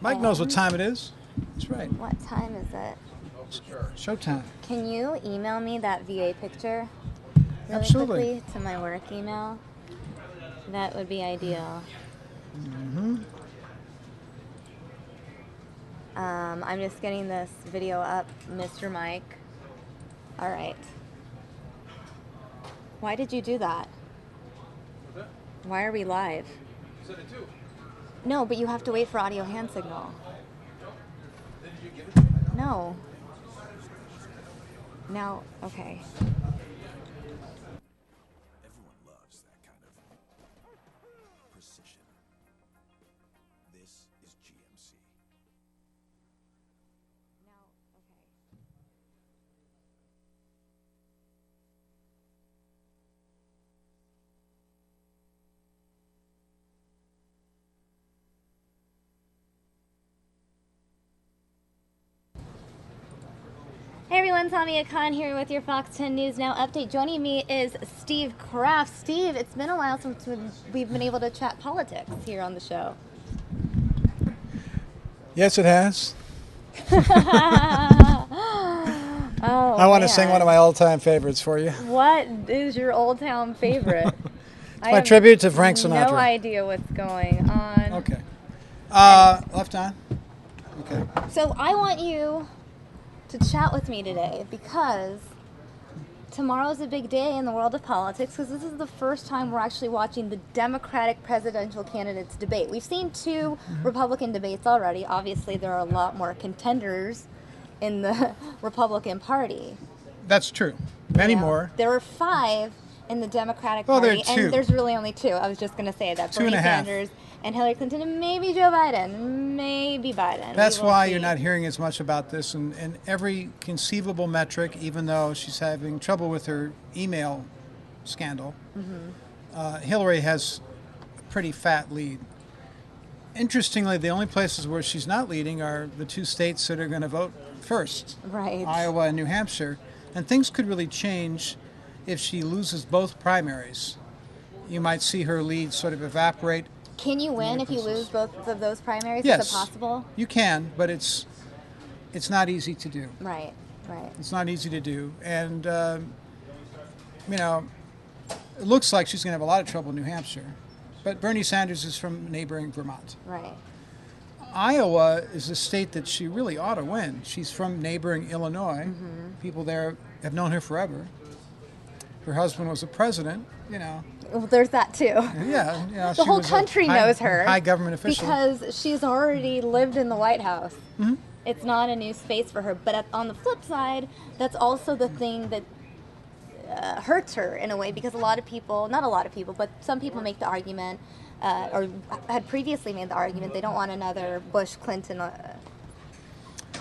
Mike knows what time it is. That's right. What time is it? Showtime. Can you email me that VA picture really Absolutely. quickly to my work email? That would be ideal. I'm just getting this video up, Mr. Mike. All right. Why did you do that? Why are we live? You said it too. No, but you have to wait for audio hand signal. Did you give it to me? No. Now, okay. Everyone loves that kind of precision. This is GMC. Now, okay. Hey everyone, Tommy Khan here with your Fox 10 News Now update. Joining me is Steve Kraft. Steve, it's been a while since we've been able to chat politics here on the show. Yes, it has. Oh, I want to sing one of my all-time favorites for you. What is your Old Town favorite? It's my tribute to Frank Sinatra. No idea what's going on. Okay. Left on. Okay. So I want you to chat with me today because tomorrow's a big day in the world of politics because this is the first time we're actually watching the Democratic presidential candidates debate. We've seen two Republican debates already. Obviously, there are a lot more contenders in the Republican Party. That's true. Many You know, more. There were 5 in the Democratic Well, there Party, are 2. and there's really only 2. I was just going to say that. 2 and Bernie a half. Sanders and Hillary Clinton, and maybe Joe Biden, maybe Biden. That's We will why see. you're not hearing as much about this. And every conceivable metric, even though she's having trouble with her email scandal, Hillary has a pretty fat lead. Interestingly, the only places where she's not leading are the 2 states that are going to vote first, Right. Iowa and New Hampshire. And things could really change if she loses both primaries. You might see her lead sort of evaporate. Can you win if you lose both of those primaries? Yes. Is it possible? You can, but it's not easy to do. Right, right. It's not easy to do. And, it looks like she's going to have a lot of trouble in New Hampshire. But Bernie Sanders is from neighboring Vermont. Right. Iowa is a state that she really ought to win. She's from neighboring Illinois. People there have known her forever. Her husband was a president, Well, there's that too. Yeah, The she whole was a country knows her. high government official. Because she's already lived in the White House. It's not a new space for her. But on the flip side, that's also the thing that hurts her in a way because a lot of people, not a lot of people, but some people make the argument, or had previously made the argument, they don't want another Bush-Clinton.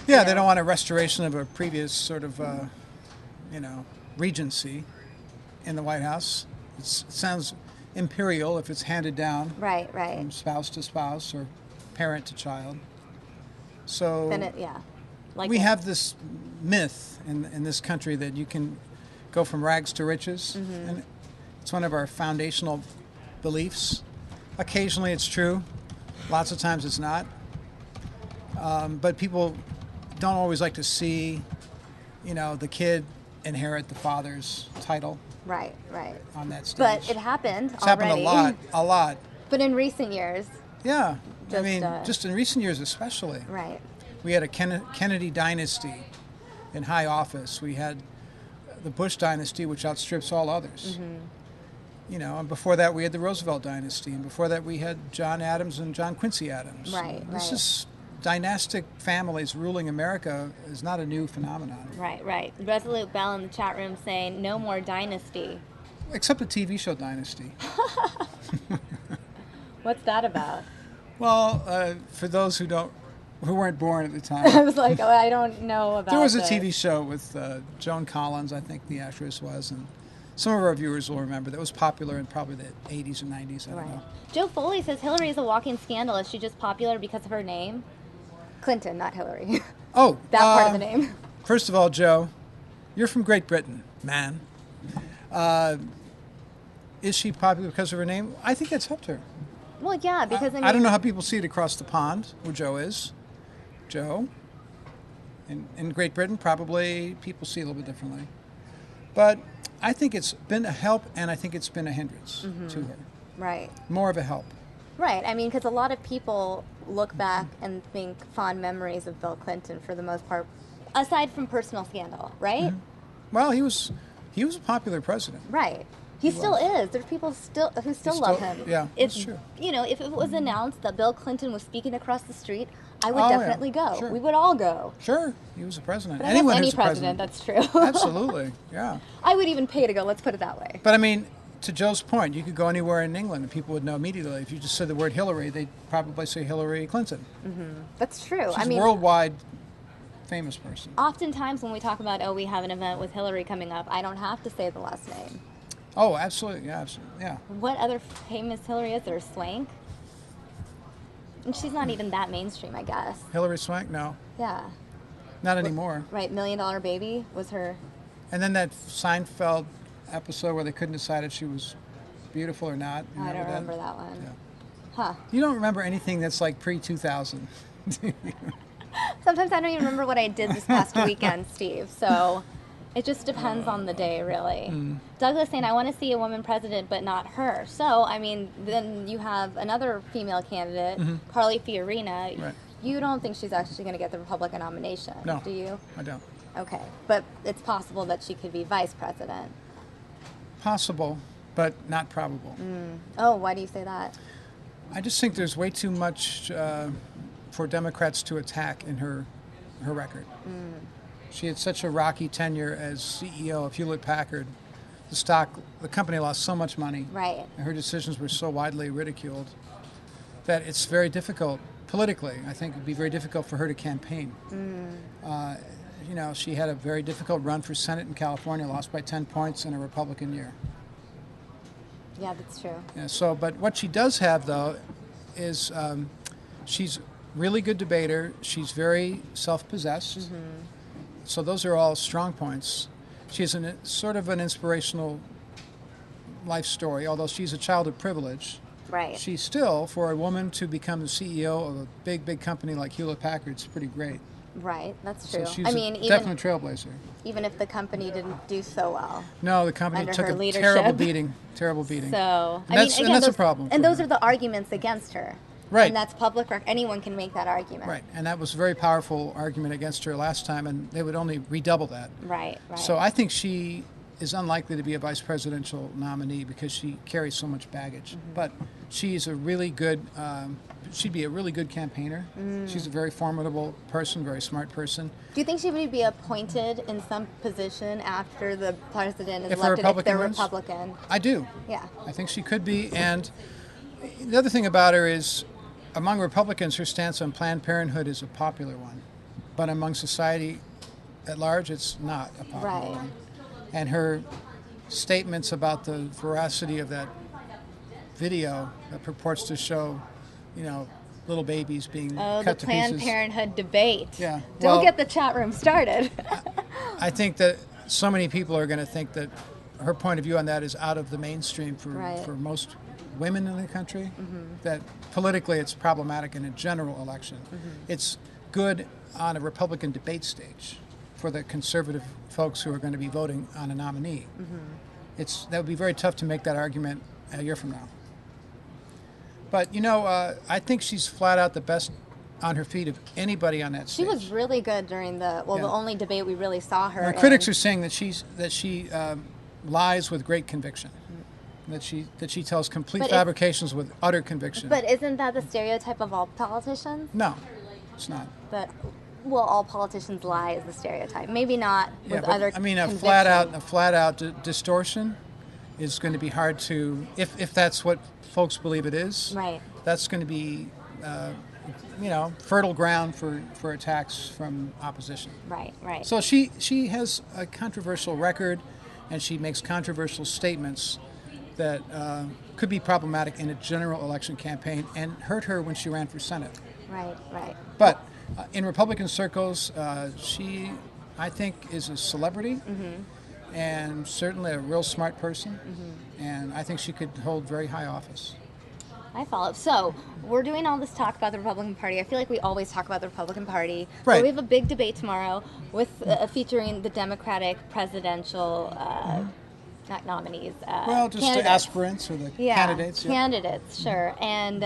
Yeah, they don't want a restoration of a previous sort of, regency in the White House. It sounds imperial if it's handed down Right, right. from spouse to spouse or parent to child. So Then we have this myth in this country that you can go from rags to riches, and it's one of our foundational beliefs. Occasionally it's true, lots of times it's not. But people don't always like to see, the kid inherit the father's title Right, right. on that stage. But it happened It's already. happened a lot. But in recent years, Yeah, Just, just in recent years especially. right. We had a Kennedy dynasty in high office. We had the Bush dynasty, which outstrips all others. And before that we had the Roosevelt dynasty, and before that we had John Adams and John Quincy Adams. Right, This right. is dynastic families ruling America is not a new phenomenon. Right, right. Resolute Bell in the chat room saying, no more dynasty. Except the TV show Dynasty. What's that about? Well, for those who weren't born at the I time, was like, oh, I don't know about there was a this. TV show with Joan Collins, I think the actress was, and some of our viewers will remember that was popular in probably the 80s or 90s. I don't Right. know. Joe Foley says Hillary is a walking scandal. Is she just popular because of her name? Clinton, not Hillary. Oh, That part of the name. First of all, Joe, you're from Great Britain, man. Is she popular because of her name? I think that's helped her. Well, yeah, because I mean, I don't know how people see it across the pond where Joe is. Joe, in Great Britain, probably people see it a little bit differently. But I think it's been a help, and I think it's been a hindrance to her. right. More of a help. Right. I mean, because a lot of people look back and think fond memories of Bill Clinton for the most part, aside from personal scandal, right? Well, he was a popular president. Right. He still is. There's people who still love him. Yeah, If, that's true. You know, if it was announced that Bill Clinton was speaking across the street, I would Oh, yeah. definitely go. Sure. We would all go. Sure, he was a president. But I guess Anyone any who's a president, that's true. Absolutely, yeah. I would even pay to go, let's put it that way. But I mean, to Joe's point, you could go anywhere in England and people would know immediately. If you just said the word Hillary, they'd probably say Hillary Clinton. That's true. She's I mean, a worldwide famous person. oftentimes when we talk about, oh, we have an event with Hillary coming up, I don't have to say the last name. Oh, absolutely, yeah, absolutely, yeah. What other famous Hillary is there? Swank? And she's not even that mainstream, I guess. Hillary Swank? No, Yeah. not anymore. Right, $1 Million Baby was her. And then that Seinfeld episode where they couldn't decide if she was beautiful or not. You I don't that? remember that one. Yeah. Huh. You don't remember anything that's like pre-2000. Sometimes I don't even remember what I did this past weekend, Steve. So it just depends on the day, really. Douglas saying, I want to see a woman president, but not her. So, I mean, then you have another female candidate, Carly Fiorina. Right. You don't think she's actually going to get the Republican nomination, No. do you? I don't. Okay. But it's possible that she could be vice president. Possible, but not probable. Oh, why do you say that? I just think there's way too much for Democrats to attack in her record. She had such a rocky tenure as CEO of Hewlett-Packard. The company lost so much money. Right. And her decisions were so widely ridiculed that it's very difficult politically. I think it'd be very difficult for her to campaign. You know, she had a very difficult run for Senate in California, lost by 10 points in a Republican year. Yeah, that's true. Yeah, so, but what she does have, though, is she's really good debater. She's very self-possessed. So those are all strong points. She has sort of an inspirational life story, although she's a child of privilege. Right. She's still, for a woman to become the CEO of a big, big company like Hewlett-Packard, it's pretty great. Right, that's So true. she's I mean, definitely a trailblazer. even if the company didn't do so well. No, the company Under took her a leadership. terrible beating. Terrible beating. So, And that's a problem And for those her. are the arguments against her. Right. And that's public record. Anyone can make that argument. Right, and that was a very powerful argument against her last time, and they would only redouble that. Right, right. So I think she is unlikely to be a vice presidential nominee because she carries so much baggage. But she's a really good, she'd be a really good campaigner. She's a very formidable person, very smart person. Do you think she would be appointed in some position after the president is If a elected if Republican they're wins? Republican? I do. Yeah. I think she could be. And the other thing about her is, among Republicans, her stance on Planned Parenthood is a popular one. But among society at large, it's not a popular Right. one. And her statements about the veracity of that video that purports to show, you know, little babies being Oh, the cut to Planned pieces. Parenthood debate. Yeah. Don't Well, get the chat room started. I think that so many people are going to think that her point of view on that is out of the mainstream for, Right. for most women in the country, that politically it's problematic in a general election. It's good on a Republican debate stage for the conservative folks who are going to be voting on a nominee. That would be very tough to make that argument a year from now. But, you know, I think she's flat out the best on her feet of anybody on that She stage. was really good during the Yeah. only debate we really saw her Her in. critics are saying that she lies with great conviction, that she tells complete But it- fabrications with utter conviction. But isn't that the stereotype of all politicians? No, it's not. That, well, all politicians lie is the stereotype. Maybe not with but, other I mean, a convictions. flat out distortion is going to be hard to, if that's what folks believe it is. Right. That's going to be, fertile ground for attacks from opposition. Right, right. So she has a controversial record, and she makes controversial statements that could be problematic in a general election campaign and hurt her when she ran for Senate. Right, right. But in Republican circles, she, I think, is a celebrity and certainly a real smart person, and I think she could hold very high office. I follow. So, we're doing all this talk about the Republican Party. I feel like we always talk about the Republican Party. Right. But we have a big debate tomorrow with featuring the Democratic presidential not nominees. Well, just candidates. the aspirants or the candidates. Yeah. Candidates, sure. And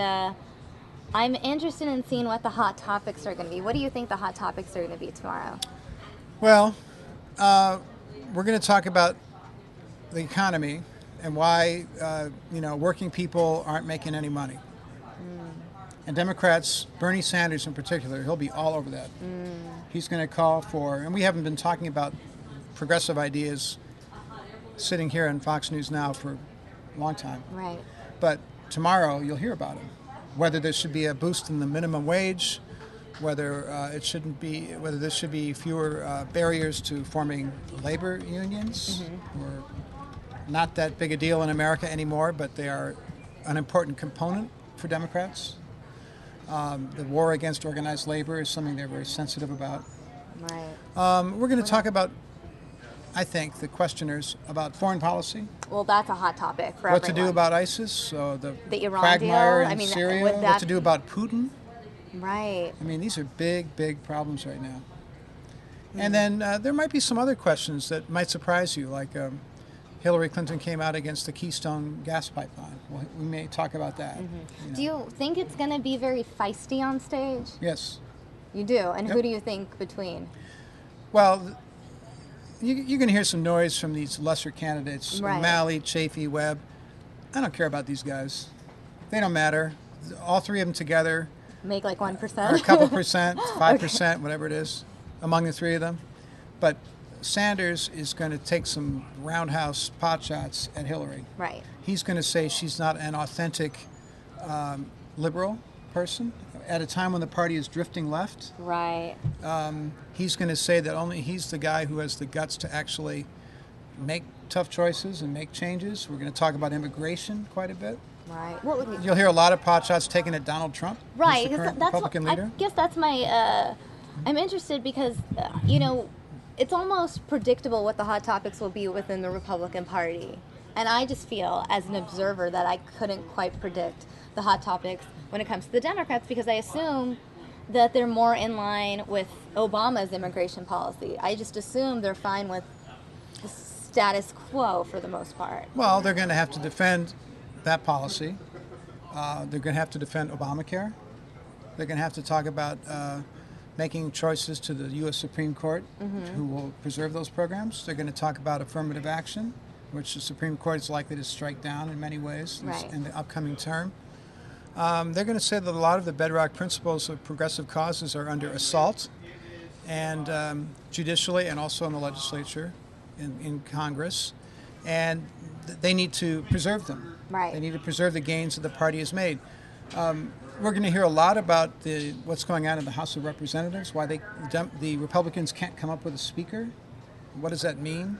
I'm interested in seeing what the hot topics are going to be. What do you think the hot topics are going to be tomorrow? Well, we're going to talk about the economy and why working people aren't making any money. And Democrats, Bernie Sanders in particular, he'll be all over that. He's going to call for, and we haven't been talking about progressive ideas sitting here on Fox News Now for a long time. Right. But tomorrow you'll hear about him. Whether there should be a boost in the minimum wage, whether whether there should be fewer barriers to forming labor unions. We're not that big a deal in America anymore, but they are an important component for Democrats. The war against organized labor is something they're very sensitive about. Right. We're going to talk about, I think, the questioners about foreign policy. Well, that's a hot topic for What everyone. to do about ISIS, the Iran quagmire deal? in I mean, Syria, would what that to do about Putin. Right. I mean, these are big, big problems right now. And then there might be some other questions that might surprise you, like Hillary Clinton came out against the Keystone gas pipeline. Well, we may talk about that. Do you think it's going to be very feisty on stage? Yes. You do? And Yep. who do you think between? Well, you're going to hear some noise from these lesser candidates, Right. O'Malley, Chafee, Webb. I don't care about these guys. They don't matter. All three of them together Make like 1%? are a couple percent, 5%, whatever it is, among the three of them. But Sanders is going to take some roundhouse pot shots at Hillary. Right. He's going to say she's not an authentic liberal person at a time when the party is drifting left. Right. He's going to say that only he's the guy who has the guts to actually make tough choices and make changes. We're going to talk about immigration quite a bit. Right. What would you? You'll hear a lot of pot shots taken at Donald Trump, who's Right. the 'Cause current that's Republican leader. I guess that's my. I'm interested because it's almost predictable what the hot topics will be within the Republican Party, and I just feel as an observer that I couldn't quite predict the hot topics when it comes to the Democrats because I assume that they're more in line with Obama's immigration policy. I just assume they're fine with the status quo for the most part. Well, they're going to have to defend that policy. They're going to have to defend Obamacare. They're going to have to talk about making choices to the U.S. Supreme Court who will preserve those programs. They're going to talk about affirmative action, which the Supreme Court is likely to strike down in many ways Right. in the upcoming term. They're going to say that a lot of the bedrock principles of progressive causes are under assault, and judicially and also in the legislature, in Congress, and they need to preserve them. Right. They need to preserve the gains that the party has made. We're going to hear a lot about what's going on in the House of Representatives, why the Republicans can't come up with a speaker. What does that mean?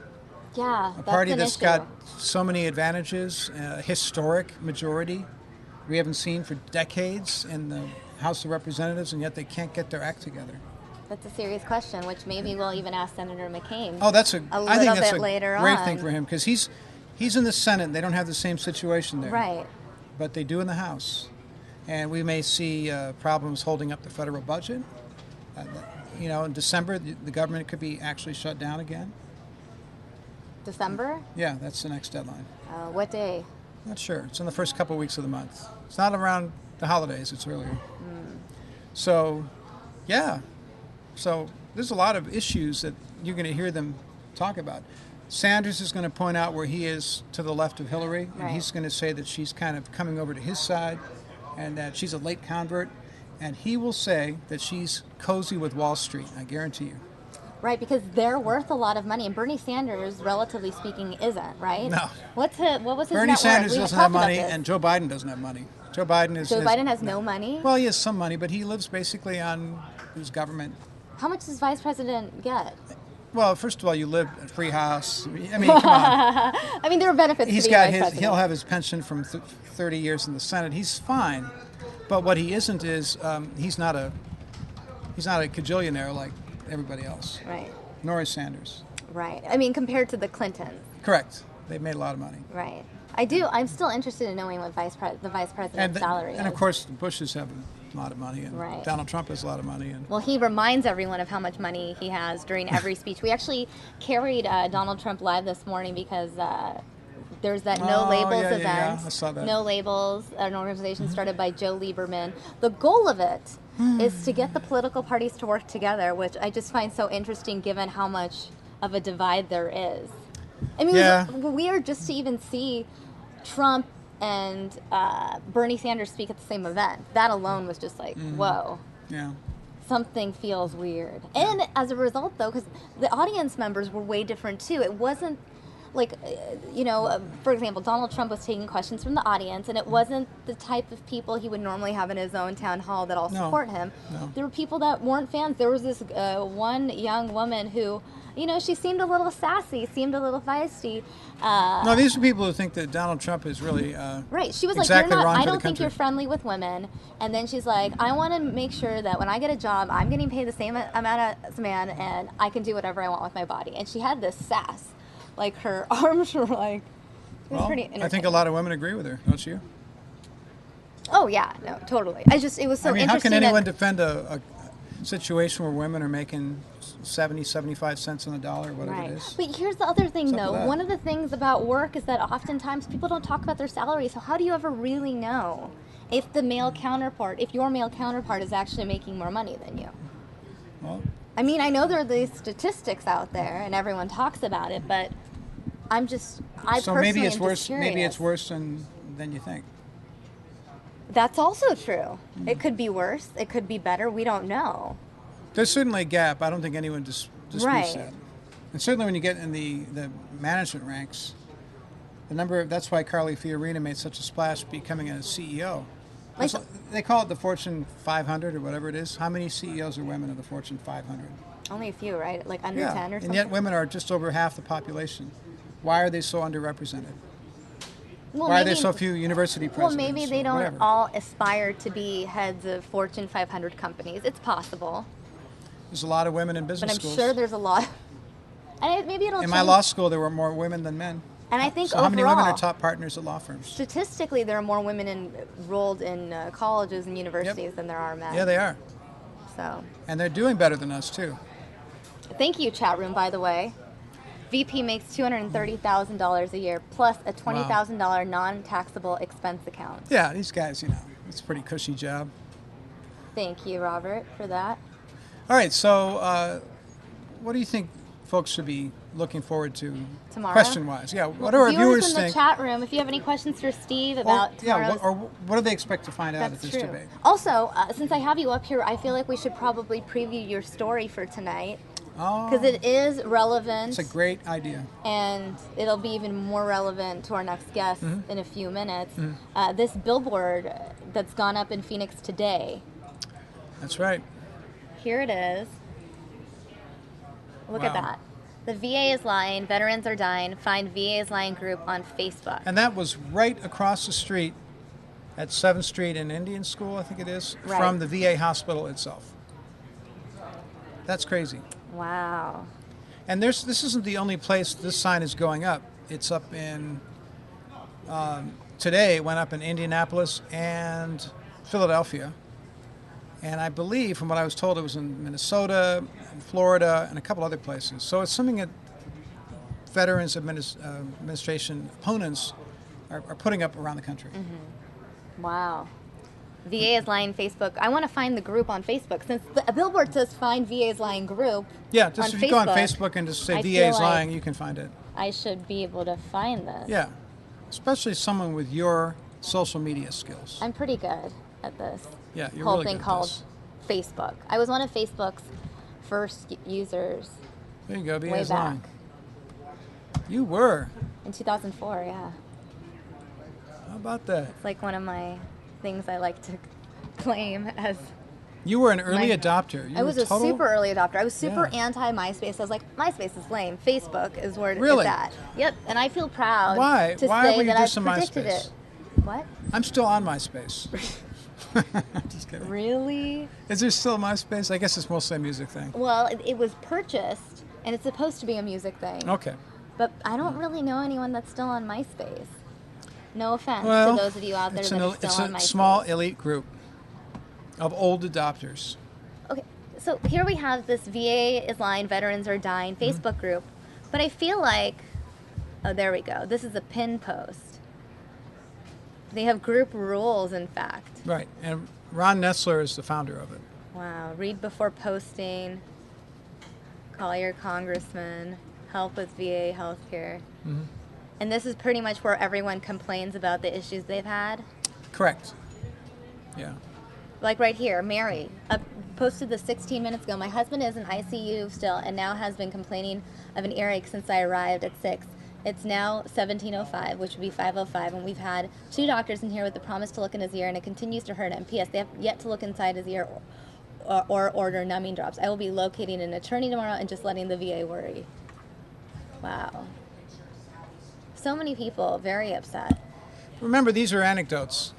Yeah, A that's party an that's issue. got so many advantages, historic majority we haven't seen for decades in the House of Representatives, and yet they can't get their act together. That's a serious question, which maybe we'll even ask Senator McCain. Oh, I think little that's bit a later great on. thing for him because he's in the Senate. And they don't have the same situation there, Right. but they do in the House, and we may see problems holding up the federal budget. In December, the government could be actually shut down again. December? Yeah, that's the next deadline. What day? Not sure. It's in the first couple weeks of the month. It's not around the holidays. It's earlier. So, yeah. So there's a lot of issues that you're going to hear them talk about. Sanders is going to point out where he is to the left of Hillary, and Right. he's going to say that she's kind of coming over to his side and that she's a late convert. And he will say that she's cozy with Wall Street, I guarantee you. Right, because they're worth a lot of money, and Bernie Sanders, relatively speaking, isn't, right? No. What was his Bernie net Sanders worth? We doesn't talked have about money, this. and Joe Biden doesn't have money. Joe Biden has no money? Well, he has some money, but he lives basically on his government. How much does Vice President get? Well, first of all, you live in a free house. I mean, come on. I mean, there are benefits He's to being got Vice his. President. He'll have his pension from 30 years in the Senate. He's fine, but what he isn't is he's not a cajillionaire like everybody else. Right, Nor is Sanders. right. I mean, compared to the Clintons. Correct. They've made a lot of money. Right. I do. I'm still interested in knowing what the vice president's salary is. And of course, the Bushes have a lot of money, and Right. Donald Trump has a lot of money. And Well, he reminds everyone of how much money he has during every speech. We actually carried Donald Trump live this morning because there's that No Oh, Labels yeah, event. yeah, I saw that. No Labels, an organization started by Joe Lieberman. The goal of it is to get the political parties to work together, which I just find so interesting given how much of a divide there is. I mean, Yeah. it was weird just to even see Trump and Bernie Sanders speak at the same event. That alone was just like, whoa. yeah. Something feels weird. And as a result, though, because the audience members were way different too. It wasn't like, for example, Donald Trump was taking questions from the audience, and it wasn't the type of people he would normally have in his own town hall that all No. support him. No. There were people that weren't fans. There was this one young woman who, she seemed a little sassy, seemed a little feisty. No, these are people who think that Donald Trump is really Right. She was exactly like, you're not, wrong I for the don't think country. you're friendly with women. And then she's like, I want to make sure that when I get a job, I'm getting paid the same amount as a man, and I can do whatever I want with my body. And she had this sass. Like, her arms were like, it was Well, pretty I think a entertaining. lot of women agree with her, don't you? Oh, yeah. No, totally. It was so I mean, how interesting. can anyone that, defend a situation where women are making 70, 75 cents on the dollar, whatever Right. it is? But here's the other thing, What's up though. with that? One of the things about work is that oftentimes people don't talk about their salary. So how do you ever really know if your male counterpart is actually making more money than you? Well, I mean, I know there are these statistics out there, and everyone talks about it, but I so personally maybe it's am worse. just curious. Maybe it's worse than you think. That's also true. It could be worse. It could be better. We don't know. There's certainly a gap. I don't think anyone disputes Right. that. And certainly when you get in the management ranks, that's why Carly Fiorina made such a splash becoming a CEO. Like- They call it the Fortune 500 or whatever it is. How many CEOs are women of the Fortune 500? Only a few, right? Like under 10 or something? And yet women are just over half the population. Why are they so underrepresented? Well, Why are there so few university Well, presidents? maybe they or don't whatever? all aspire to be heads of Fortune 500 companies. It's possible. There's a lot of women in But business I'm schools. sure there's a lot. And maybe it'll In change. my law school, there were more women than men. And I think So how many women overall- are top partners at law firms? Statistically, there are more women enrolled in colleges and universities than there are men. Yeah, they are. So, And they're doing better than us, too. thank you, chat room, by the way. VP makes $230,000 a year plus a $20,000 non-taxable expense account. Yeah, these guys, it's a pretty cushy job. Thank you, Robert, for that. All right, so what do you think folks should be looking forward to Tomorrow? question-wise? Yeah, what do our viewers in the think? chat room, if you have any questions for Steve Or- about tomorrow's... or what do they expect to find out at That's this true. debate? Also, since I have you up here, I feel like we should probably preview your story for tonight Oh, because it is relevant. it's a great idea. And it'll be even more relevant to our next guest Mm-hmm. in a few minutes. This billboard that's gone up in Phoenix today, That's right. here it is. Look at Wow. that. The VA is lying, veterans are dying, find VA is lying group on Facebook. And that was right across the street at 7th Street in Indian School, I think it is, Right. from the VA hospital itself. That's crazy. Wow. And this isn't the only place this sign is going up. It's up in, today it went up in Indianapolis and Philadelphia. And I believe, from what I was told, it was in Minnesota, Florida, and a couple other places. So it's something that Veterans Administration opponents are putting up around the country. Wow. VA is lying Facebook. I want to find the group on Facebook since the billboard says find VA is lying group. Yeah, just on if you go on Facebook and just say I VA feel is like lying, you can find it. I should be able to find this. Yeah, especially someone with your social media skills. I'm pretty good at this. Yeah, you're whole really thing good at called this. Facebook. I was one of Facebook's first users There you go, VA way is back lying. You were. in 2004. Yeah, How about that? it's like one of my things I like to claim as. You were an early My- adopter. You I was were a super early adopter. I was super Yeah. anti MySpace. I was like, MySpace is lame. Facebook is where Really? it's at. Yep, and I feel proud Why? to Why say were you that I dissing predicted MySpace? it. What? I'm still on MySpace. Just kidding. Really? Is there still MySpace? I guess it's mostly a music thing. Well, it was purchased, and it's supposed to be a music thing. Okay. But I don't really know anyone that's still on MySpace. No offense Well, to those of you out there it's that are still it's on a my small elite group of old adopters. Okay, so here we have this VA is lying, veterans are dying Facebook group, but I feel like, oh, there we go. This is a pin post. They have group rules, in fact. Right, and Ron Nestler is the founder of it. Wow, read before posting, call your congressman, help with VA healthcare. And this is pretty much where everyone complains about the issues they've had. Correct. Yeah. Like right here, Mary posted this 16 minutes ago. My husband is in ICU still and now has been complaining of an earache since I arrived at 6. It's now 17:05, which would be 5:05, and we've had 2 doctors in here with the promise to look in his ear, and it continues to hurt him. P.S. They have yet to look inside his ear or order numbing drops. I will be locating an attorney tomorrow and just letting the VA worry. Wow. So many people very upset. Remember, these are anecdotes.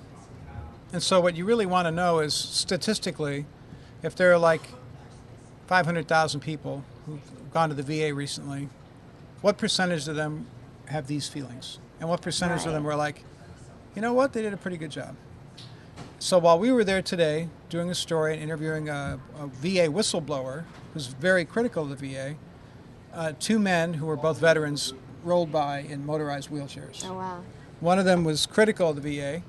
And so what you really want to know is, statistically, if there are like 500,000 people who've gone to the VA recently, what percentage of them have these feelings? And what percentage of them were like, you know what, they did a pretty good job. So while we were there today doing a story and interviewing a VA whistleblower who's very critical of the VA, 2 men who were both veterans rolled by in motorized wheelchairs. Oh, wow. One of them was critical of the VA,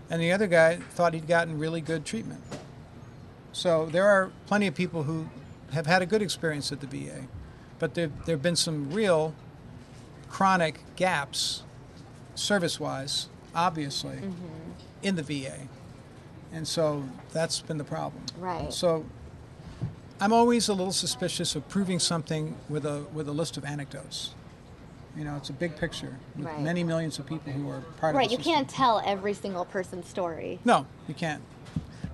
and the other guy thought he'd gotten really good treatment. So there are plenty of people who have had a good experience at the VA, but there have been some real chronic gaps, service-wise, obviously, in the VA. And so that's been the problem. Right. So I'm always a little suspicious of proving something with a list of anecdotes. You know, it's a big picture with many millions of people who are part of the Right, you system. can't tell every single person's story. No, you can't.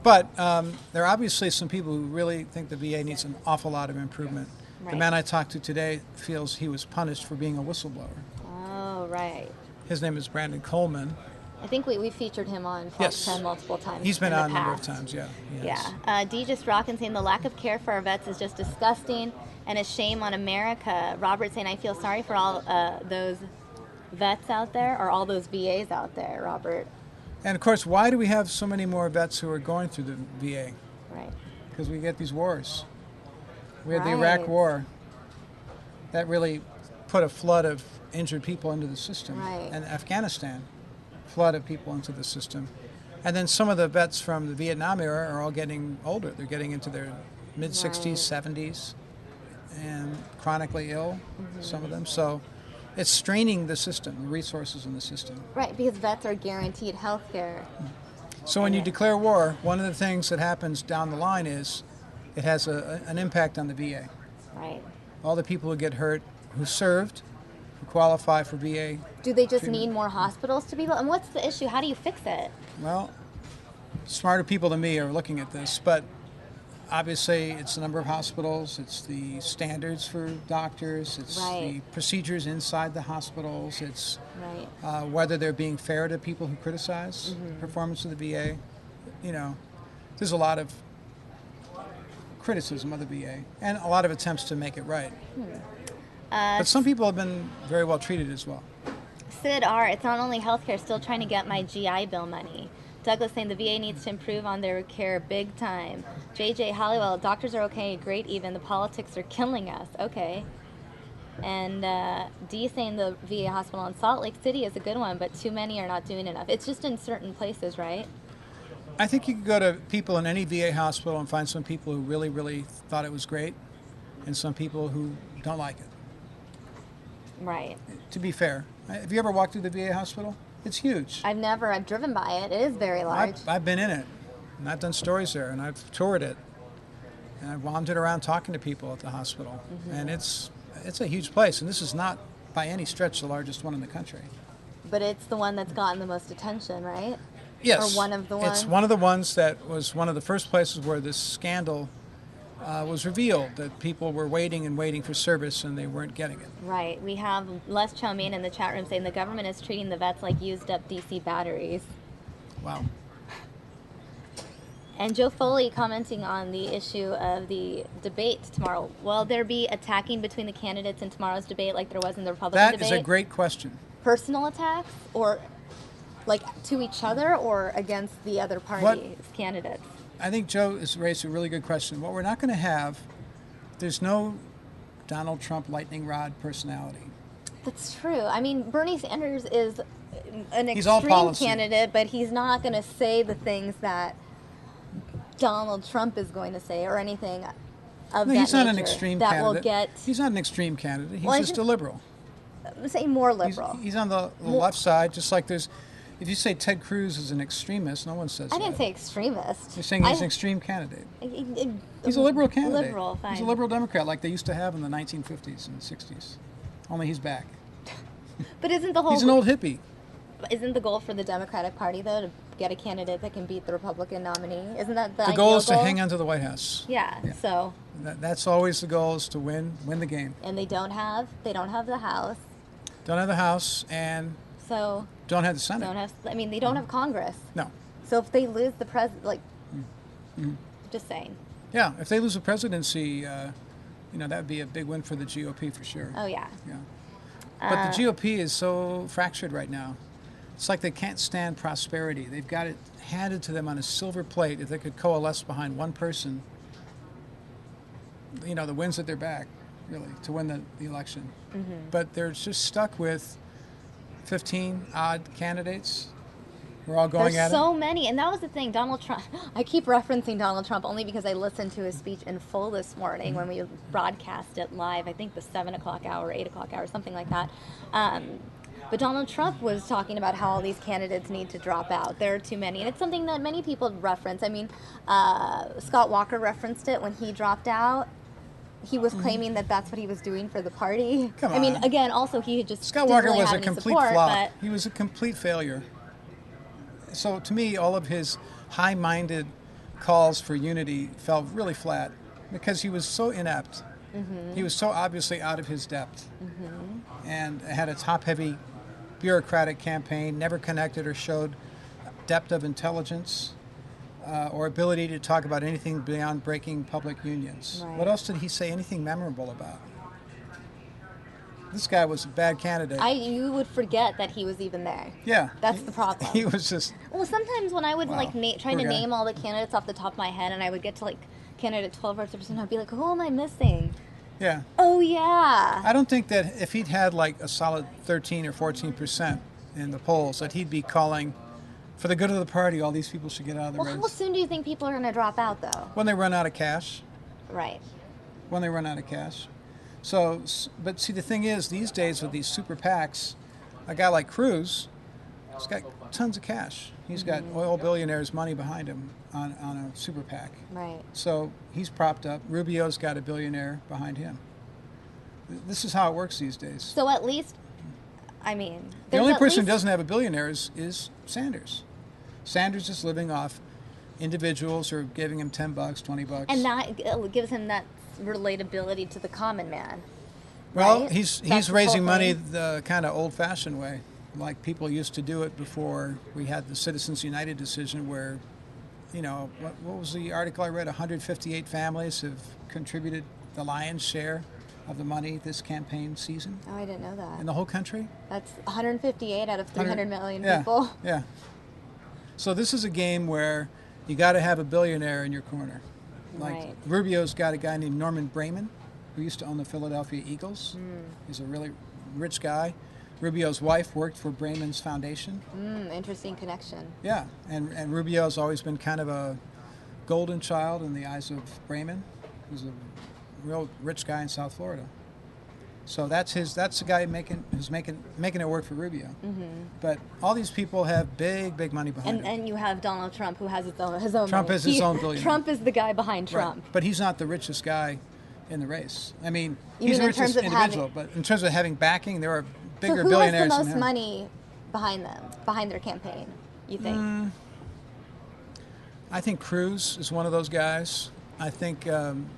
But there are obviously some people who really think the VA needs an awful lot of improvement. The man I talked to today feels he was punished for being a whistleblower. Oh, right. His name is Brandon Coleman. I think we featured him on Fox 10 multiple times. He's been in the on a number of past. times, yeah. Yeah. D just rocking saying the lack of care for our vets is just disgusting and a shame on America. Robert saying I feel sorry for all those vets out there, or all those VAs out there, Robert. And of course, why do we have so many more vets who are going through the VA? Right. Because we get these wars. We had the Right. Iraq War. That really put a flood of injured people into the system. Right. And Afghanistan, flood of people into the system. And then some of the vets from the Vietnam era are all getting older. They're getting into their mid-60s, 70s, and chronically ill, some of them. So it's straining the system, the resources in the system. Right, because vets are guaranteed health care. So when you declare war, one of the things that happens down the line is it has an impact on the VA. Right. All the people who get hurt, who served, who qualify for VA. Do they just need more hospitals to be built? And what's the issue? How do you fix it? Well, smarter people than me are looking at this, but obviously it's the number of hospitals, it's the standards for doctors, it's the procedures inside the hospitals, it's whether they're being fair to people who criticize performance of the VA. You know, there's a lot of criticism of the VA and a lot of attempts to make it right. But some people have been very well treated as well. Sid R, it's not only healthcare, still trying to get my GI Bill money. Douglas saying the VA needs to improve on their care big time. JJ Halliwell, doctors are okay, great even. The politics are killing us. Okay. And D saying the VA hospital in Salt Lake City is a good one, but too many are not doing enough. It's just in certain places, right? I think you could go to people in any VA hospital and find some people who really, really thought it was great and some people who don't like it. Right. To be fair. Have you ever walked through the VA hospital? It's huge. I've driven by it. It is very large. I've been in it, and I've done stories there, and I've toured it, and I've wandered around talking to people at the hospital, and it's a huge place, and this is not by any stretch the largest one in the country. But it's the one that's gotten the most attention, right? Yes. Or one of the ones? It's one of the ones that was one of the first places where this scandal was revealed, that people were waiting and waiting for service and they weren't getting it. Right. We have Les Chowmein in the chat room saying the government is treating the vets like used up DC batteries. Wow. And Joe Foley commenting on the issue of the debate tomorrow. Will there be attacking between the candidates in tomorrow's debate like there was in the Republican debate? That is a great question. Personal attacks or Like to each other or against the other party's candidates? I think Joe has raised a really good question. What we're not going to have, there's no Donald Trump lightning rod personality. That's true. I mean, Bernie Sanders is an He's all extreme policy. candidate, but he's not going to say the things that Donald Trump is going to say or anything of No, that he's not an nature extreme that candidate. will get, He's not an extreme candidate. He's Well, just a liberal. say, more He's, liberal. he's on the left side, just like there's. If you say Ted Cruz is an extremist, no one says that. I didn't say extremist. You're saying he's an extreme candidate. He's He's a liberal candidate. Liberal, fine. He's a liberal Democrat like they used to have in the 1950s and 60s. Only he's back. But isn't the whole He's an old hippie. Isn't the goal for the Democratic Party though to get a candidate that can beat the Republican nominee? Isn't that the The ideal goal is to hang on to the White House. Yeah. So That's always the goal, is to win the game. and they don't have the House, Don't have the House and so don't have the Senate. they don't have Congress. No. So if they lose the Mm-hmm. just saying. Yeah, if they lose the presidency, that would be a big win for the GOP for sure. Oh yeah. Yeah. But the GOP is so fractured right now. It's like they can't stand prosperity. They've got it handed to them on a silver plate. If they could coalesce behind one person, the wind's at their back, really, to win the election. Mm-hmm. But they're just stuck with 15 odd candidates. We're all going There's at so it. many, and that was the thing. Donald Trump. I keep referencing Donald Trump only because I listened to his speech in full this morning when we broadcast it live. I think the 7 o'clock hour, 8 o'clock hour, something like that. But Donald Trump was talking about how all these candidates need to drop out. There are too many, and it's something that many people reference. I mean, Scott Walker referenced it when he dropped out. He was claiming that that's what he was doing for the party. Come I mean, on. again, also he just Scott didn't Walker really was have a any complete support, flop. but He was a complete failure. So to me, all of his high-minded calls for unity fell really flat because he was so inept. Mm-hmm. He was so obviously out of his depth, and had a top-heavy bureaucratic campaign, never connected or showed depth of intelligence or ability to talk about anything beyond breaking public unions. Right. What else did he say anything memorable about? This guy was a bad candidate. you would forget that he was even there. Yeah. That's the problem. He was just... Well, sometimes when I would Wow, trying to poor guy. name all the candidates off the top of my head, and I would get to candidate 12 or 13%, I'd be like, who am I missing? Yeah. Oh yeah. I don't think that if he'd had a solid 13 or 14% in the polls, that he'd be calling, for the good of the party, all these people should get out of the Well, how race. soon do you think people are going to drop out, though? When they run out of cash. Right. When they run out of cash. So, but see, the thing is, these days with these super PACs, a guy like Cruz, he's got tons of cash. He's got oil billionaires' money behind him on a super PAC. Right. So he's propped up. Rubio's got a billionaire behind him. This is how it works these days. So at least, I mean, The only at person who least- doesn't have a billionaire is Sanders. Sanders is living off individuals who are giving him $10, $20. and that gives him that relatability to the common man. Well, right? he's That's the raising whole money thing. the kind of old-fashioned way, like people used to do it before we had the Citizens United decision, where, what was the article I read? 158 families have contributed the lion's share of the money this campaign season Oh, I didn't know that. in the whole country. That's 158 out of 300 million Yeah, people. Yeah. So this is a game where you got to have a billionaire in your corner. Like Right. Rubio's got a guy named Norman Brayman, who used to own the Philadelphia Eagles. He's a really rich guy. Rubio's wife worked for Brayman's foundation. Interesting connection. Yeah, and Rubio's always been kind of a golden child in the eyes of Brayman, who's a real rich guy in South Florida. So that's the guy who's making it work for Rubio. But all these people have big money behind them. And you have Donald Trump, who has his own Trump money. is his own billionaire. Trump is the guy behind Right. Trump. But he's not the richest guy in the race. I mean, You he's mean the in terms richest of individual, but in terms of having backing, there are bigger So who has billionaires the than most him. money behind them, behind their campaign, you think? I think Cruz is one of those guys. I think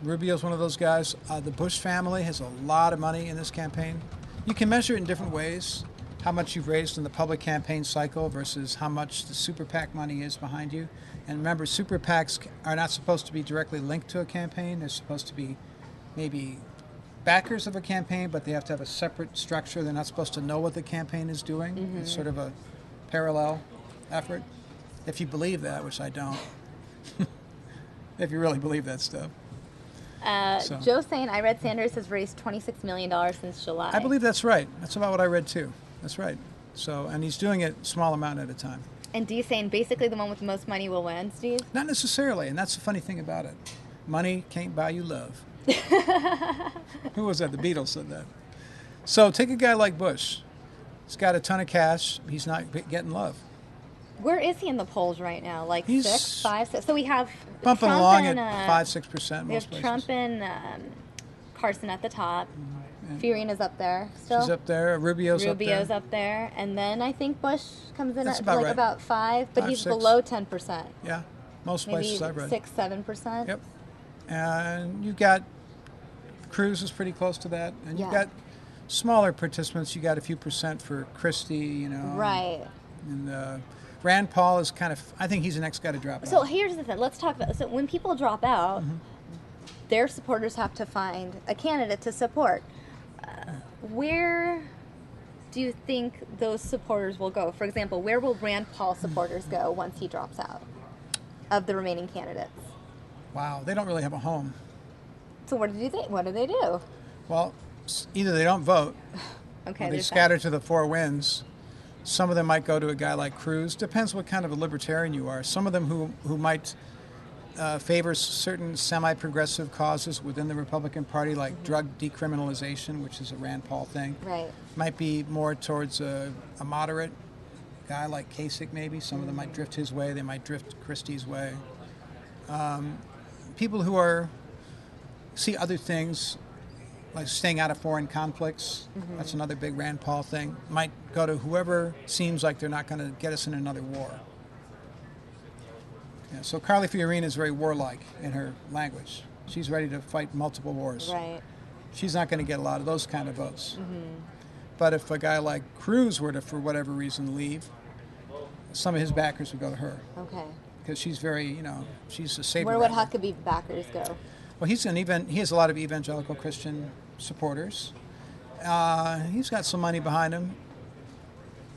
Rubio's one of those guys. The Bush family has a lot of money in this campaign. You can measure it in different ways, how much you've raised in the public campaign cycle versus how much the super PAC money is behind you. And remember, super PACs are not supposed to be directly linked to a campaign. They're supposed to be maybe backers of a campaign, but they have to have a separate structure. They're not supposed to know what the campaign is doing. It's sort of a parallel effort. If you believe that, which I don't. If you really believe that stuff. So. Joe's saying, I read Sanders has raised $26 million since July. I believe that's right. That's about what I read too. That's right. So, and he's doing it small amount at a time. And Dee's saying basically the one with the most money will win, Steve? Not necessarily, and that's the funny thing about it. Money can't buy you love. Who was that? The Beatles said that. So take a guy like Bush. He's got a ton of cash. He's not getting love. Where is he in the polls right now? Like He's 6, 5, 6? So we have bumping Trump along and, at 5-6% we most have places. Trump and Carson at the top. And Fiorina's up there still. she's up there. Rubio's up there. And then I think Bush comes in That's at about like right. about 5, but 5, he's 6. below 10%. Yeah, most Maybe places I've read. 6, 7%. Yep. And you've got Cruz is pretty close to that, and you've Yeah. got smaller participants. You got a few percent for Christie, you know. Right. And Rand Paul is kind of. I think he's the next guy to drop So out. here's the thing. Let's talk about. So when people drop out, their supporters have to find a candidate to support. Where do you think those supporters will go? For example, where will Rand Paul supporters go once he drops out of the remaining candidates? Wow, they don't really have a home. So what do they do? Well, either they don't vote, Okay, or they there's scatter to the four winds. Some of them might go to a guy like Cruz. Depends what kind of a libertarian you are. Some of them who might favor certain semi-progressive causes within the Republican Party, like drug decriminalization, which is a Rand Paul thing. that. Right. Might be more towards a moderate guy like Kasich, maybe. Some of them might drift his way. They might drift Christie's way. People who see other things, like staying out of foreign conflicts. That's another big Rand Paul thing. Might go to whoever seems like they're not going to get us in another war. Yeah, so Carly Fiorina is very warlike in her language. She's ready to fight multiple wars. Right. She's not going to get a lot of those kind of votes. But if a guy like Cruz were to, for whatever reason, leave, some of his backers would go to her. Okay. Because she's very, she's a saber. Where would rattler. Huckabee backers go? Well, he has a lot of evangelical Christian supporters. He's got some money behind him.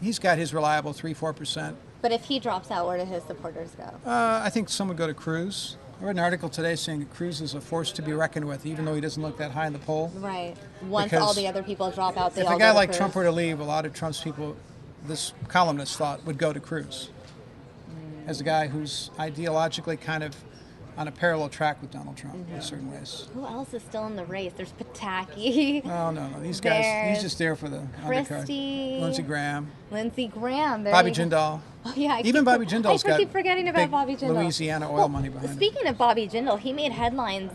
He's got his reliable 3-4%. But if he drops out, where do his supporters go? I think some would go to Cruz. I read an article today saying that Cruz is a force to be reckoned with, even though he doesn't look that high in the poll. Right. Once Because all the other people drop out, they If all a guy go to like Cruz. Trump were to leave, a lot of Trump's people, this columnist thought, would go to Cruz as a guy who's ideologically kind of on a parallel track with Donald Trump in certain ways. Who else is still in the race? There's Pataki. Oh, no. These guys, There's he's just there for the undercard. Christie. Lindsey Graham, Lindsey Graham. There Bobby you go. Jindal. Oh, yeah, Even Bobby Jindal's I got keep forgetting about big Bobby Jindal. Louisiana oil money behind him. Speaking of Bobby Jindal, he made headlines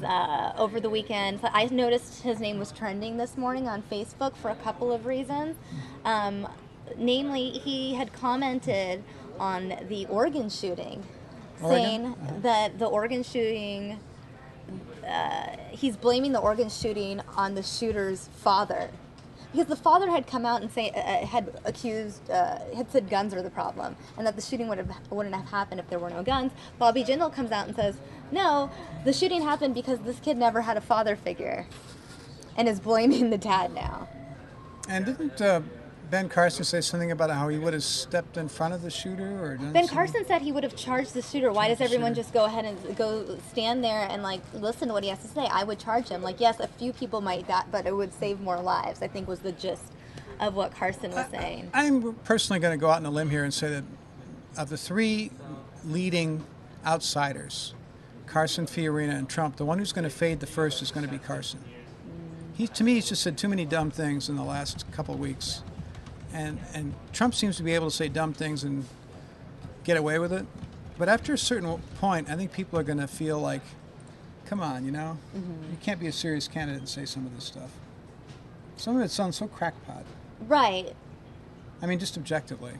over the weekend. I noticed his name was trending this morning on Facebook for a couple of reasons. Namely, he had commented on the Oregon shooting, saying that the Oregon shooting, he's blaming the Oregon shooting on the shooter's father. Because the father had come out and had said guns are the problem, and that the shooting wouldn't have happened if there were no guns. Bobby Jindal comes out and says, no, the shooting happened because this kid never had a father figure, and is blaming the dad now. And didn't Ben Carson say something about how he would have stepped in front of the shooter? Or done Ben something? Carson said he would have charged the shooter. Why does everyone just go ahead and go stand there and listen to what he has to say? I would charge him. Yes, a few people might die, but it would save more lives, I think was the gist of what Carson was saying. I'm personally going to go out on a limb here and say that of the three leading outsiders, Carson, Fiorina, and Trump, the one who's going to fade the first is going to be Carson. To me, he's just said too many dumb things in the last couple of weeks. And Trump seems to be able to say dumb things and get away with it. But after a certain point, I think people are going to feel like, come on, you can't be a serious candidate and say some of this stuff. Some of it sounds so crackpot. Right. I mean, just objectively.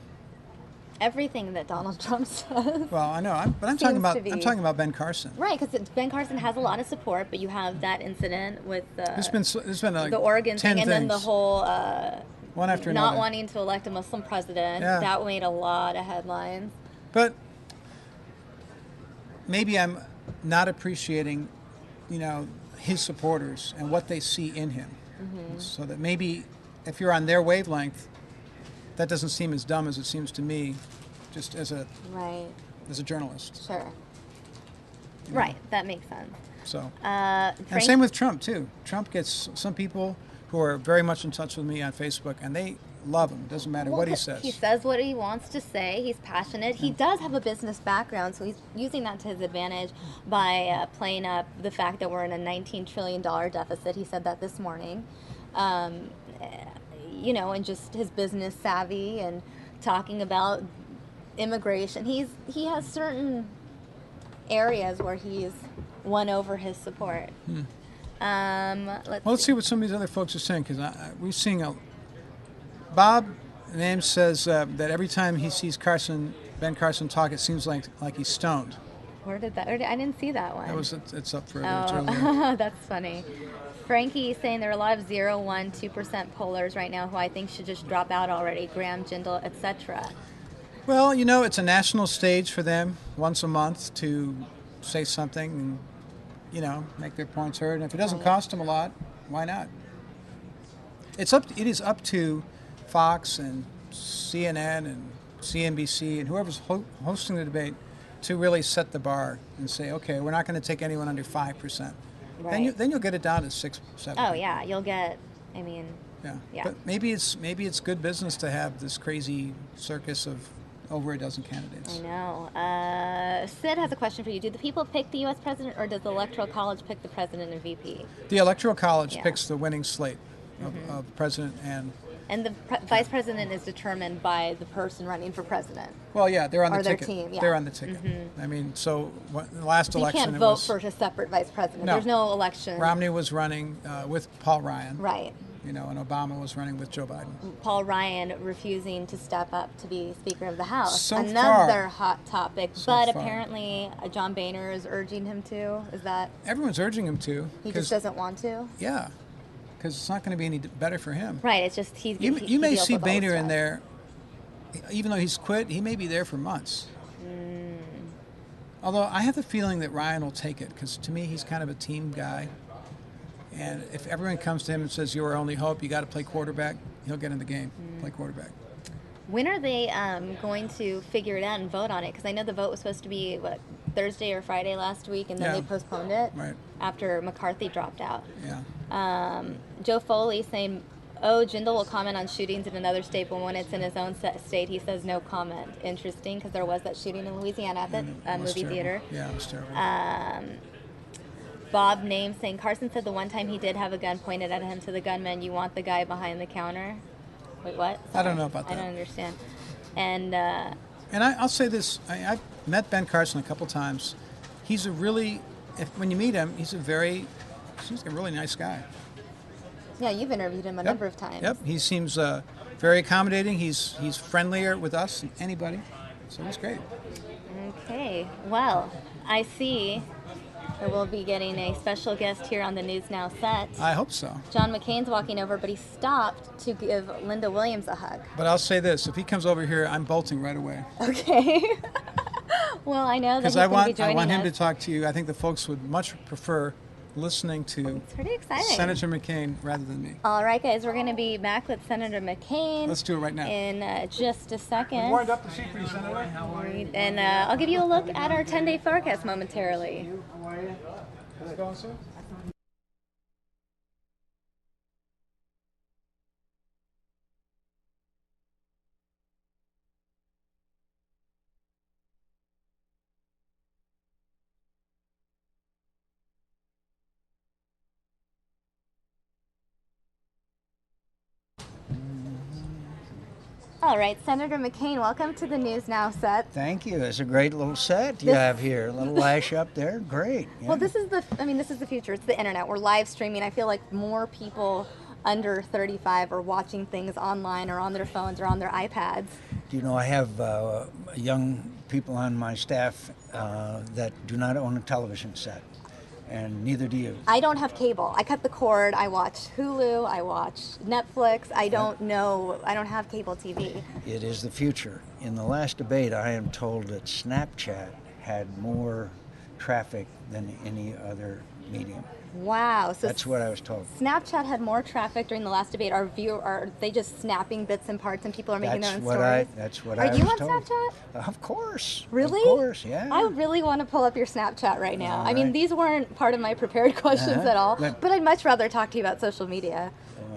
Everything that Donald Trump says. Well, I know, but I'm talking about Ben Carson. Right, because Ben Carson has a lot of support, but you have that incident with There's been like the Oregon 10 thing, and then the things. whole One after not another. wanting to elect a Muslim president. Yeah. That made a lot of headlines. But maybe I'm not appreciating, his supporters and what they see in him. So that maybe if you're on their wavelength, that doesn't seem as dumb as it seems to me just as a Right. journalist. Sure. You know? Right. That makes sense. So, Frank, and same with Trump too. Trump gets some people who are very much in touch with me on Facebook, and they love him. It doesn't matter what he says. He says what he wants to say. He's passionate. He does have a business background, so he's using that to his advantage by playing up the fact that we're in a $19 trillion deficit. He said that this morning. You know, and just his business savvy and talking about immigration. He has certain areas where he's won over his support. Let's see what some of these other folks are saying, because we're seeing Bob Name says that every time he sees Ben Carson talk, it seems like he's stoned. Where did that? I didn't see that one. It's up for it's Oh, earlier. that's funny. Frankie saying there are a lot of 0, 1, 2% pollers right now who I think should just drop out already. Graham, Jindal, etc. Well, you know, it's a national stage for them once a month to say something and, you know, make their points heard. And if it doesn't cost them a lot, why not? It is up to Fox and CNN and CNBC and whoever's hosting the debate to really set the bar and say, okay, we're not going to take anyone under 5%. Right. Then you'll get it down to 6, 7. Oh yeah, you'll get. I mean. Yeah. Yeah. But maybe it's good business to have this crazy circus of over a dozen candidates. I know. Sid has a question for you. Do the people pick the U.S. president, or does the Electoral College pick the president and VP? The Electoral College Yeah. picks the winning slate of president And the vice president is determined by the person running for president. well, yeah, they're on Or the their ticket. team, yeah. They're on the ticket. I mean, so the last So you election can't it vote was for a separate vice president. No. There's no election. Romney was running with Paul Ryan. Right. You know, and Obama was running with Joe Biden. Paul Ryan refusing to step up to be Speaker of the House. So Another far. hot topic. So But far. apparently John Boehner is urging him to. Is that Everyone's urging him to. he 'cause- just doesn't want to? Yeah, because it's not going to be any better for him. Right. It's just he You may deals see with all the Boehner in stress. there, even though he's quit, he may be there for months. Although I have the feeling that Ryan will take it, because to me he's kind of a team guy. And if everyone comes to him and says, you're our only hope, you got to play quarterback, he'll get in the game, play quarterback. When are they going to figure it out and vote on it? Because I know the vote was supposed to be, Thursday or Friday last week, and then Yeah. they postponed it Right. after McCarthy dropped out. Yeah. Joe Foley saying, Jindal will comment on shootings in another state, but when it's in his own state, he says no comment. Interesting, because there was that shooting in Louisiana at the It was movie terrible. theater. Yeah, it was terrible. Bob Name saying, Carson said the one time he did have a gun pointed at him to the gunman, you want the guy behind the counter? Wait, what? I don't know about I that. don't understand. And And I'll say this, I've met Ben Carson a couple times. He's when you meet him, he's a really nice guy. yeah, you've interviewed him a number of times. Yep, he seems very accommodating. He's friendlier with us than anybody, so he's great. Okay, well, I see that we'll be getting a special guest here on the News Now set. I hope so. John McCain's walking over, but he stopped to give Linda Williams a hug. But I'll say this, if he comes over here, I'm bolting right away. Okay. Well, I know that Because he's going to be I joining want him us. to talk to you. I think the folks would much prefer listening to It's pretty exciting. Senator McCain rather than me. All right, guys, we're going to be back with Senator McCain. Let's do it right now. In just a second. up to see for you, Senator. How are you? And I'll give you a look at our 10-day forecast momentarily. How are you? How's it going, sir? All right, Senator McCain, welcome to the News Now set. Thank you. It's a great little set you This- have here. A little lash up there. Great. Yeah. Well, this is the future. It's the internet. We're live streaming. I feel like more people under 35 are watching things online or on their phones or on their iPads. Do you know I have young people on my staff that do not own a television set, and neither do you. I don't have cable. I cut the cord. I watch Hulu. I watch Netflix. I don't have cable TV. It is the future. In the last debate, I am told that Snapchat had more traffic than any other medium. Wow. So That's what I was told. Snapchat had more traffic during the last debate. Are they just snapping bits and parts and people are making their own stories? That's what Are I you was on told. Snapchat? Of course. Really? Of course, yeah. I really want to pull up your Snapchat right now. All I mean, right. these weren't part of my prepared questions at all, But- but I'd much rather talk to you about social media.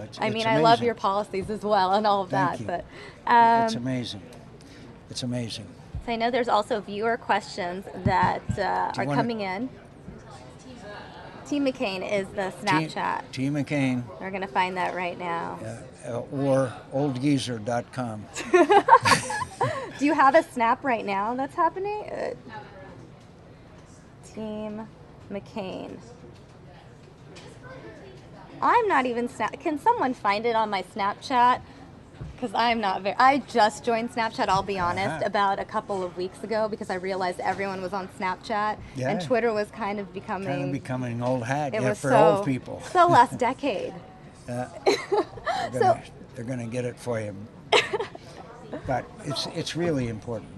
It's I mean, I amazing. love your policies as well and all of Thank that. you. But It's amazing. It's amazing. so I know there's also viewer questions that are wanna- coming in. T. McCain is the Snapchat. T. McCain We're going to find that right now. or oldgeezer.com. Do you have a snap right now that's happening? Team McCain. I'm not even Can someone find it on my Snapchat? Because I'm not very. I just joined Snapchat, I'll be honest, about a couple of weeks ago because I realized everyone was on Snapchat Yeah. and Twitter was kind of becoming. Kind of becoming old hat It was for so, old people. So last decade. They're gonna get it for you. But it's really important.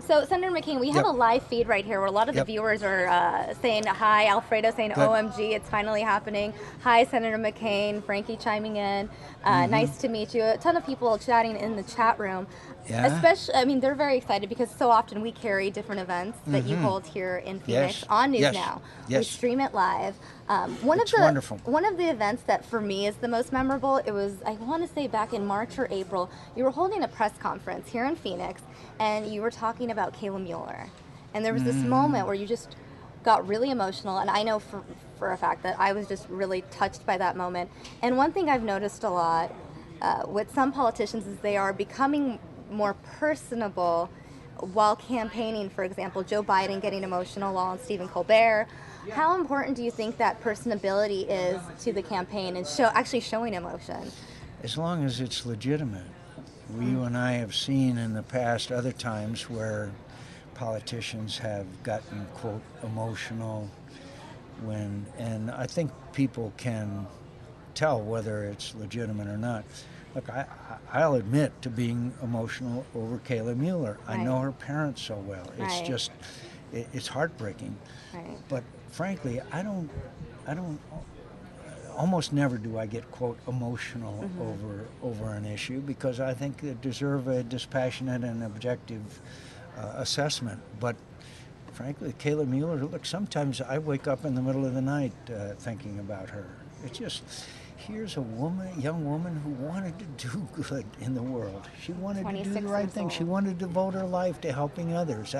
So, Senator McCain, we have Yep. a live feed right here where a lot of the Yep. viewers are saying hi. Alfredo saying, Good. OMG, it's finally happening. Hi, Senator McCain. Frankie chiming in. Nice to meet you. A ton of people chatting in the chat room. Yeah. Especially, I mean, they're very excited because so often we carry different events that you hold here in Phoenix Yes. on News Yes. Now. We Yes. stream it live. It's wonderful. One of the events that for me is the most memorable, it was, I want to say back in March or April, you were holding a press conference here in Phoenix and you were talking about Kayla Mueller. And there was this moment where you just got really emotional, and I know for a fact that I was just really touched by that moment. And one thing I've noticed a lot with some politicians is they are becoming more personable while campaigning. For example, Joe Biden getting emotional while on Stephen Colbert. How important do you think that personability is to the campaign and actually showing emotion? As long as it's legitimate. You and I have seen in the past other times where politicians have gotten, quote, emotional and I think people can tell whether it's legitimate or not. Look, I'll admit to being emotional over Kayla Mueller. I Right. know her parents so well. It's Right. just, it's heartbreaking. Right. But frankly, I don't, almost never do I get, quote, emotional over an issue because I think they deserve a dispassionate and objective assessment. But frankly, Kayla Mueller, look, sometimes I wake up in the middle of the night thinking about her. It's just, here's a young woman who wanted to do good in the world. She wanted to do 26 the right years thing. old. She wanted to devote her life to helping others.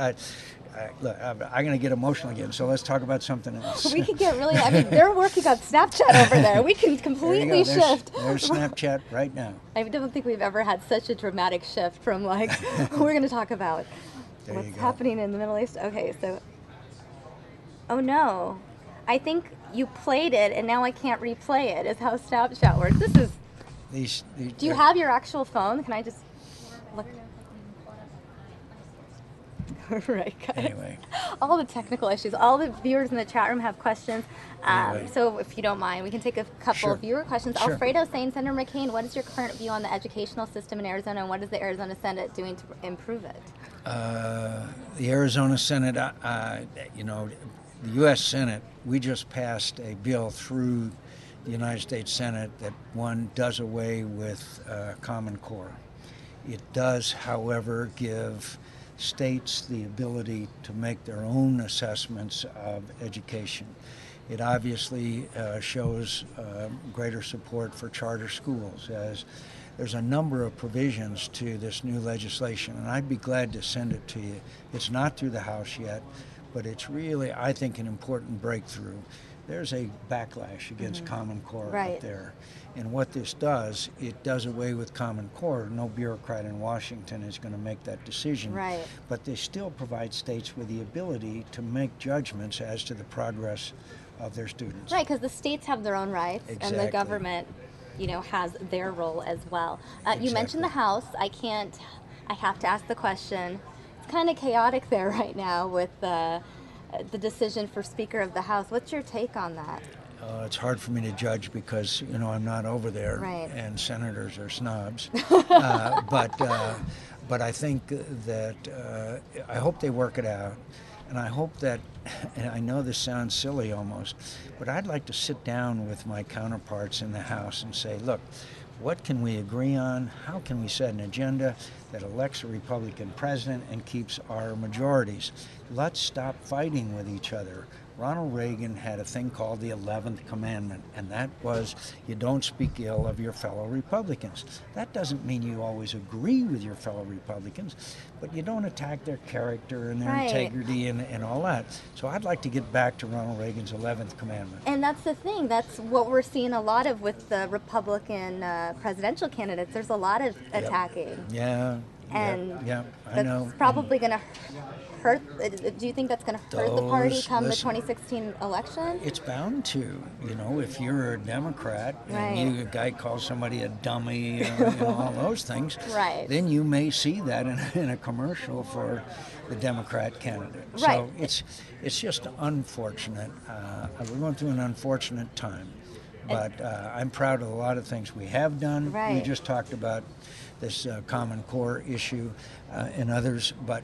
Look, I'm going to get emotional again, so let's talk about something else. We could get really, I mean, they're working on Snapchat over there. We can There you completely go. shift. There's Snapchat right now. I don't think we've ever had such a dramatic shift from like, we're going to talk about There what's you go. happening in the Middle East. Okay, so, oh no. I think you played it and now I can't replay it, is how Snapchat works. This is, These do you have your actual phone? Can I just look? Right, guys. Anyway. All the technical issues. All the viewers in the chat room have questions. Anyway. So if you don't mind, we can take a couple Sure. of viewer questions. Sure. Alfredo saying, Senator McCain, what is your current view on the educational system in Arizona, and what is the Arizona Senate doing to improve it? The Arizona Senate, you know, the U.S. Senate, we just passed a bill through the United States Senate that does away with Common Core. It does, however, give states the ability to make their own assessments of education. It obviously shows greater support for charter schools, as there's a number of provisions to this new legislation, and I'd be glad to send it to you. It's not through the House yet, but it's really, I think, an important breakthrough. There's a backlash against Common Core Right. out there. And what this does, it does away with Common Core. No bureaucrat in Washington is going to make that decision. Right. But they still provide states with the ability to make judgments as to the progress of their students. Right, because the states have their own rights, and the Exactly. government, you know, has their role as well. You mentioned Exactly. the House. I have to ask the question. It's kind of chaotic there right now with the decision for Speaker of the House. What's your take on that? It's hard for me to judge because, you know, I'm not over there, Right. and senators are snobs. But I think that I hope they work it out. And I hope that, and I know this sounds silly almost, but I'd like to sit down with my counterparts in the House and say, look, what can we agree on? How can we set an agenda that elects a Republican president and keeps our majorities? Let's stop fighting with each other. Ronald Reagan had a thing called the 11th Commandment, and that was you don't speak ill of your fellow Republicans. That doesn't mean you always agree with your fellow Republicans, but you don't attack their character and their Right. integrity and all that. So I'd like to get back to Ronald Reagan's 11th Commandment. And that's the thing. That's what we're seeing a lot of with the Republican presidential candidates. There's a lot of attacking. Yeah. And yeah, I that's know. probably going to hurt. Do you think that's going to hurt the party Those- come listen, the 2016 election? It's bound to, if you're a Democrat Right. and a guy calls somebody a dummy, all those things, Right. then you may see that in a commercial for the Democrat candidate. Right. So it's just unfortunate. We're going through an unfortunate time, but I'm proud of a lot of things we have done. We Right. just talked about this Common Core issue and others, but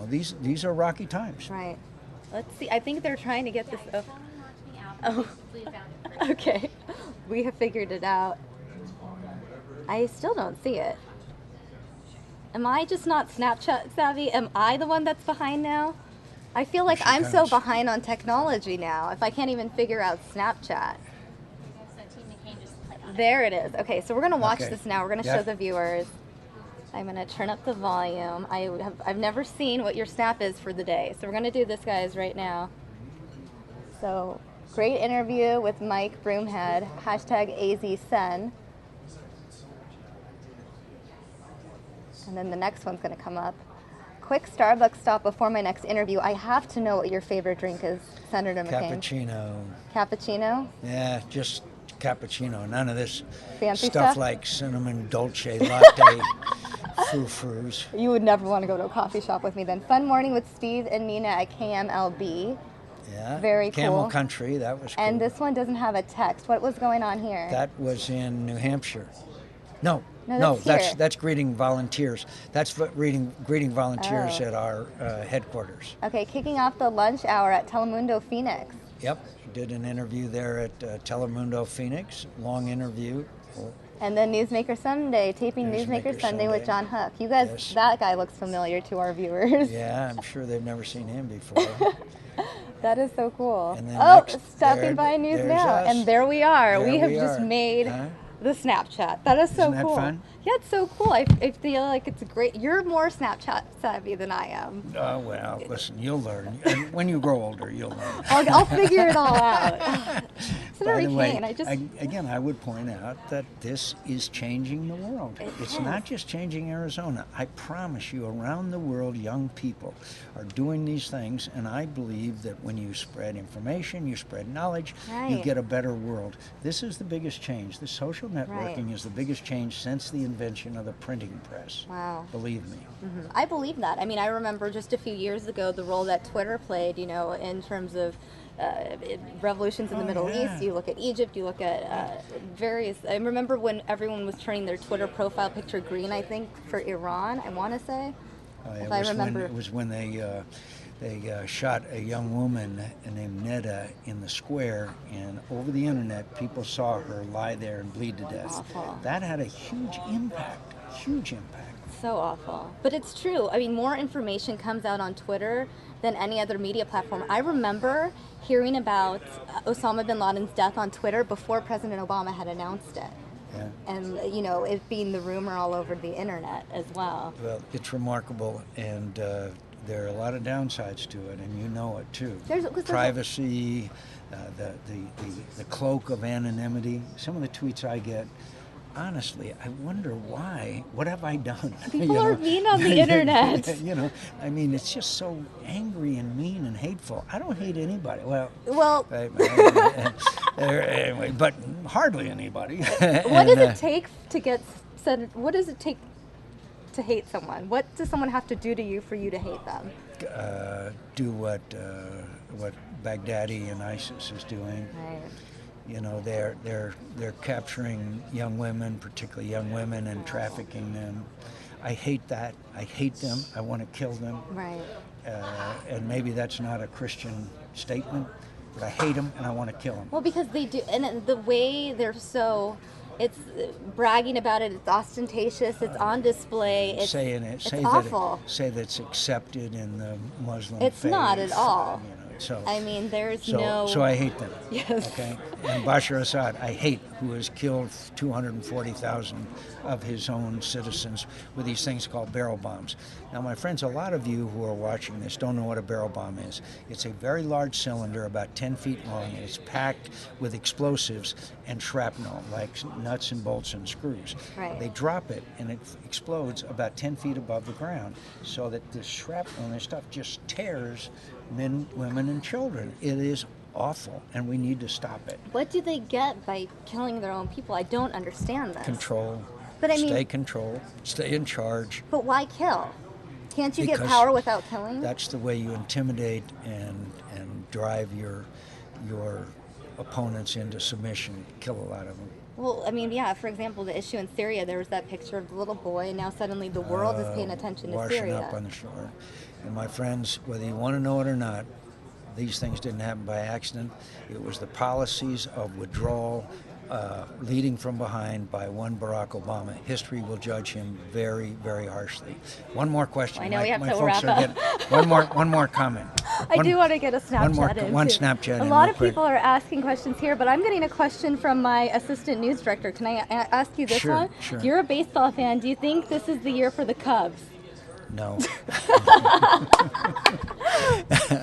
these are rocky times. Right. Let's see. I think they're trying to get this. Oh. Okay. We have figured it out. I still don't see it. Am I just not Snapchat savvy? Am I the one that's behind now? I feel like She I'm so comes. behind on technology now if I can't even figure out Snapchat. There it is. Okay, so we're going to watch Okay. this now. We're going to Yeah. show the viewers. I'm going to turn up the volume. I've never seen what your snap is for the day. So we're going to do this, guys, right now. So, great interview with Mike Broomhead, hashtag AZSen. And then the next one's going to come up. Quick Starbucks stop before my next interview. I have to know what your favorite drink is, Senator McCain. Cappuccino. Cappuccino? Yeah, just cappuccino. None of this Fancy stuff stuff? like cinnamon dolce latte frou-frous. You would never want to go to a coffee shop with me then. Fun morning with Steve and Nina at KMLB. Yeah. Very Camel cool. Country, that was cool. And this one doesn't have a text. What was going on here? That was in New Hampshire. No, No, that's here. that's greeting volunteers. That's greeting volunteers Oh. at our headquarters. Okay, kicking off the lunch hour at Telemundo Phoenix. Yep, did an interview there at Telemundo Phoenix. Long interview. And then Newsmaker Sunday, taping Newsmaker Newsmaker Sunday with John Sunday. Hook. You guys, Yes. that guy looks familiar to our viewers. Yeah, I'm sure they've never seen him before. That is so cool. And then Oh, next, stopping by News there's Now. us. And there we are. There we have we just are. made Huh? the Snapchat. That is so Isn't that cool. fun? Yeah, it's so cool. I feel like it's great. You're more Snapchat savvy than I am. Oh, well, listen, you'll learn. And when you grow older, you'll learn. I'll figure it all out. By Senator the way, McCain, I would point out that this is changing the world. It's not just changing Arizona. I promise you, around the world, young people are doing these things, and I believe that when you spread information, you spread knowledge, you Right. get a better world. This is the biggest change. The social networking Right. is the biggest change since the invention of the printing press. Wow. Believe me. I believe that. I mean, I remember just a few years ago the role that Twitter played, in terms of revolutions in the Oh, Middle yeah. East. You look at Egypt, you look at various. I remember when everyone was turning their Twitter profile picture green, I think, for Iran, I want to say. If I remember. It was when they shot a young woman named Neda in the square, and over the internet, people saw her lie there and bleed to death. Awful. That had a huge impact. Huge impact. So awful. But it's true. I mean, more information comes out on Twitter than any other media platform. I remember hearing about Osama bin Laden's death on Twitter before President Obama had announced it. Yeah. And, it being the rumor all over the internet as well. Well, it's remarkable, and there are a lot of downsides to it, and you know it too. 'Cause there's a- Privacy, the cloak of anonymity. Some of the tweets I get. Honestly, I wonder why. What have I done? People are mean on the internet. I mean, it's just so angry and mean and hateful. I don't hate anybody. Well, Well, anyway, but hardly anybody. what does it take to get said? What does it take to hate someone? What does someone have to do to you for you to hate them? Do what Baghdadi and ISIS is doing. Right. They're capturing young women, particularly young women, and trafficking them. I hate that. I hate them. I want to kill them. Right. and maybe that's not a Christian statement, but I hate them and I want to kill them. Well, because they do, and the way they're so, it's bragging about it. It's ostentatious. It's on display. It's it's awful. Say that's accepted in the Muslim It's faith. not at all. You know, so I mean, there's so no. so I hate them. Yes. Okay. And Bashar Assad, I hate, who has killed 240,000 of his own citizens with these things called barrel bombs. Now, my friends, a lot of you who are watching this don't know what a barrel bomb is. It's a very large cylinder, about 10 feet long, and it's packed with explosives and shrapnel, like nuts and bolts and screws. Right. They drop it, and it explodes about 10 feet above the ground, so that the shrapnel and this stuff just tears men, women, and children. It is awful, and we need to stop it. What do they get by killing their own people? I don't understand this. Control. But I mean, stay control. Stay in charge. But why kill? Can't you get Because power without killing? That's the way you intimidate and drive your opponents into submission. Kill a lot of them. Well, I mean, yeah. For example, the issue in Syria, there was that picture of the little boy, and now suddenly the world is paying attention to Washing Syria. up on the shore. And my friends, whether you want to know it or not, these things didn't happen by accident. It was the policies of withdrawal, leading from behind by one Barack Obama. History will judge him very, very harshly. One more question. I know we have my to folks wrap are up. one more comment. I do want to get a Snapchat in. One too. Snapchat A in lot real of quick. people are asking questions here, but I'm getting a question from my assistant news director. Can I ask you this Sure, one? sure. You're a baseball fan. Do you think this is the year for the Cubs? No.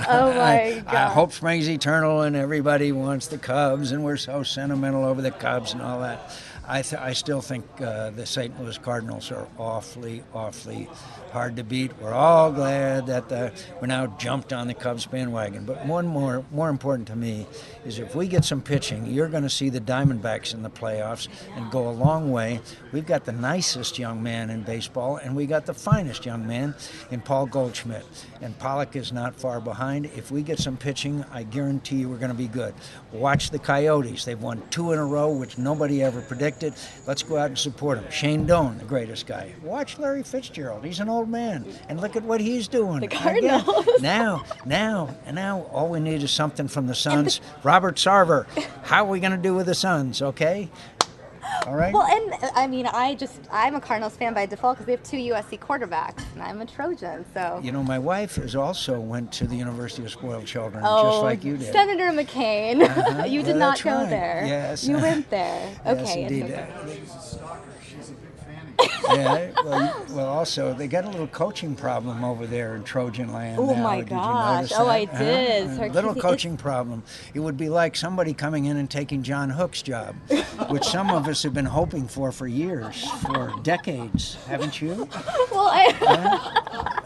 Oh my God. Hope springs eternal, and everybody wants the Cubs, and we're so sentimental over the Cubs and all that. I still think the St. Louis Cardinals are awfully, awfully hard to beat. We're all glad that we're now jumped on the Cubs bandwagon. But one more important to me is if we get some pitching, you're going to see the Diamondbacks in the playoffs and go a long way. We've got the nicest young man in baseball, and we got the finest young man in Paul Goldschmidt. And Pollock is not far behind. If we get some pitching, I guarantee you we're going to be good. Watch the Coyotes. They've won 2 in a row, which nobody ever predicted. Let's go out and support them. Shane Doan, the greatest guy. Watch Larry Fitzgerald. He's an old man. And look at what he's doing. The Cardinals. Again, now, all we need is something from the Suns. Robert Sarver, how are we going to do with the Suns, okay? All right? Well, and I mean, I'm a Cardinals fan by default because they have 2 USC quarterbacks, and I'm a Trojan, so. You know, my wife also went to the University of Spoiled Children, Oh, just like you did. Senator McCain. Uh-huh. You did Well, not that's go right. there. Yes. You went there. Yes, Okay. indeed. It's okay. She's a stalker. She's a big fan of Well, also, they got a little coaching problem over there in Trojan Land. Oh, now. my Did you gosh. notice Oh, that? I did. A Her little teeth- coaching problem. It would be like somebody coming in and taking John Hook's job, which some of us have been hoping for years, for decades. Haven't you? Well,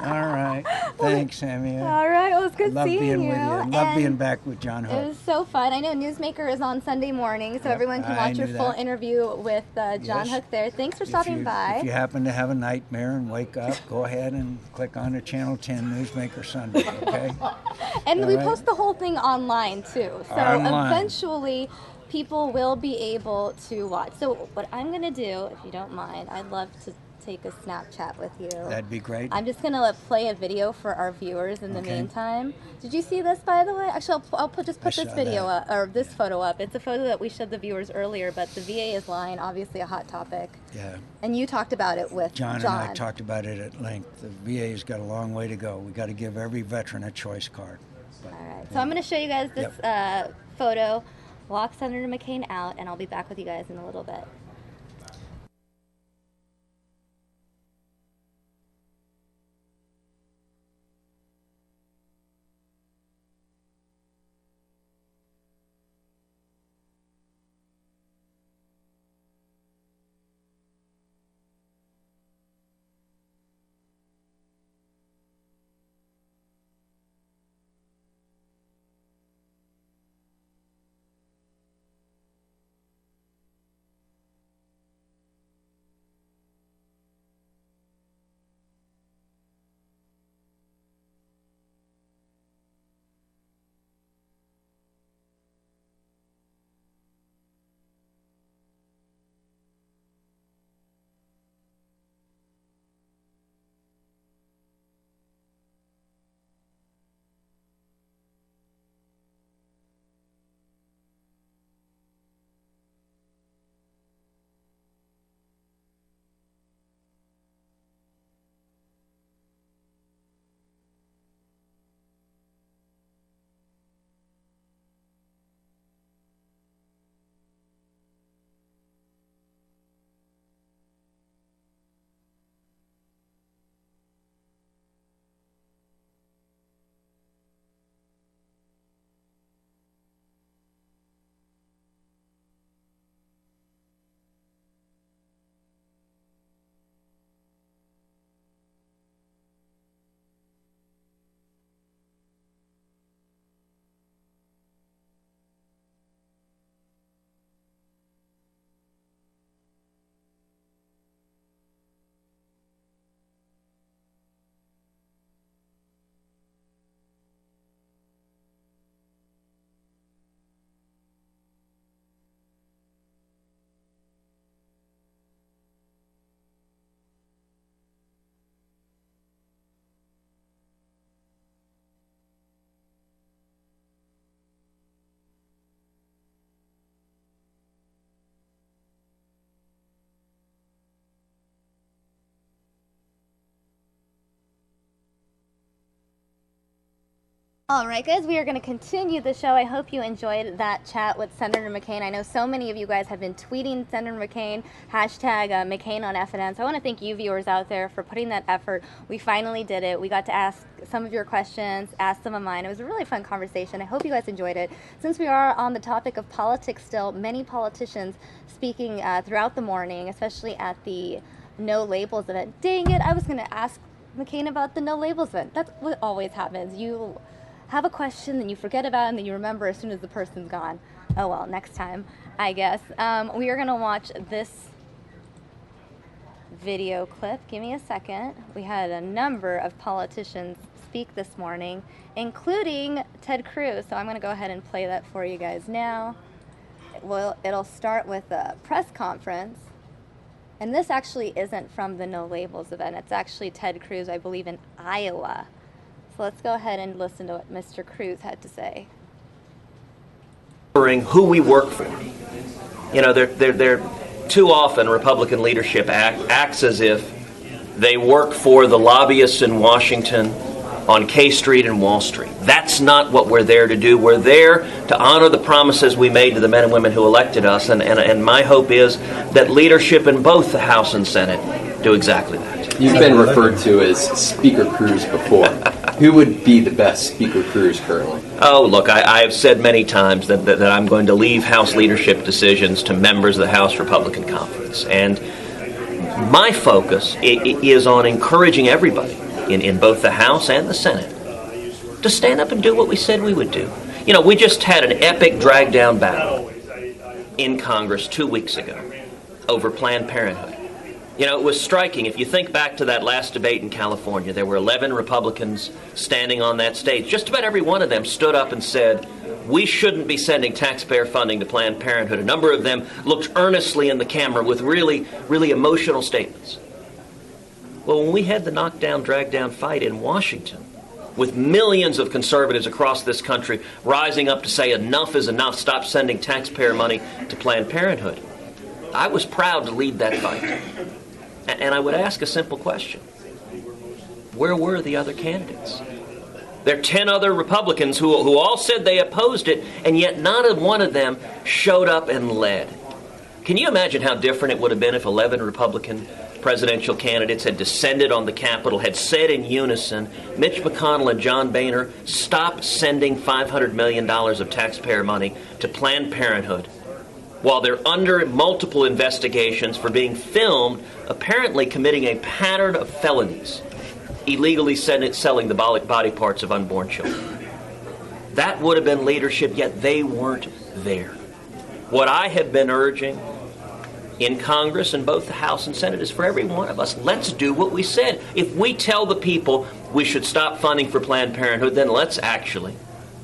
All right. Thanks, Samia. all right. Well, it's good Love seeing being you. with you. Love And being back with John It Hook. was so fun. I know Newsmaker is on Sunday morning, so everyone can I watch your knew full that. interview with John Yes. Hook there. Thanks for stopping by. If you happen to have a nightmare and wake up, go ahead and click on the Channel 10 Newsmaker Sunday, okay? And All we right. post the whole thing online too. So Online. eventually people will be able to watch. So what I'm going to do, if you don't mind, I'd love to take a Snapchat with you. That'd be great. I'm just going to play a video for our viewers in the Okay. meantime. Did you see this, by the way? Actually, I'll put I this saw video that. up, or this photo up. It's a photo that we showed the viewers earlier, but the VA is lying, obviously a hot topic. Yeah. And you talked about it with John and I talked about it at length. The VA's got a long way to go. We got to give every veteran a choice card. But, All right, so I'm going to show you guys this photo. Walk Senator McCain out, and I'll be back with you guys in a little bit. All right, guys, we are going to continue the show. I hope you enjoyed that chat with Senator McCain. I know so many of you guys have been tweeting Senator McCain, hashtag McCain on FNN. So I want to thank you viewers out there for putting that effort. We finally did it. We got to ask some of your questions, ask some of mine. It was a really fun conversation. I hope you guys enjoyed it. Since we are on the topic of politics still, many politicians speaking throughout the morning, especially at the No Labels event. Dang it, I was going to ask McCain about the No Labels event. That's what always happens. You have a question, then you forget about it, and then you remember as soon as the person's gone. Oh well, next time, I guess. We are going to watch this video clip. Give me a second. We had a number of politicians speak this morning, including Ted Cruz. So I'm going to go ahead and play that for you guys now. It'll start with a press conference. And this actually isn't from the No Labels event. It's actually Ted Cruz, I believe, in Iowa. So let's go ahead and listen to what Mr. Cruz had to say. Who we work for. You know, they're too often Republican leadership acts as if they work for the lobbyists in Washington on K Street and Wall Street. That's not what we're there to do. We're there to honor the promises we made to the men and women who elected us, and my hope is that leadership in both the House and Senate do exactly that. You've been referred to as Speaker Cruz before. Who would be the best Speaker Cruz currently? Oh, look, I have said many times that I'm going to leave House leadership decisions to members of the House Republican Conference. And my focus is on encouraging everybody in both the House and the Senate to stand up and do what we said we would do. You know, we just had an epic drag-down battle in Congress 2 weeks ago over Planned Parenthood. You know, it was striking. If you think back to that last debate in California, there were 11 Republicans standing on that stage. Just about every one of them stood up and said, we shouldn't be sending taxpayer funding to Planned Parenthood. A number of them looked earnestly in the camera with really, really emotional statements. Well, when we had the knockdown, drag-down fight in Washington, with millions of conservatives across this country rising up to say enough is enough, stop sending taxpayer money to Planned Parenthood, I was proud to lead that fight. And I would ask a simple question. Where were the other candidates? There are 10 other Republicans who all said they opposed it, and yet not one of them showed up and led. Can you imagine how different it would have been if 11 Republican presidential candidates had descended on the Capitol, had said in unison, Mitch McConnell and John Boehner, stop sending $500 million of taxpayer money to Planned Parenthood, while they're under multiple investigations for being filmed, apparently committing a pattern of felonies, illegally selling the body parts of unborn children. That would have been leadership, yet they weren't there. What I have been urging in Congress and both the House and Senate is for every one of us, let's do what we said. If we tell the people we should stop funding for Planned Parenthood, then let's actually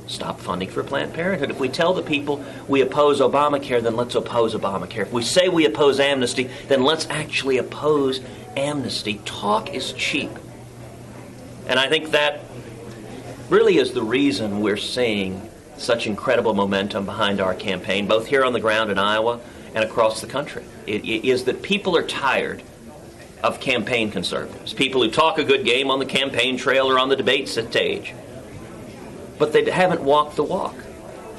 stop funding for Planned Parenthood. If we tell the people we oppose Obamacare, then let's oppose Obamacare. If we say we oppose amnesty, then let's actually oppose amnesty. Talk is cheap. And I think that really is the reason we're seeing such incredible momentum behind our campaign, both here on the ground in Iowa and across the country. It is that people are tired of campaign conservatives, people who talk a good game on the campaign trail or on the debate stage, but they haven't walked the walk.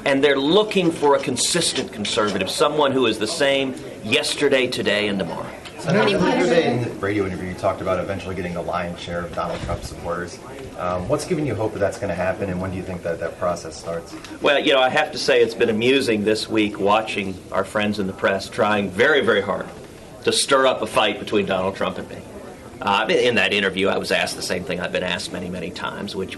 And they're looking for a consistent conservative, someone who is the same yesterday, today, and tomorrow. Senator, the other day in the radio interview, you talked about eventually getting the lion's share of Donald Trump's supporters. What's giving you hope that that's going to happen, and when do you think that process starts? Well, you know, I have to say it's been amusing this week watching our friends in the press trying very, very hard to stir up a fight between Donald Trump and me. In that interview, I was asked the same thing I've been asked many, many times, which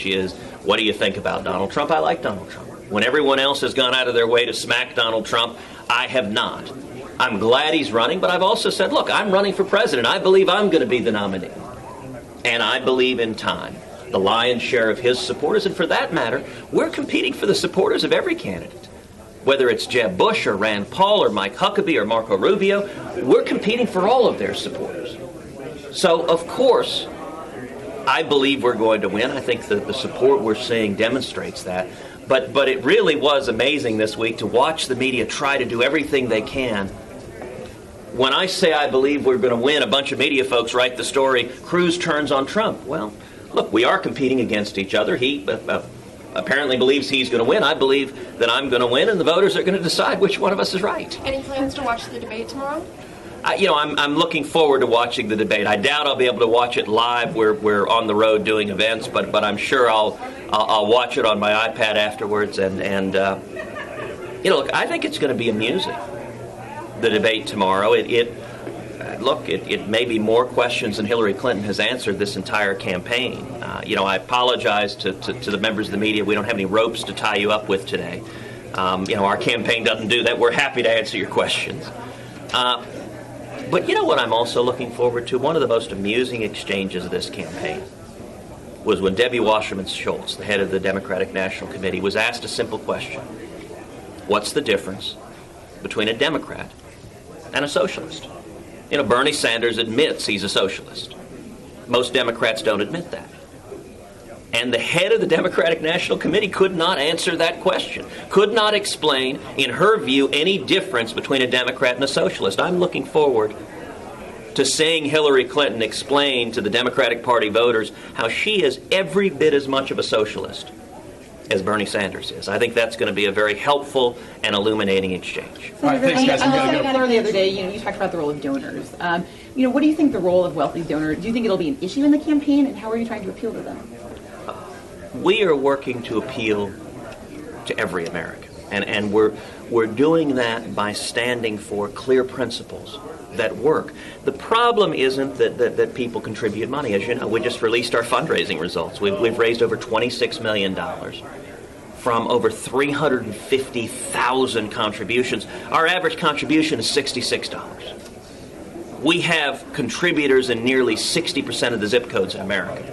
is, what do you think about Donald Trump? I like Donald Trump. When everyone else has gone out of their way to smack Donald Trump, I have not. I'm glad he's running, but I've also said, look, I'm running for president. I believe I'm going to be the nominee. And I believe in time, the lion's share of his supporters. And for that matter, we're competing for the supporters of every candidate. Whether it's Jeb Bush or Rand Paul or Mike Huckabee or Marco Rubio, we're competing for all of their supporters. So, of course, I believe we're going to win. I think that the support we're seeing demonstrates that. But it really was amazing this week to watch the media try to do everything they can. When I say I believe we're going to win, a bunch of media folks write the story, Cruz turns on Trump. Well, look, we are competing against each other. He apparently believes he's going to win. I believe that I'm going to win, and the voters are going to decide which one of us is right. Any plans to watch the debate tomorrow? I'm looking forward to watching the debate. I doubt I'll be able to watch it live. We're on the road doing events, but I'm sure I'll watch it on my iPad afterwards. And look, I think it's going to be amusing, the debate tomorrow. It may be more questions than Hillary Clinton has answered this entire campaign. I apologize to the members of the media. We don't have any ropes to tie you up with today. Our campaign doesn't do that. We're happy to answer your questions. But you know what I'm also looking forward to? One of the most amusing exchanges of this campaign was when Debbie Wasserman Schultz, the head of the Democratic National Committee, was asked a simple question. What's the difference between a Democrat and a socialist? Bernie Sanders admits he's a socialist. Most Democrats don't admit that. And the head of the Democratic National Committee could not answer that question, could not explain, in her view, any difference between a Democrat and a socialist. I'm looking forward to seeing Hillary Clinton explain to the Democratic Party voters how she is every bit as much of a socialist as Bernie Sanders is. I think that's going to be a very helpful and illuminating exchange. All right, thanks, guys. Senator, the other day, you talked about the role of donors. What do you think the role of wealthy donors? Do you think it'll be an issue in the campaign, and how are you trying to appeal to them? We are working to appeal to every American, and we're doing that by standing for clear principles that work. The problem isn't that people contribute money. As you know, we just released our fundraising results. We've raised over $26 million from over 350,000 contributions. Our average contribution is $66. We have contributors in nearly 60% of the zip codes in America.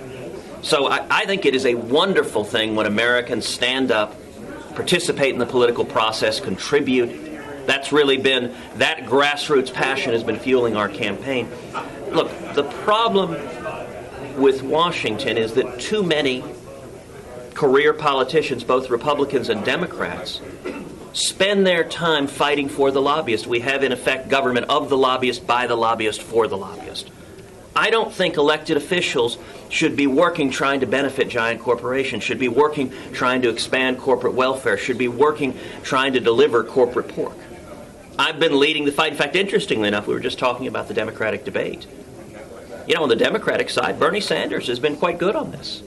So I think it is a wonderful thing when Americans stand up, participate in the political process, contribute. That's really been, that grassroots passion has been fueling our campaign. Look, the problem with Washington is that too many career politicians, both Republicans and Democrats, spend their time fighting for the lobbyist. We have, in effect, government of the lobbyist, by the lobbyist, for the lobbyist. I don't think elected officials should be working trying to benefit giant corporations, should be working trying to expand corporate welfare, should be working trying to deliver corporate pork. I've been leading the fight. In fact, interestingly enough, we were just talking about the Democratic debate. On the Democratic side, Bernie Sanders has been quite good on this.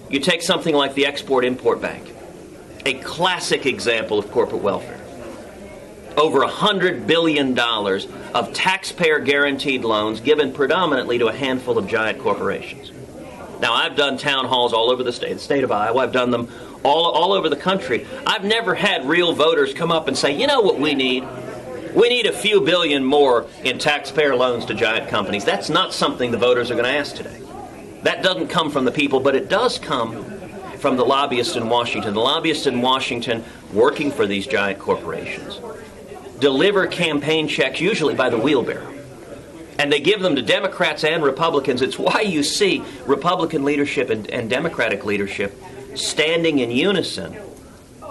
You take something like the Export-Import Bank, a classic example of corporate welfare. Over $100 billion of taxpayer-guaranteed loans given predominantly to a handful of giant corporations. Now, I've done town halls all over the state of Iowa. I've done them all over the country. I've never had real voters come up and say, you know what we need? We need a few billion more in taxpayer loans to giant companies. That's not something the voters are going to ask today. That doesn't come from the people, but it does come from the lobbyists in Washington. The lobbyists in Washington working for these giant corporations deliver campaign checks, usually by the wheelbarrow. And they give them to Democrats and Republicans. It's why you see Republican leadership and Democratic leadership standing in unison,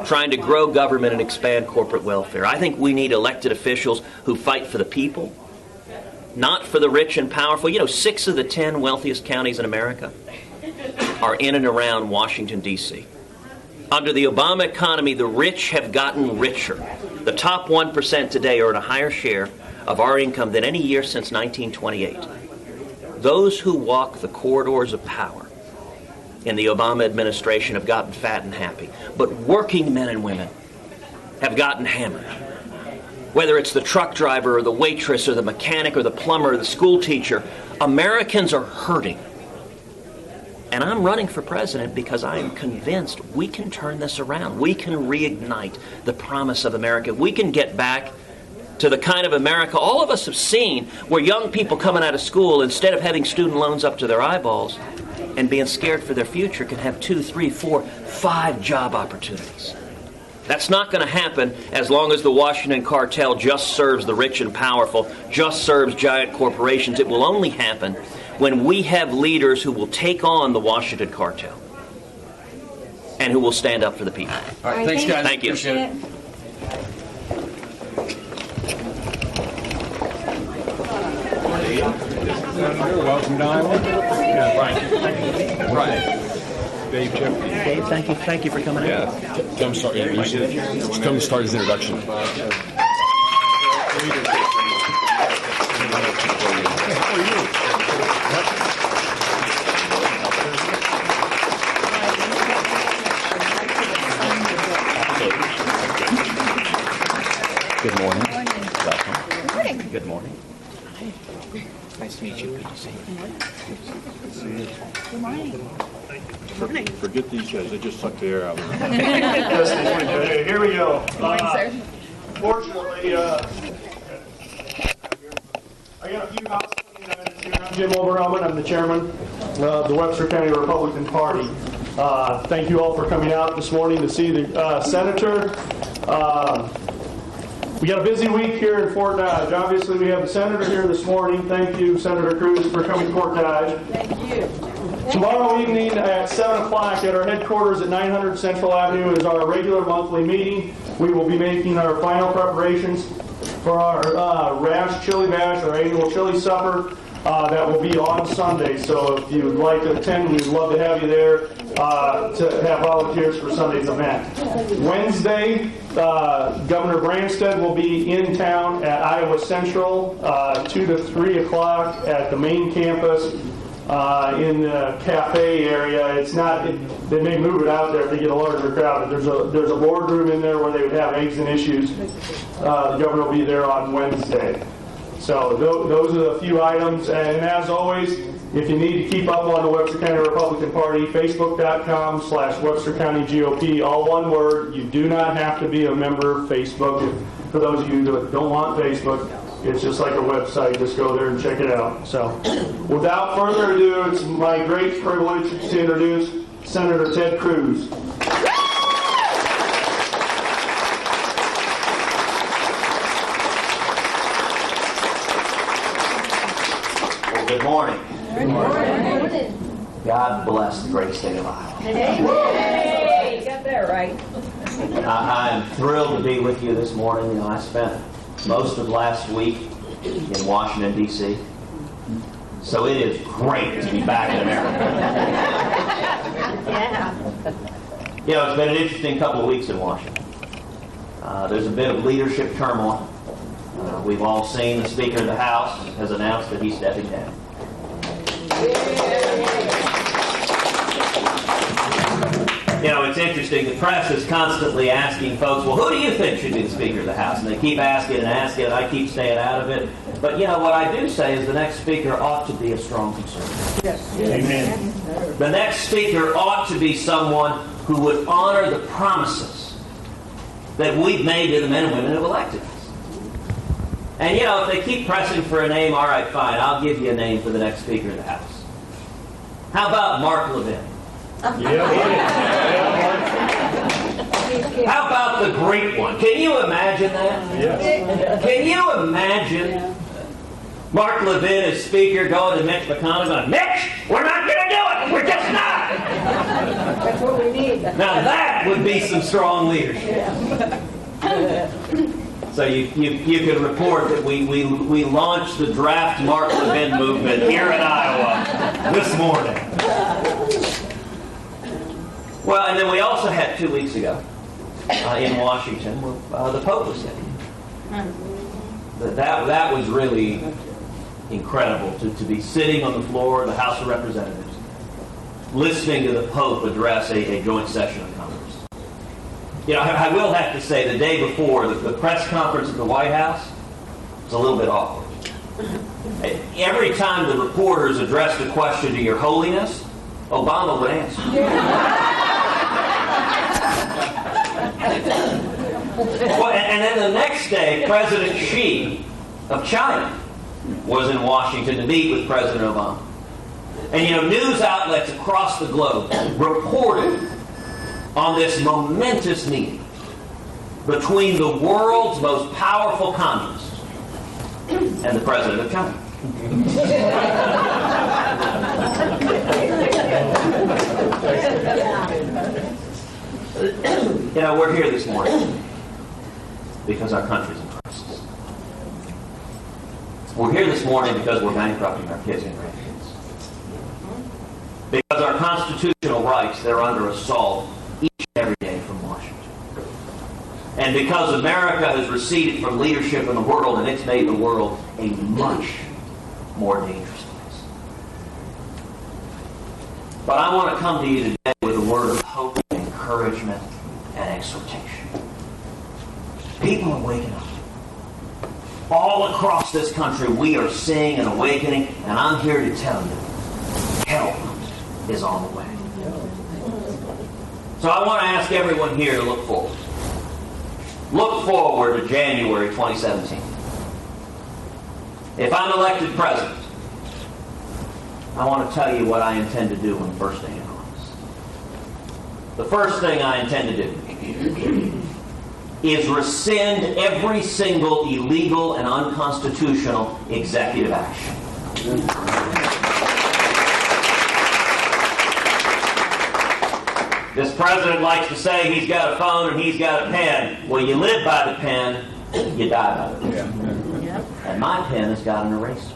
trying to grow government and expand corporate welfare. I think we need elected officials who fight for the people, not for the rich and powerful. 6 of the 10 wealthiest counties in America are in and around Washington, D.C. Under the Obama economy, the rich have gotten richer. The top 1% today earn a higher share of our income than any year since 1928. Those who walk the corridors of power in the Obama administration have gotten fat and happy. But working men and women have gotten hammered. Whether it's the truck driver or the waitress or the mechanic or the plumber or the school teacher, Americans are hurting. And I'm running for president because I am convinced we can turn this around. We can reignite the promise of America. We can get back to the kind of America all of us have seen, where young people coming out of school, instead of having student loans up to their eyeballs and being scared for their future, can have 2, 3, 4, 5 job opportunities. That's not going to happen as long as the Washington cartel just serves the rich and powerful, just serves giant corporations. It will only happen when we have leaders who will take on the Washington cartel and who will stand up for the people. All right, thanks, guys. Thank you. Appreciate it. Welcome to Iowa. Right. Dave Jeffrey. Dave, thank you for coming out. Yeah. Tell him to start his introduction. Good morning. Welcome. Good morning. Good morning. Nice to meet you. Good to see you. Good morning. Forget these guys. They just suck the air out of me. Okay, here we go. Good morning, sir. Fortunately, I got a few housekeeping items here. I'm Jim Oberhelman. I'm the chairman of the Webster County Republican Party. Thank you all for coming out this morning to see the senator. We got a busy week here in Fort Dodge. Obviously, we have the senator here this morning. Thank you, Senator Cruz, for coming to Fort Dodge. Thank you. Tomorrow evening at 7 o'clock at our headquarters at 900 Central Avenue is our regular monthly meeting. We will be making our final preparations for our Rash Chili Bash, our annual chili supper. That will be on Sunday. So if you would like to attend, we'd love to have you there to have volunteers for Sunday's event. Wednesday, Governor Branstad will be in town at Iowa Central 2 to 3 o'clock at the main campus in the cafe area. It's not. They may move it out there if they get a larger crowd. But there's a boardroom in there where they would have eggs and issues. The governor will be there on Wednesday. So those are the few items. And as always, if you need to keep up on the Webster County Republican Party, Facebook.com/Webster County GOP, all one word. You do not have to be a member of Facebook. For those of you that don't want Facebook, it's just like a website. Just go there and check it out. So without further ado, it's my great privilege to introduce Senator Ted Cruz. Good morning. Good morning. God bless the great state of Iowa. Hey, you got that right. I am thrilled to be with you this morning. You know, I spent most of last week in Washington, D.C., so it is great to be back in America. Yeah. You know, it's been an interesting couple of weeks in Washington. There's a bit of leadership turmoil. We've all seen the Speaker of the House has announced that he's stepping down. You know, it's interesting. The press is constantly asking folks, well, who do you think should be the Speaker of the House? And they keep asking and asking, and I keep staying out of it. But, you know, what I do say is the next Speaker ought to be a strong conservative. Yes. Amen. The next Speaker ought to be someone who would honor the promises that we've made to the men and women who have elected us. And, you know, if they keep pressing for a name, all right, fine, I'll give you a name for the next Speaker of the House. How about Mark Levin? How about the great one? Can you imagine that? Yes. Can you imagine Mark Levin as Speaker going to Mitch McConnell going, Mitch, we're not going to do it. We're just not. That's what we need. Now that would be some strong leadership. So you can report that we launched the draft Mark Levin movement here in Iowa this morning. Well, and then we also had 2 weeks ago in Washington, the Pope was sitting. That was really incredible to be sitting on the floor of the House of Representatives, listening to the Pope address a joint session of Congress. You know, I will have to say, the day before, the press conference at the White House was a little bit awkward. Every time the reporters addressed a question to Your Holiness, Obama would answer. Well, and then the next day, President Xi of China was in Washington to meet with President Obama. And, you know, news outlets across the globe reported on this momentous meeting between the world's most powerful communist and the President of China. You know, we're here this morning because our country's in crisis. We're here this morning because we're bankrupting our kids and grandkids. Because our constitutional rights, they're under assault each and every day from Washington. And because America has receded from leadership in the world, and it's made the world a much more dangerous place. But I want to come to you today with a word of hope, encouragement, and exhortation. People are waking up. All across this country, we are seeing an awakening, and I'm here to tell you, help is on the way. So I want to ask everyone here to look forward. Look forward to January 2017. If I'm elected president, I want to tell you what I intend to do on the first day of office. The first thing I intend to do is rescind every single illegal and unconstitutional executive action. This president likes to say he's got a phone and he's got a pen. Well, you live by the pen, you die by the pen. And my pen has got an eraser.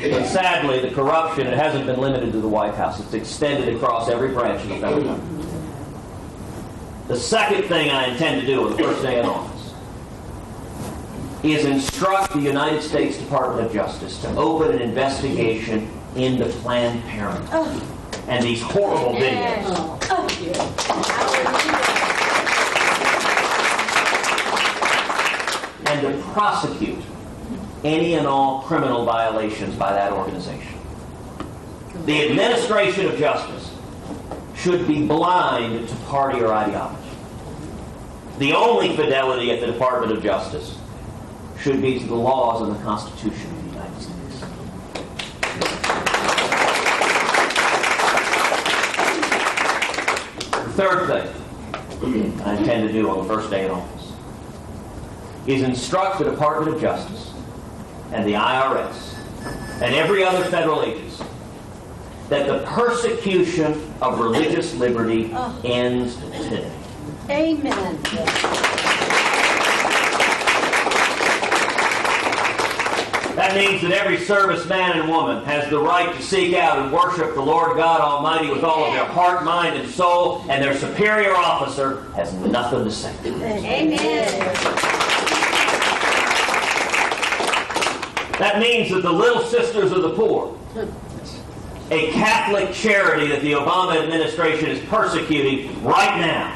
But sadly, the corruption, it hasn't been limited to the White House. It's extended across every branch of the federal government. The second thing I intend to do on the first day in office is instruct the United States Department of Justice to open an investigation into Planned Parenthood and these horrible videos. And to prosecute any and all criminal violations by that organization. The administration of justice should be blind to party or ideology. The only fidelity at the Department of Justice should be to the laws and the Constitution of the United States. The third thing I intend to do on the first day in office is instruct the Department of Justice and the IRS and every other federal agency that the persecution of religious liberty ends today. Amen. That means that every serviceman and woman has the right to seek out and worship the Lord God Almighty with all of their heart, mind, and soul, and their superior officer has nothing to say. Amen. That means that the Little Sisters of the Poor, a Catholic charity that the Obama administration is persecuting right now,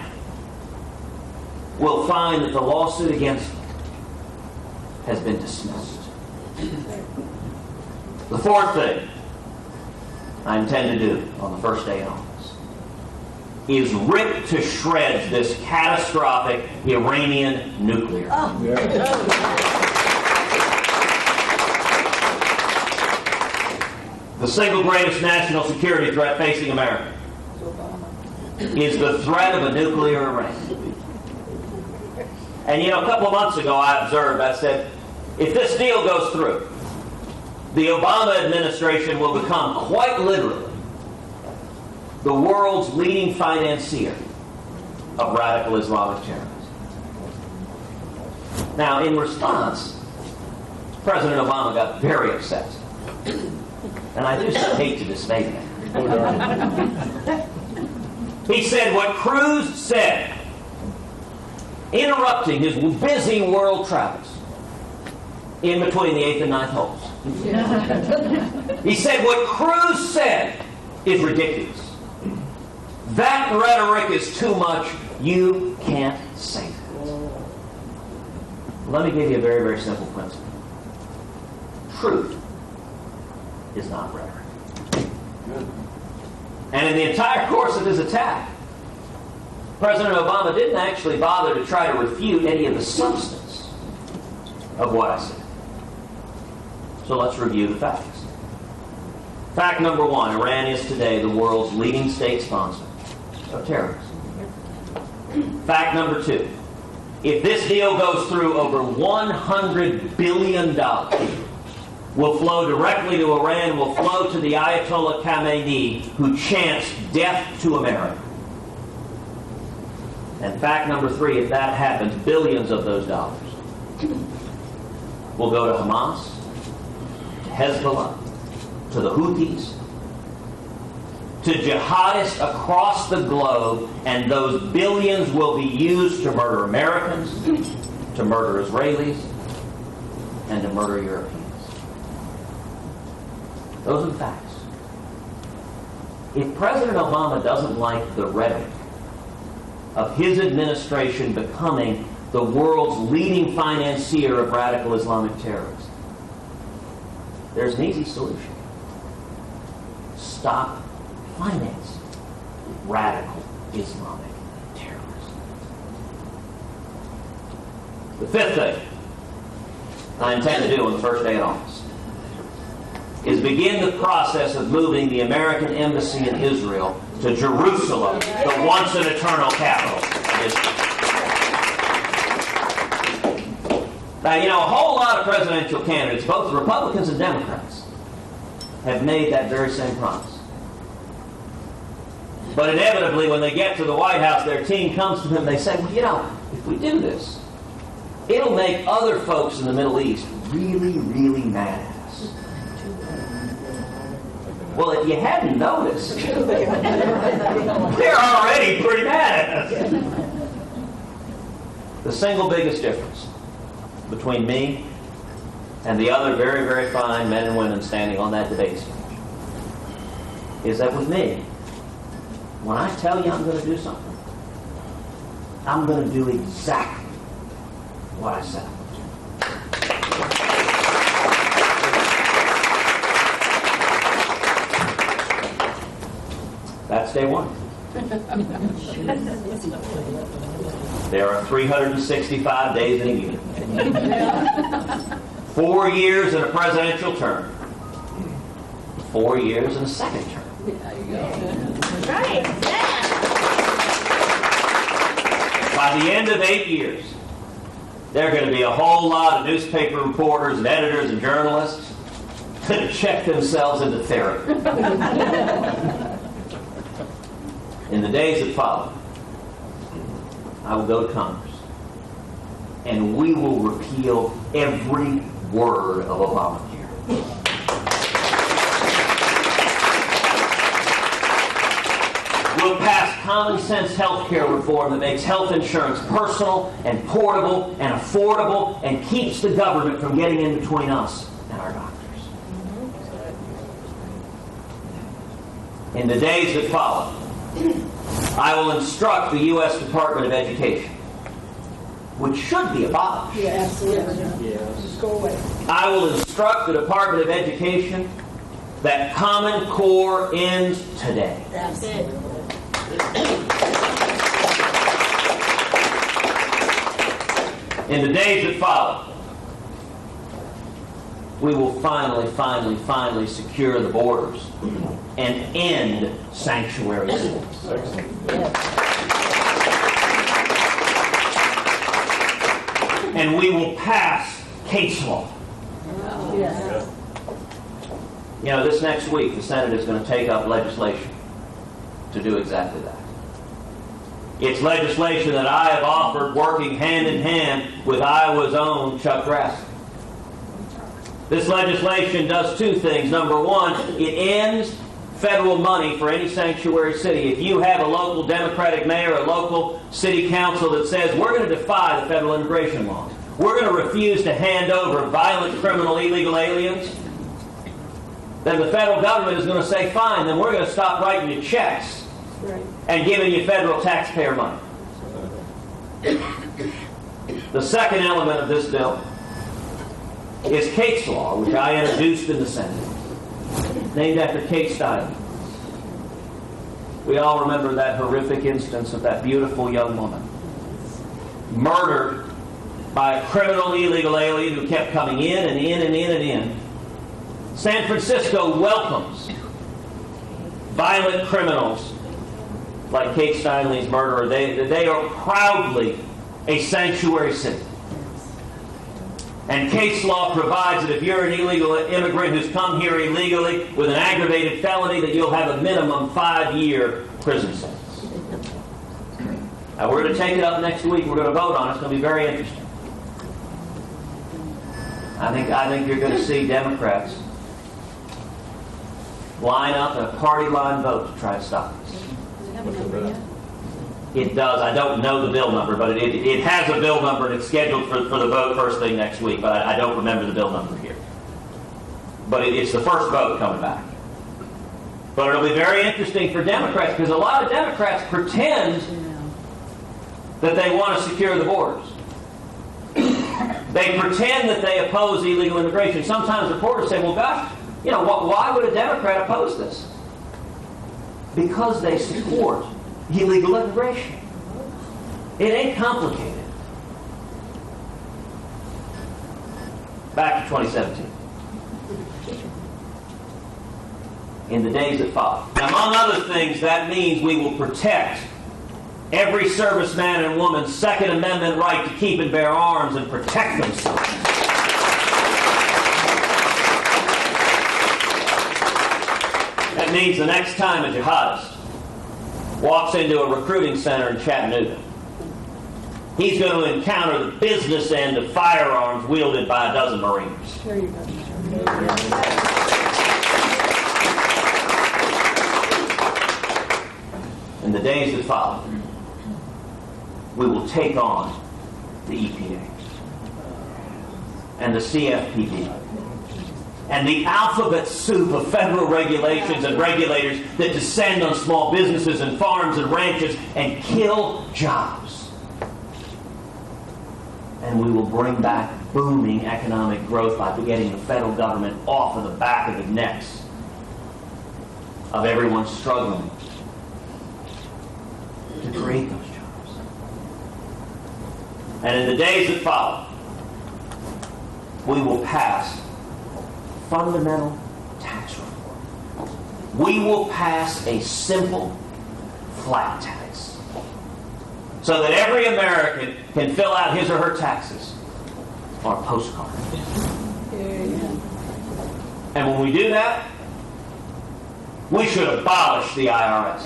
will find that the lawsuit against them has been dismissed. The fourth thing I intend to do on the first day in office is rip to shreds this catastrophic Iranian nuclear. The single greatest national security threat facing America is the threat of a nuclear Iran. And you know, a couple of months ago I observed, I said, if this deal goes through, the Obama administration will become quite literally the world's leading financier of radical Islamic terrorism. Now, in response, President Obama got very upset. And I just hate to dismay him. He said what Cruz said, interrupting his busy world travels in between the 8th and 9th holes. He said what Cruz said is ridiculous. That rhetoric is too much. You can't say that. Let me give you a very, very simple principle. Truth is not rhetoric. And in the entire course of his attack, President Obama didn't actually bother to try to refute any of the substance of what I said. So let's review the facts. Fact number one, Iran is today the world's leading state sponsor of terrorism. Fact number two, if this deal goes through, over $100 billion will flow directly to Iran, will flow to the Ayatollah Khamenei, who chants death to America. And fact number three, if that happens, billions of those dollars will go to Hamas, to Hezbollah, to the Houthis, to jihadists across the globe, and those billions will be used to murder Americans, to murder Israelis, and to murder Europeans. Those are the facts. If President Obama doesn't like the rhetoric of his administration becoming the world's leading financier of radical Islamic terrorism, there's an easy solution. Stop financing radical Islamic terrorism. The fifth thing I intend to do on the first day in office is begin the process of moving the American embassy in Israel to Jerusalem, the once and eternal capital of Israel. Now, you know, a whole lot of presidential candidates, both Republicans and Democrats, have made that very same promise. But inevitably, when they get to the White House, their team comes to them and they say, well, you know, if we do this, it'll make other folks in the Middle East really, really mad at us. Well, if you hadn't noticed, they're already pretty mad at us. The single biggest difference between me and the other very, very fine men and women standing on that debate stage is that with me, when I tell you I'm going to do something, I'm going to do exactly what I said. That's day one. There are 365 days in a year. 4 years in a presidential term. 4 years in a second term. Right. By the end of 8 years, there are going to be a whole lot of newspaper reporters and editors and journalists that check themselves into therapy. In the days that follow, I will go to Congress, and we will repeal every word of Obamacare. We'll pass common sense health care reform that makes health insurance personal and portable and affordable and keeps the government from getting in between us and our doctors. In the days that follow, I will instruct the U.S. Department of Education, which should be abolished. Yeah, absolutely. Just go away. I will instruct the Department of Education that Common Core ends today. That's it. In the days that follow, we will finally secure the borders and end sanctuary cities. And we will pass case law. Yes. You know, this next week, the Senate is going to take up legislation to do exactly that. It's legislation that I have offered working hand in hand with Iowa's own Chuck Grassley. This legislation does two things. Number one, it ends federal money for any sanctuary city. If you have a local Democratic mayor, a local city council that says, we're going to defy the federal immigration laws, we're going to refuse to hand over violent, criminal, illegal aliens, then the federal government is going to say, fine, then we're going to stop writing you checks and giving you federal taxpayer money. The second element of this bill is Kate's Law, which I introduced in the Senate, named after Kate Steinle. We all remember that horrific instance of that beautiful young woman murdered by a criminal illegal alien who kept coming in and in and in and in. San Francisco welcomes violent criminals like Kate Steinle's murderer. They are proudly a sanctuary city. And case law provides that if you're an illegal immigrant who's come here illegally with an aggravated felony, that you'll have a minimum 5-year prison sentence. Now, we're going to take it up next week. We're going to vote on it. It's going to be very interesting. I think you're going to see Democrats line up in a party line vote to try to stop this. It does. I don't know the bill number, but it has a bill number, and it's scheduled for the vote first thing next week, but I don't remember the bill number here. But it's the first vote coming back. But it'll be very interesting for Democrats, because a lot of Democrats pretend that they want to secure the borders. They pretend that they oppose illegal immigration. Sometimes reporters say, well, gosh, you know, why would a Democrat oppose this? Because they support illegal immigration. It ain't complicated. Back to 2017. In the days that follow. Among other things, that means we will protect every serviceman and woman's Second Amendment right to keep and bear arms and protect themselves. That means the next time a jihadist walks into a recruiting center in Chattanooga, he's going to encounter the business end of firearms wielded by a dozen Marines. There you go. In the days that follow, we will take on the EPA and the CFPB and the alphabet soup of federal regulations and regulators that descend on small businesses and farms and ranches and kill jobs. And we will bring back booming economic growth by getting the federal government off of the back of the necks of everyone struggling to create those jobs. And in the days that follow, we will pass fundamental tax reform. We will pass a simple flat tax so that every American can fill out his or her taxes on a postcard. And when we do that, we should abolish the IRS.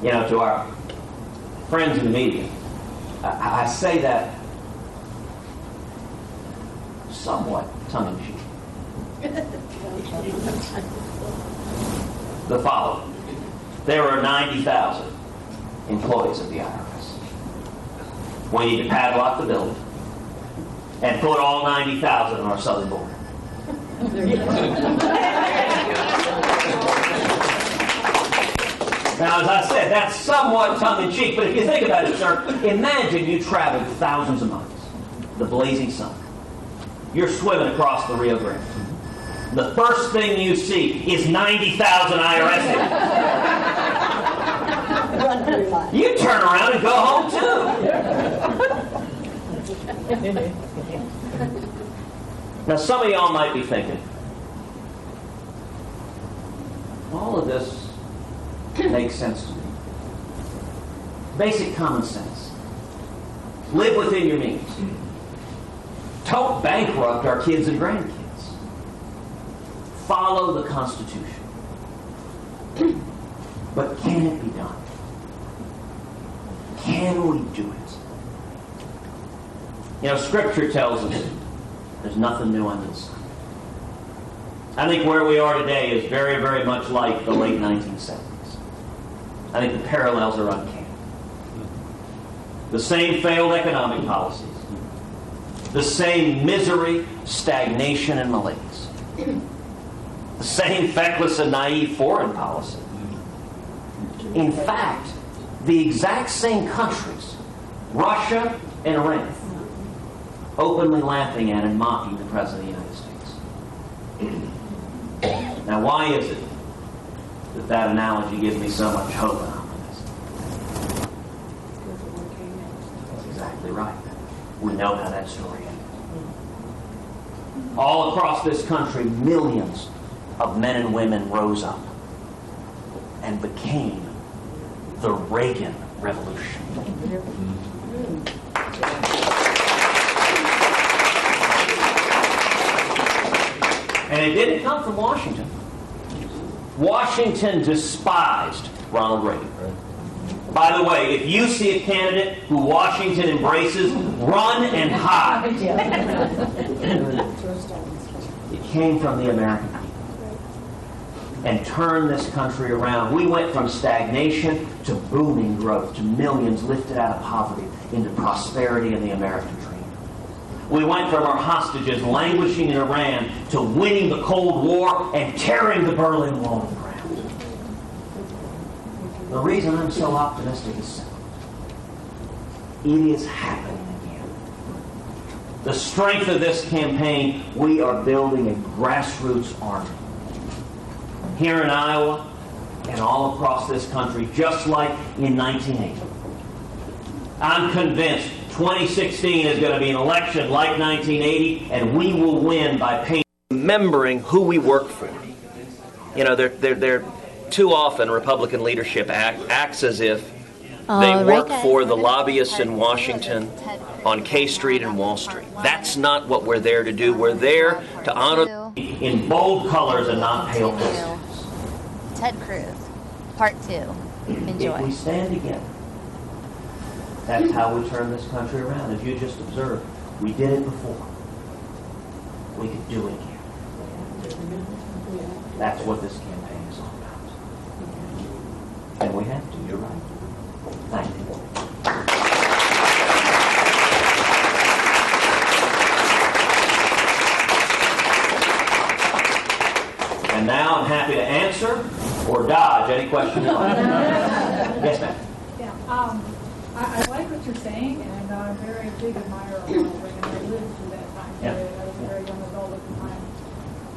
You know, to our friends in the media, I say that somewhat tongue-in-cheek. The following. There are 90,000 employees of the IRS. We need to padlock the building and put all 90,000 on our southern border. Now, as I said, that's somewhat tongue-in-cheek, but if you think about it, sir, imagine you traveled thousands of miles, the blazing sun. You're swimming across the Rio Grande. The first thing you see is 90,000 IRS agents. You turn around and go home, too. Now, some of y'all might be thinking, all of this makes sense to me. Basic common sense. Live within your means. Don't bankrupt our kids and grandkids. Follow the Constitution. But can it be done? Can we do it? You know, Scripture tells us there's nothing new under the sun. I think where we are today is very, very much like the late 1970s. I think the parallels are uncanny. The same failed economic policies. The same misery, stagnation, and malaise. The same feckless and naive foreign policy. In fact, the exact same countries, Russia and Iran, openly laughing at and mocking the President of the United States. Now, why is it that analogy gives me so much hope and optimism? That's exactly right. We know how that story ended. All across this country, millions of men and women rose up and became the Reagan Revolution. And it didn't come from Washington. Washington despised Ronald Reagan. By the way, if you see a candidate who Washington embraces, run and hide. It came from the American people and turned this country around. We went from stagnation to booming growth, to millions lifted out of poverty into prosperity in the American dream. We went from our hostages languishing in Iran to winning the Cold War and tearing the Berlin Wall to the ground. The reason I'm so optimistic is simple. It is happening again. The strength of this campaign, we are building a grassroots army. Here in Iowa and all across this country, just like in 1980. I'm convinced 2016 is going to be an election like 1980, and we will win by remembering who we work for. You know, they're too often Republican leadership acts as if they work for the lobbyists in Washington on K Street and Wall Street. That's not what we're there to do. We're there to honor in bold colors and not pale pastels. Ted Cruz, Part 2. Enjoy. If we stand together, that's how we turn this country around. As you just observed, we did it before. We could do it again. That's what this campaign is all about. And we have to. You're right. Thank you. And now I'm happy to answer or dodge any question you like. Yes, ma'am. Yeah, I like what you're saying, and I'm a very big admirer of Ronald Reagan. I lived through that time period. I was a very young adult at the time.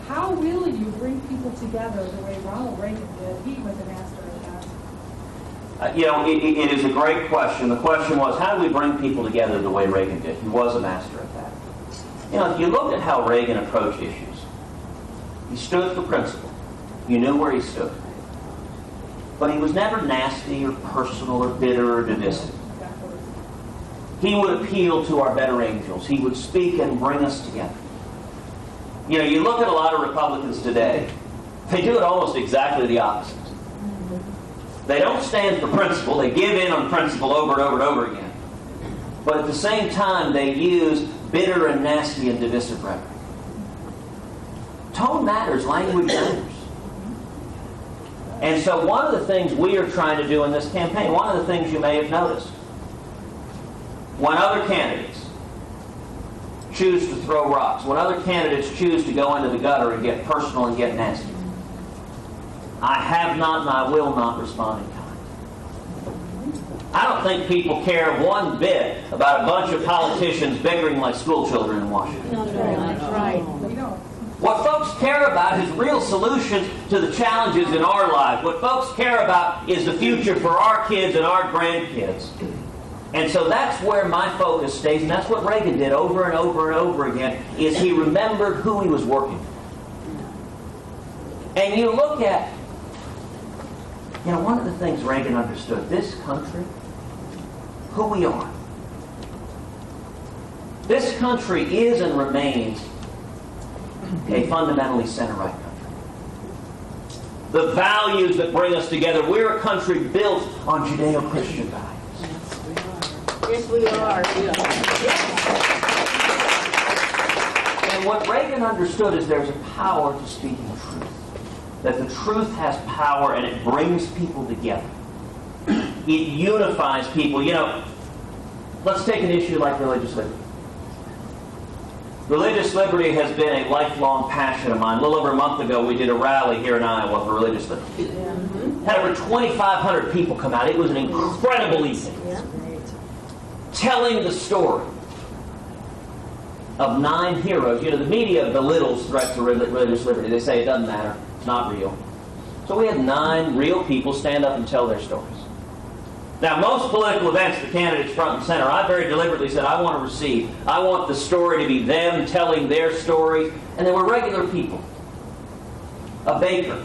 How will you bring people together the way Ronald Reagan did? He was a master at that. You know, it is a great question. The question was, how do we bring people together the way Reagan did? He was a master at that. You know, if you look at how Reagan approached issues, he stood for principle. You knew where he stood. But he was never nasty or personal or bitter or divisive. He would appeal to our better angels. He would speak and bring us together. You know, you look at a lot of Republicans today, they do it almost exactly the opposite. They don't stand for principle. They give in on principle over and over and over again. But at the same time, they use bitter and nasty and divisive rhetoric. Tone matters. Language matters. And so one of the things we are trying to do in this campaign, one of the things you may have noticed, when other candidates choose to throw rocks, when other candidates choose to go into the gutter and get personal and get nasty, I have not and I will not respond in kind. I don't think people care one bit about a bunch of politicians bickering like school children in Washington. That's right. What folks care about is real solutions to the challenges in our lives. What folks care about is the future for our kids and our grandkids. And so that's where my focus stays, and that's what Reagan did over and over and over again, is he remembered who he was working for. And you look at, you know, one of the things Reagan understood, this country, who we are. This country is and remains a fundamentally center-right country. The values that bring us together, we're a country built on Judeo-Christian values. Yes, we are. And what Reagan understood is there's a power to speaking truth. That the truth has power and it brings people together. It unifies people. You know, let's take an issue like religious liberty. Religious liberty has been a lifelong passion of mine. A little over a month ago, we did a rally here in Iowa for religious liberty. Had over 2,500 people come out. It was an incredible evening. Telling the story of 9 heroes. You know, the media belittles threats to religious liberty. They say it doesn't matter. It's not real. So we had 9 real people stand up and tell their stories. Now, most political events, the candidates front and center, I very deliberately said, I want to receive. I want the story to be them telling their stories. And they were regular people. A baker,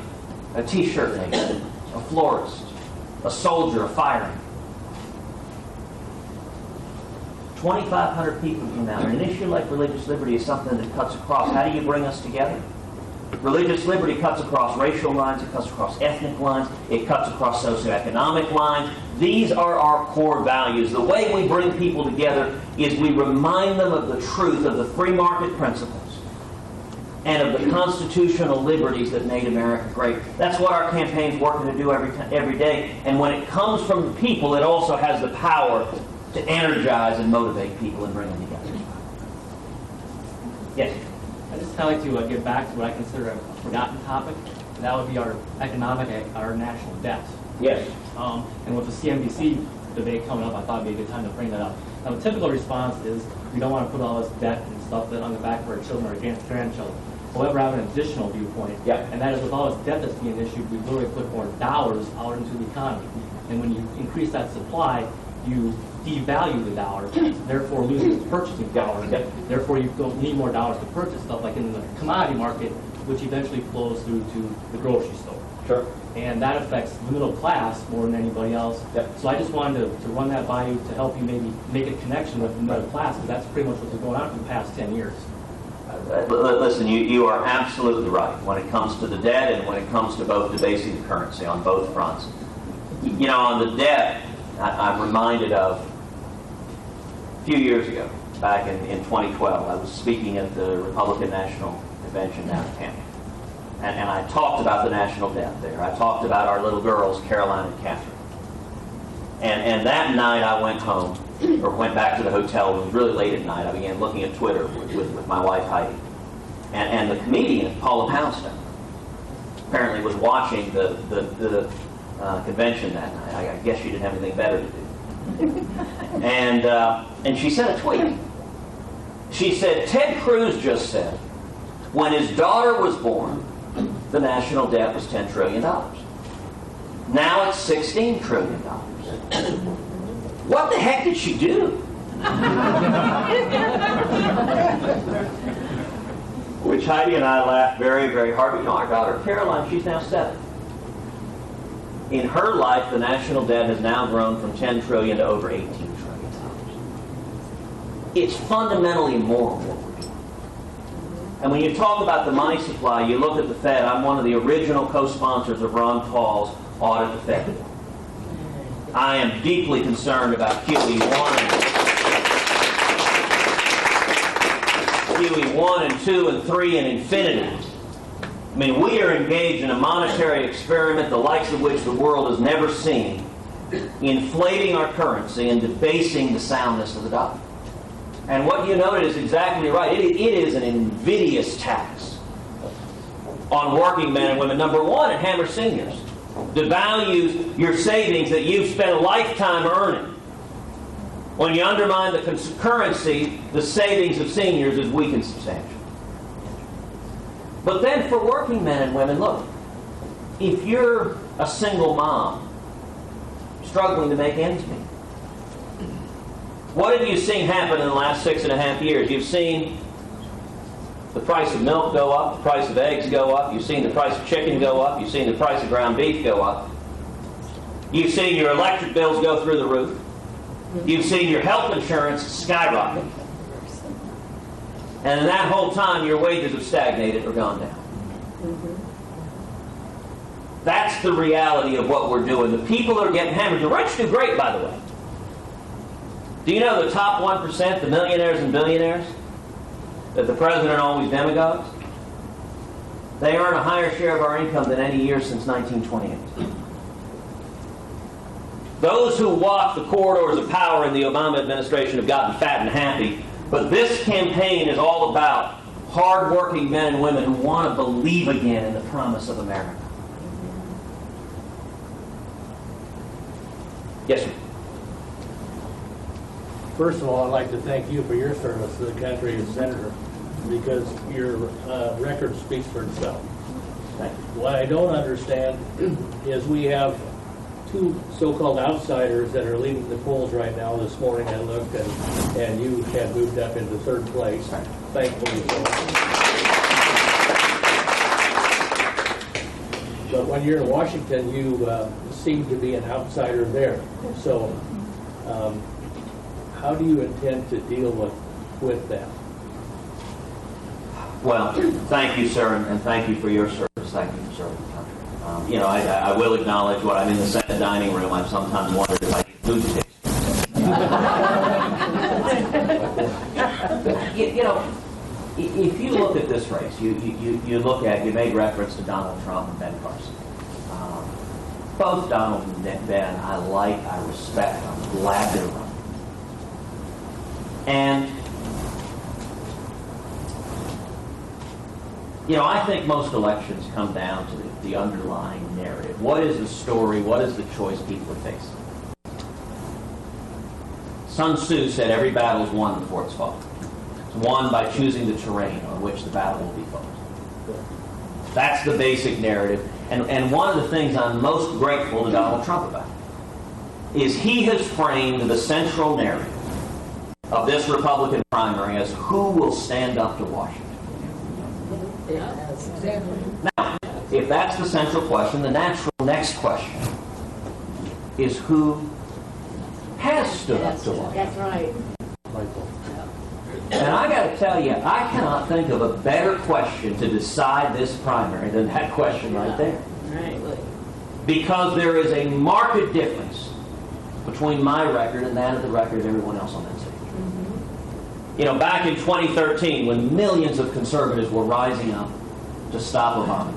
a t-shirt maker, a florist, a soldier, a fireman. 2,500 people came out. And an issue like religious liberty is something that cuts across. How do you bring us together? Religious liberty cuts across racial lines, it cuts across ethnic lines, it cuts across socioeconomic lines. These are our core values. The way we bring people together is we remind them of the truth of the free market principles and of the constitutional liberties that made America great. That's what our campaign's working to do every day. And when it comes from the people, it also has the power to energize and motivate people and bring them together. Yes? I'd just kind of like to get back to what I consider a forgotten topic, and that would be our national debt. Yes. And with the CNBC debate coming up, I thought it'd be a good time to bring that up. Now, the typical response is we don't want to put all this debt and stuff on the back of our children or grandchildren. However, I have an additional viewpoint, and that is with all this debt that's being issued, we literally put more dollars out into the economy. And when you increase that supply, you devalue the dollar, therefore losing its purchasing power. Therefore, you don't need more dollars to purchase stuff like in the commodity market, which eventually flows through to the grocery store. Sure. And that affects the middle class more than anybody else. So I just wanted to run that by you to help you maybe make a connection with the middle class, because that's pretty much what's been going on for the past 10 years. Listen, you are absolutely right when it comes to the debt and when it comes to both debasing the currency on both fronts. You know, on the debt, I'm reminded of a few years ago, back in 2012, I was speaking at the Republican National Convention down in Tampa. And I talked about the national debt there. I talked about our little girls, Caroline and Catherine. And that night I went home, or went back to the hotel. It was really late at night. I began looking at Twitter with my wife, Heidi. And the comedian, Paula Poundstone, apparently was watching the convention that night. I guess she didn't have anything better to do. And she sent a tweet. She said, Ted Cruz just said, when his daughter was born, the national debt was $10 trillion. Now it's $16 trillion. What the heck did she do? Which Heidi and I laughed very, very hard. You know, our daughter Caroline, she's now 7. In her life, the national debt has now grown from $10 trillion to over $18 trillion. It's fundamentally immoral what we're doing. And when you talk about the money supply, you look at the Fed. I'm one of the original co-sponsors of Ron Paul's Audit the Fed. I am deeply concerned about QE1 and 2 and 3 and infinity. I mean, we are engaged in a monetary experiment the likes of which the world has never seen, inflating our currency and debasing the soundness of the dollar. And what you noted is exactly right. It is an invidious tax on working men and women. Number one, it hammers seniors. Devalues your savings that you've spent a lifetime earning. When you undermine the currency, the savings of seniors is weakened substantially. But then for working men and women, look, if you're a single mom struggling to make ends meet, what have you seen happen in the last 6.5 years? You've seen the price of milk go up, the price of eggs go up, you've seen the price of chicken go up, you've seen the price of ground beef go up. You've seen your electric bills go through the roof. You've seen your health insurance skyrocket. And in that whole time, your wages have stagnated or gone down. That's the reality of what we're doing. The people are getting hammered. The rich do great, by the way. Do you know the top 1%, the millionaires and billionaires, that the president always demagogues? They earn a higher share of our income than any year since 1928. Those who walk the corridors of power in the Obama administration have gotten fat and happy, but this campaign is all about hard-working men and women who want to believe again in the promise of America. Yes, sir. First of all, I'd like to thank you for your service to the country as senator, because your record speaks for itself. What I don't understand is we have two so-called outsiders that are leading the polls right now. This morning I looked, and you had moved up into third place, thankfully so. But when you're in Washington, you seem to be an outsider there. So how do you intend to deal with that? Well, thank you, sir, and thank you for your service. Thank you for serving the country. I will acknowledge what I'm in the Senate dining room. I've sometimes wondered if I need food sticks. If you look at this race, you made reference to Donald Trump and Ben Carson. Both Donald and Ben, I like, I respect, I'm glad they're running. And I think most elections come down to the underlying narrative. What is the story? What is the choice people are facing? Sun Tzu said every battle is won before it's fought. It's won by choosing the terrain on which the battle will be fought. That's the basic narrative. And one of the things I'm most grateful to Donald Trump about is he has framed the central narrative of this Republican primary as who will stand up to Washington. Now, if that's the central question, the natural next question is who has stood up to Washington. That's right. And I got to tell you, I cannot think of a better question to decide this primary than that question right there. Right. Because there is a marked difference between my record and that of the record of everyone else on that stage. Mm-hmm. Back in 2013, when millions of conservatives were rising up to stop Obama,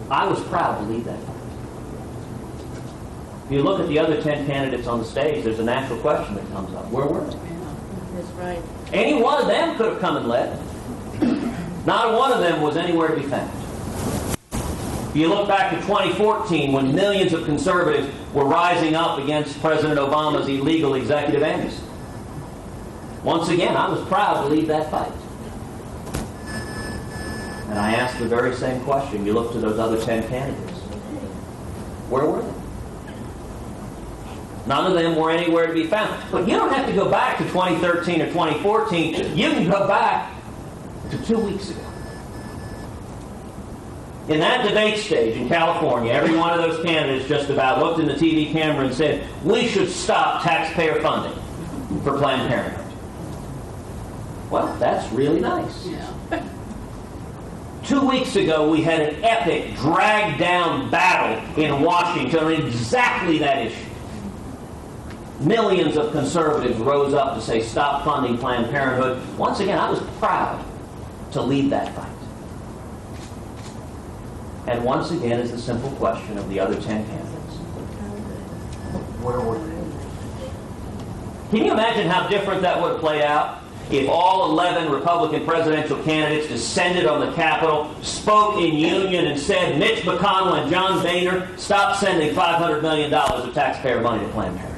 I was proud to lead that fight. If you look at the other 10 candidates on the stage, there's a natural question that comes up. Where were they? That's right. Any one of them could have come and led. Not one of them was anywhere to be found. If you look back to 2014, when millions of conservatives were rising up against President Obama's illegal executive amnesty, once again, I was proud to lead that fight. And I asked the very same question. You look to those other 10 candidates. Where were they? None of them were anywhere to be found. But you don't have to go back to 2013 or 2014. You can go back to 2 weeks ago. In that debate stage in California, every one of those candidates just about looked in the TV camera and said, we should stop taxpayer funding for Planned Parenthood. Well, that's really nice. Yeah. 2 weeks ago, we had an epic, dragged-down battle in Washington on exactly that issue. Millions of conservatives rose up to say, stop funding Planned Parenthood. Once again, I was proud to lead that fight. And once again is the simple question of the other 10 candidates. Where were they? Can you imagine how different that would have played out if all 11 Republican presidential candidates descended on the Capitol, spoke in union, and said, Mitch McConnell and John Boehner, stop sending $500 million of taxpayer money to Planned Parenthood?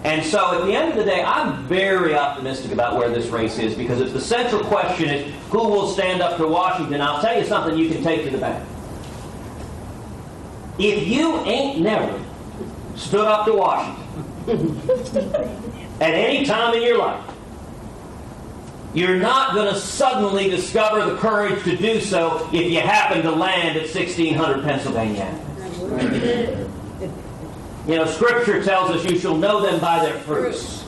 And so at the end of the day, I'm very optimistic about where this race is, because if the central question is who will stand up to Washington, I'll tell you something you can take to the bank. If you ain't never stood up to Washington at any time in your life, you're not going to suddenly discover the courage to do so if you happen to land at 1600 Pennsylvania Avenue. Scripture tells us you shall know them by their fruits.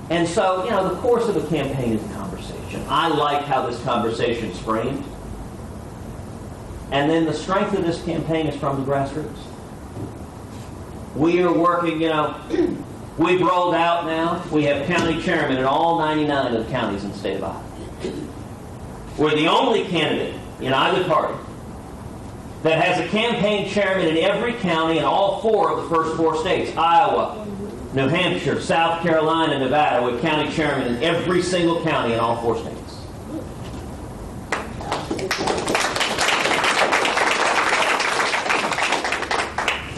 And so, the course of a campaign is a conversation. I like how this conversation is framed. And then the strength of this campaign is from the grassroots. We are working, we've rolled out now. We have county chairmen in all 99 of the counties in the state of Iowa. We're the only candidate in either party that has a campaign chairman in every county in all 4 of the first 4 states, Iowa, New Hampshire, South Carolina, Nevada, with county chairman in every single county in all 4 states.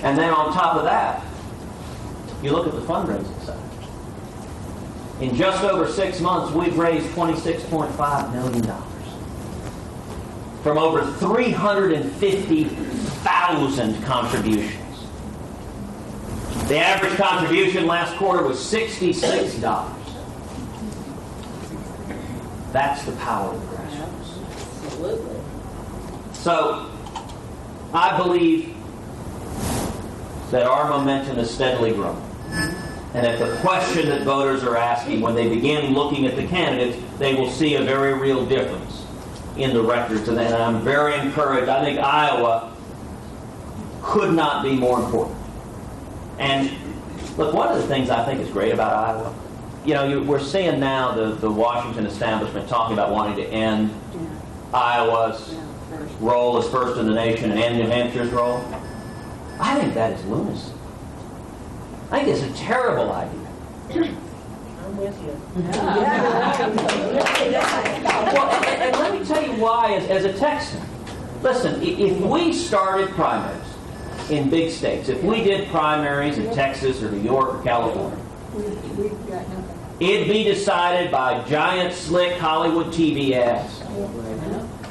And then on top of that, you look at the fundraising side. In just over 6 months, we've raised $26.5 million from over 350,000 contributions. The average contribution last quarter was $66. That's the power of the grassroots. Absolutely. So, I believe that our momentum is steadily growing. and that the question that voters are asking when they begin looking at the candidates, they will see a very real difference in the records. And I'm very encouraged. I think Iowa could not be more important. And look, one of the things I think is great about Iowa, you know, we're seeing now the Washington establishment talking about wanting to end Iowa's role as first in the nation and end New Hampshire's role. I think that is lunacy. I think it's a terrible idea. I'm with you. Well, and let me tell you why as a Texan. Listen, if we started primaries in big states, if we did primaries in Texas or New York or California, it'd be decided by giant, slick Hollywood TV ads,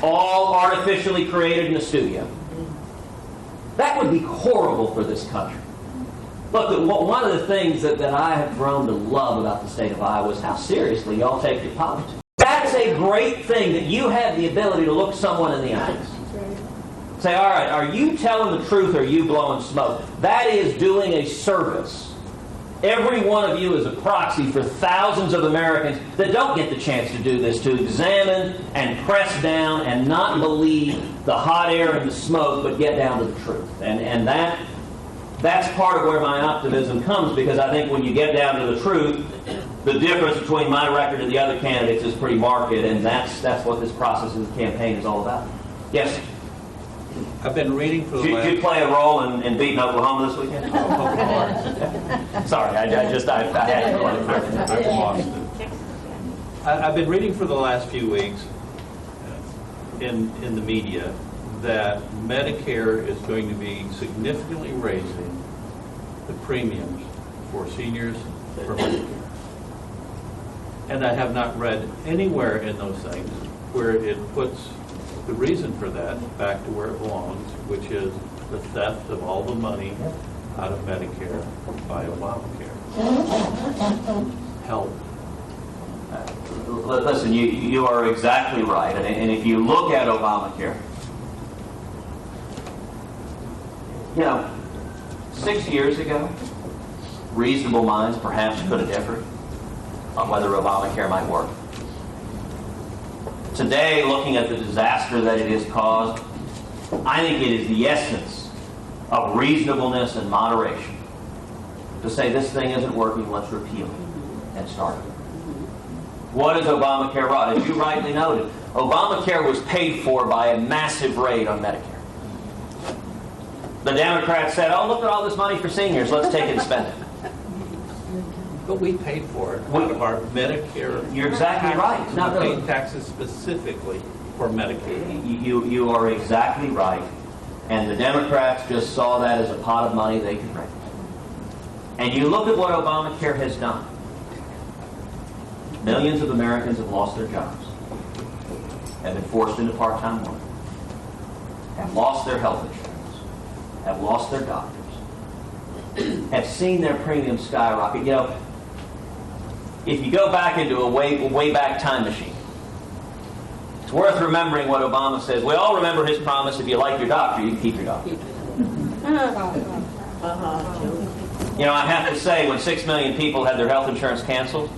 all artificially created in the studio. That would be horrible for this country. Look, one of the things that I have grown to love about the state of Iowa is how seriously y'all take your politics. That's a great thing, that you have the ability to look someone in the eyes. Say, all right, are you telling the truth or are you blowing smoke? That is doing a service. Every one of you is a proxy for thousands of Americans that don't get the chance to do this, to examine and press down and not believe the hot air and the smoke, but get down to the truth. And that's part of where my optimism comes, because I think when you get down to the truth, the difference between my record and the other candidates is pretty marked, and that's what this process of the campaign is all about. Yes? I've been reading for the Did last... you play a role in beating Oklahoma this weekend? Sorry, I had to play. I've lost it. I've been reading for the last few weeks in the media that Medicare is going to be significantly raising the premiums for seniors for Medicare. And I have not read anywhere in those things where it puts the reason for that back to where it belongs, which is the theft of all the money out of Medicare by Obamacare. Help. Listen, you are exactly right. And if you look at Obamacare, you know, 6 years ago, reasonable minds perhaps could have differed on whether Obamacare might work. Today, looking at the disaster that it has caused, I think it is the essence of reasonableness and moderation to say this thing isn't working, let's repeal it and start it. What has Obamacare brought? As you rightly noted, Obamacare was paid for by a massive raid on Medicare. The Democrats said, oh, look at all this money for seniors, let's take it and spend it. But we paid for it out of our Medicare. You're exactly right. We paid taxes specifically for Medicaid. You are exactly right. And the Democrats just saw that as a pot of money they could raise. And you look at what Obamacare has done. Millions of Americans have lost their jobs, have been forced into part-time work, have lost their health insurance, have lost their doctors, have seen their premiums skyrocket. You know, if you go back into a way back time machine, it's worth remembering what Obama says. We all remember his promise, if you like your doctor, you can keep your doctor. You know, I have to say, when 6 million people had their health insurance canceled,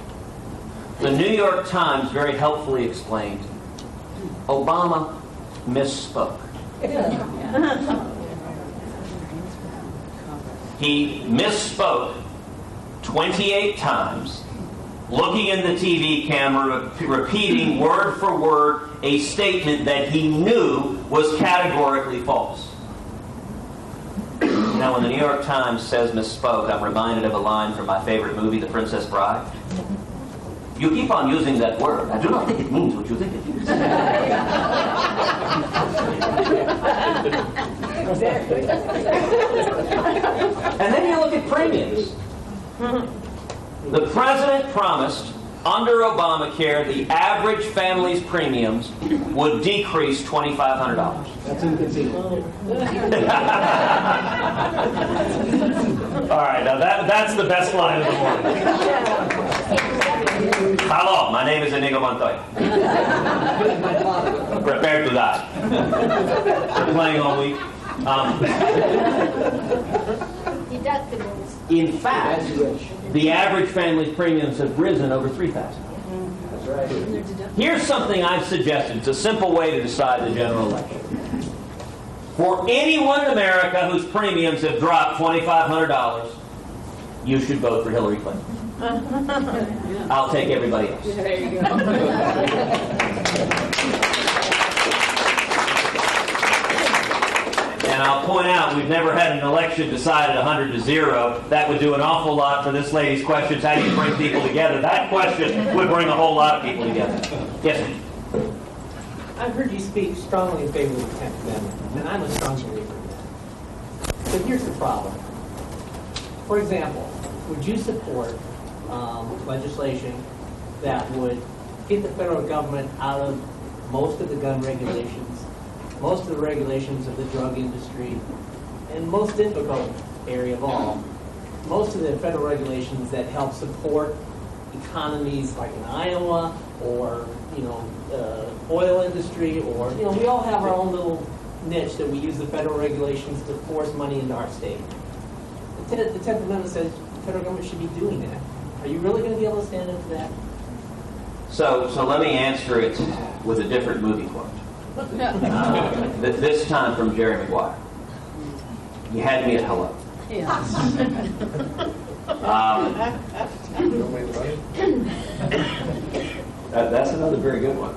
the New York Times very helpfully explained, Obama misspoke. He misspoke 28 times, looking in the TV camera, repeating word for word a statement that he knew was categorically false. Now, when the New York Times says misspoke, I'm reminded of a line from my favorite movie, The Princess Bride. You keep on using that word. I do not think it means what you think it means. And then you look at premiums. The president promised, under Obamacare, the average family's premiums would decrease $2,500. That's inconceivable. All right, now that's the best line of the morning. Hello, my name is Inigo Montoya. Prepare to die. We're playing all week. deductibles. In fact, the average family's premiums have risen over $3,000. That's right. Here's something I've suggested. It's a simple way to decide the general election. For anyone in America whose premiums have dropped $2,500, you should vote for Hillary Clinton. I'll take everybody else. There you go. And I'll point out, we've never had an election decided 100-0. That would do an awful lot for this lady's questions. How do you bring people together? That question would bring a whole lot of people together. Yes, sir. I've heard you speak strongly in favor of the 10th Amendment, and I'm a strong believer in that. But here's the problem. For example, would you support legislation that would get the federal government out of most of the gun regulations, most of the regulations of the drug industry, and most difficult area of all, most of the federal regulations that help support economies like in Iowa or, oil industry, or, we all have our own little niche that we use the federal regulations to force money into our state. The 10th Amendment says the federal government should be doing that. Are you really going to be able to stand up to that? So let me answer it with a different movie quote. This time from Jerry Maguire. You had me at hello. That's another very good one.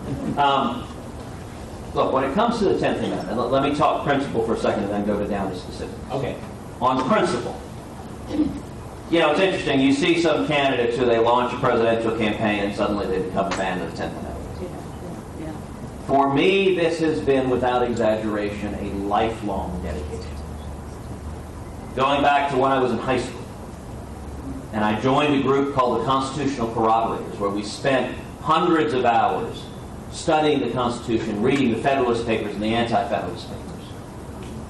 Look, when it comes to the 10th Amendment, let me talk principle for a second and then go down to specifics. Okay. On principle, it's interesting. You see some candidates who they launch a presidential campaign and suddenly they become a fan of the 10th Amendment. For me, this has been, without exaggeration, a lifelong dedication. Going back to when I was in high school, and I joined a group called the Constitutional Corroborators, where we spent hundreds of hours studying the Constitution, reading the Federalist Papers and the Anti-Federalist Papers.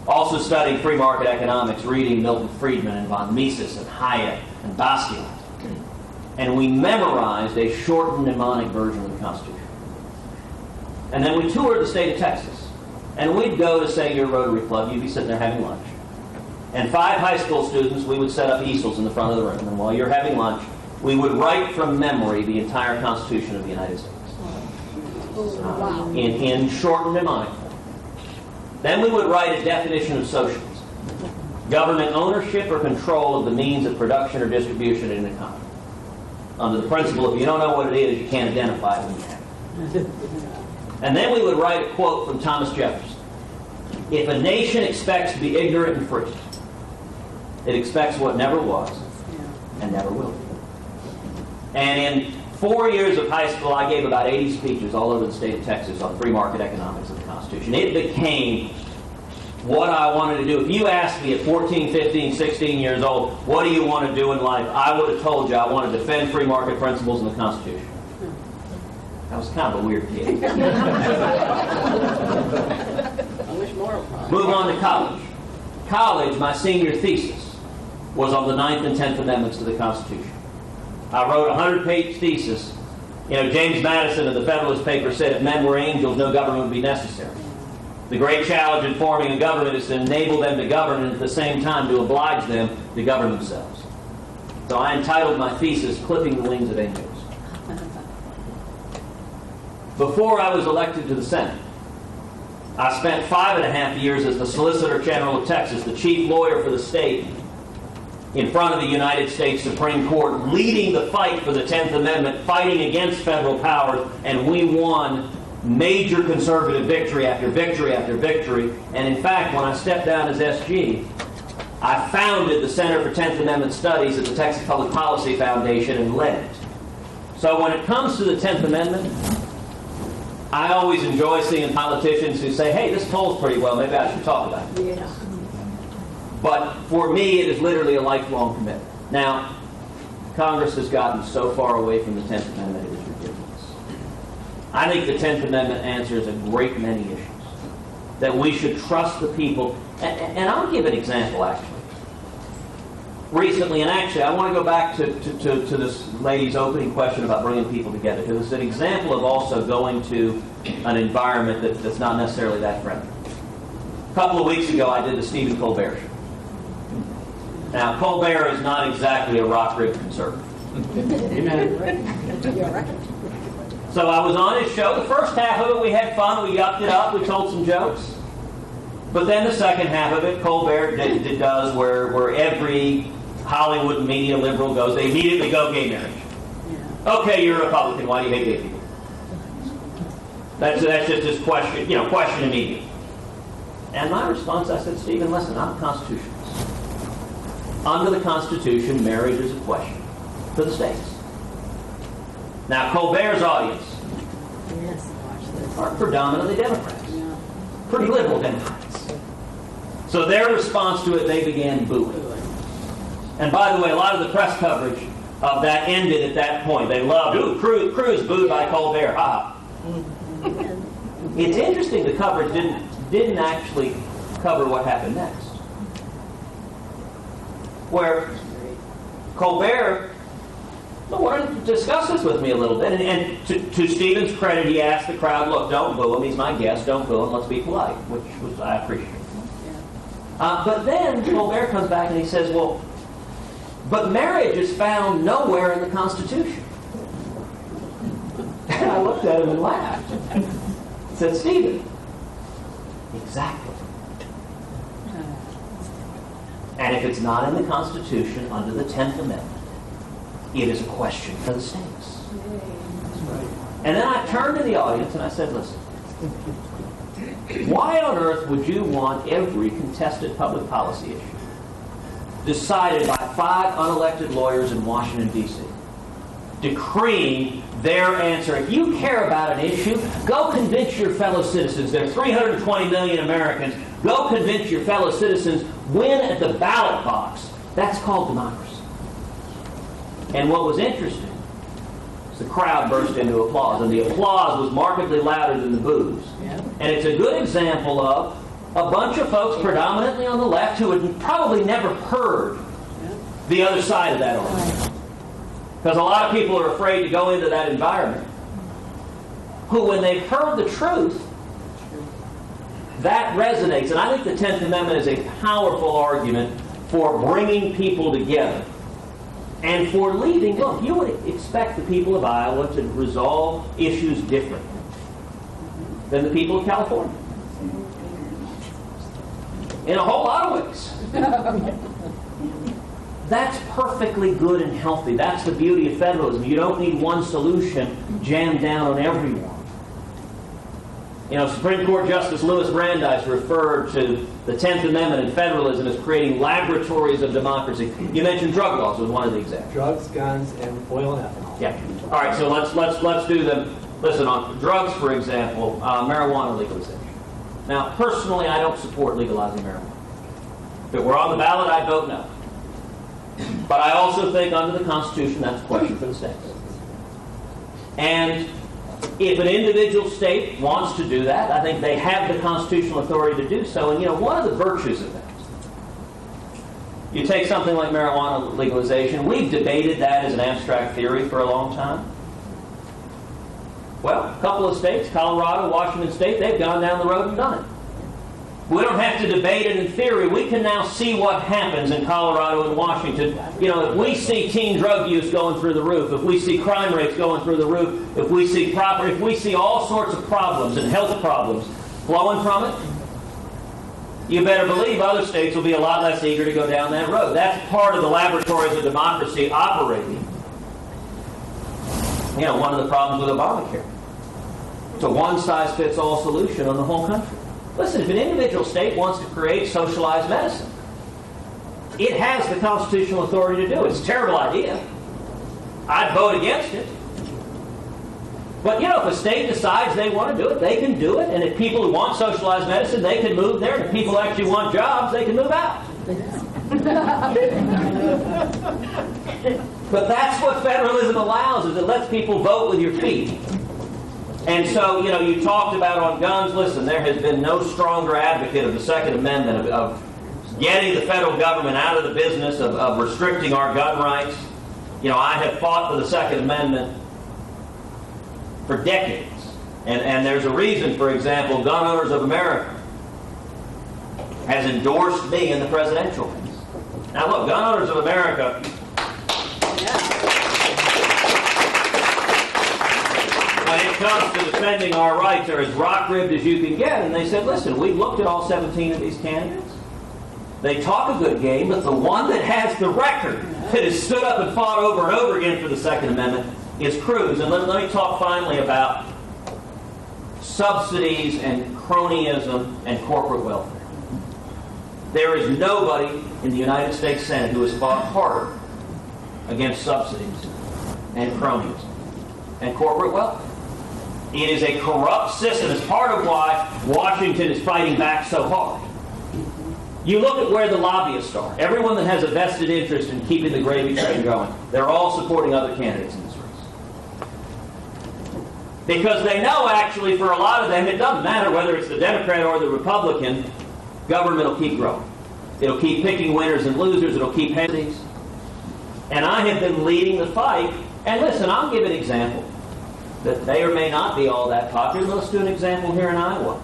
Also studying free market economics, reading Milton Friedman and von Mises and Hayek and Bastiat. And we memorized a shortened mnemonic version of the Constitution. And then we toured the state of Texas. And we'd go to, say, your Rotary Club. You'd be sitting there having lunch. And 5 high school students, we would set up easels in the front of the room. And while you're having lunch, we would write from memory the entire Constitution of the United States. In shortened mnemonic form. Then we would write a definition of socialism. Government ownership or control of the means of production or distribution in an economy. Under the principle, if you don't know what it is, you can't identify it when you have it. And then we would write a quote from Thomas Jefferson. If a nation expects to be ignorant and free, it expects what never was and never will be. And in 4 years of high school, I gave about 80 speeches all over the state of Texas on free market economics of the Constitution. It became what I wanted to do. If you asked me at 14, 15, 16 years old, what do you want to do in life? I would have told you I want to defend free market principles in the Constitution. I was kind of a weird kid. Move on to college. College, my senior thesis was on the 9th and 10th Amendments to the Constitution. I wrote a 100-page thesis. James Madison in the Federalist Papers said if men were angels, no government would be necessary. The great challenge in forming a government is to enable them to govern and at the same time to oblige them to govern themselves. So I entitled my thesis, Clipping the Wings of Angels. Before I was elected to the Senate, I spent 5.5 years as the Solicitor General of Texas, the chief lawyer for the state, in front of the United States Supreme Court, leading the fight for the 10th Amendment, fighting against federal powers, and we won major conservative victory after victory after victory. And in fact, when I stepped down as SG, I founded the Center for 10th Amendment Studies at the Texas Public Policy Foundation and led it. So when it comes to the 10th Amendment, I always enjoy seeing politicians who say, hey, this polls pretty well, maybe I should talk about it. Yeah. But for me, it is literally a lifelong commitment. Now, Congress has gotten so far away from the 10th Amendment, it is ridiculous. I think the 10th Amendment answers a great many issues. That we should trust the people. And I'll give an example, actually. Recently, and actually, I want to go back to this lady's opening question about bringing people together, because it's an example of also going to an environment that's not necessarily that friendly. A couple of weeks ago, I did the Stephen Colbert Show. Now, Colbert is not exactly a rock-ribbed conservative. So I was on his show. The first half of it, we had fun. We yucked it up. We told some jokes. But then the second half of it, Colbert does where every Hollywood media liberal goes. They immediately go gay marriage. Okay, you're a Republican. Why do you hate gay people? That's just his question. Question immediately. And my response, I said, Stephen, listen, I'm a constitutionalist. Under the Constitution, marriage is a question for the states. Now, Colbert's audience are predominantly Democrats, pretty liberal Democrats. So their response to it, they began booing. And by the way, a lot of the press coverage of that ended at that point. They loved, Cruz booed by Colbert, ha. It's interesting the coverage didn't actually cover what happened next. Where Colbert wanted to discuss this with me a little bit, and to Stephen's credit, he asked the crowd, look, don't boo him, he's my guest, don't boo him, let's be polite, which was, I appreciate. But then Colbert comes back and he says, well, but marriage is found nowhere in the Constitution. And I looked at him and laughed. I said, Stephen, exactly. And if it's not in the Constitution under the 10th Amendment, it is a question for the states. And then I turned to the audience and I said, listen, why on earth would you want every contested public policy issue decided by 5 unelected lawyers in Washington, D.C., decreeing their answer? If you care about an issue, go convince your fellow citizens. There are 320 million Americans. Go convince your fellow citizens. Win at the ballot box. That's called democracy. And what was interesting is the crowd burst into applause, and the applause was markedly louder than the boos. And it's a good example of a bunch of folks predominantly on the left who had probably never heard the other side of that argument. Because a lot of people are afraid to go into that environment, who, when they've heard the truth, that resonates. And I think the 10th Amendment is a powerful argument for bringing people together and for leaving. Look, you would expect the people of Iowa to resolve issues differently than the people of California, in a whole lot of ways. That's perfectly good and healthy. That's the beauty of federalism. You don't need one solution jammed down on everyone. Supreme Court Justice Louis Brandeis referred to the 10th Amendment and federalism as creating laboratories of democracy. You mentioned drug laws was one of the examples. Drugs, guns, and oil and ethanol. Yeah. All right. So let's do them. Listen, on drugs, for example, marijuana legalization. Now, personally, I don't support legalizing marijuana. If it were on the ballot, I'd vote no. But I also think under the Constitution, that's a question for the states. And if an individual state wants to do that, I think they have the constitutional authority to do so. And, one of the virtues of that, you take something like marijuana legalization, we've debated that as an abstract theory for a long time. Well, a couple of states, Colorado, Washington State, they've gone down the road and done it. We don't have to debate it in theory. We can now see what happens in Colorado and Washington. If we see teen drug use going through the roof, if we see crime rates going through the roof, if we see all sorts of problems and health problems flowing from it, you better believe other states will be a lot less eager to go down that road. That's part of the laboratories of democracy operating. One of the problems with Obamacare. It's a one-size-fits-all solution on the whole country. Listen, if an individual state wants to create socialized medicine, it has the constitutional authority to do it. It's a terrible idea. I'd vote against it. But, if a state decides they want to do it, they can do it. And if people who want socialized medicine, they can move there. And if people actually want jobs, they can move out. But that's what federalism allows, is it lets people vote with your feet. And so, you talked about on guns. Listen, there has been no stronger advocate of the Second Amendment, of getting the federal government out of the business of restricting our gun rights. I have fought for the Second Amendment for decades. And there's a reason, for example, Gun Owners of America has endorsed me in the presidential race. Now look, gun owners of America, when it comes to defending our rights, are as rock-ribbed as you can get. And they said, listen, we've looked at all 17 of these candidates. They talk a good game, but the one that has the record, that has stood up and fought over and over again for the Second Amendment, is Cruz. And let me talk finally about subsidies and cronyism and corporate welfare. There is nobody in the United States Senate who has fought harder against subsidies and cronyism and corporate welfare. It is a corrupt system. It's part of why Washington is fighting back so hard. You look at where the lobbyists are. Everyone that has a vested interest in keeping the gravy train going, they're all supporting other candidates in this race. Because they know, actually, for a lot of them, it doesn't matter whether it's the Democrat or the Republican, government will keep growing. It'll keep picking winners and losers. It'll keep penalties. And I have been leading the fight. And listen, I'll give an example that may or may not be all that popular. Let's do an example here in Iowa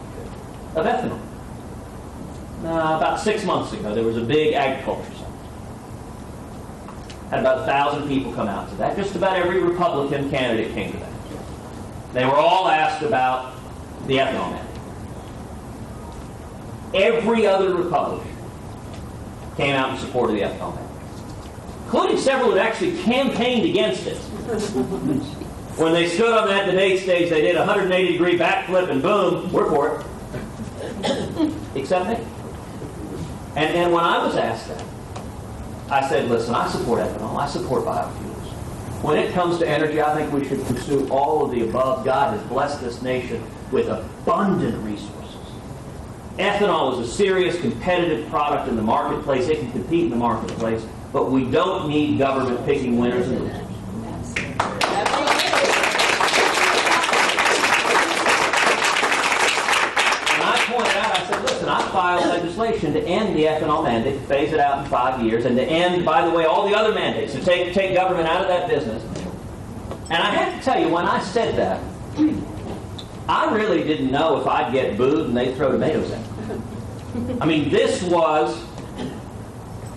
of ethanol. About 6 months ago, there was a big agriculture summit. Had about 1,000 people come out to that. Just about every Republican candidate came to that. They were all asked about the ethanol mandate. Every other Republican came out in support of the ethanol mandate, including several that actually campaigned against it. When they stood on that debate stage, they did a 180-degree backflip and boom, we're for it. Except me. And when I was asked that, I said, listen, I support ethanol. I support biofuels. When it comes to energy, I think we should pursue all of the above. God has blessed this nation with abundant resources. Ethanol is a serious competitive product in the marketplace. It can compete in the marketplace. But we don't need government picking winners and losers. I filed legislation to end the ethanol mandate, to phase it out in 5 years, and to end, by the way, all the other mandates, to take government out of that business. And I have to tell you, when I said that, I really didn't know if I'd get booed and they'd throw tomatoes at me. I mean, this was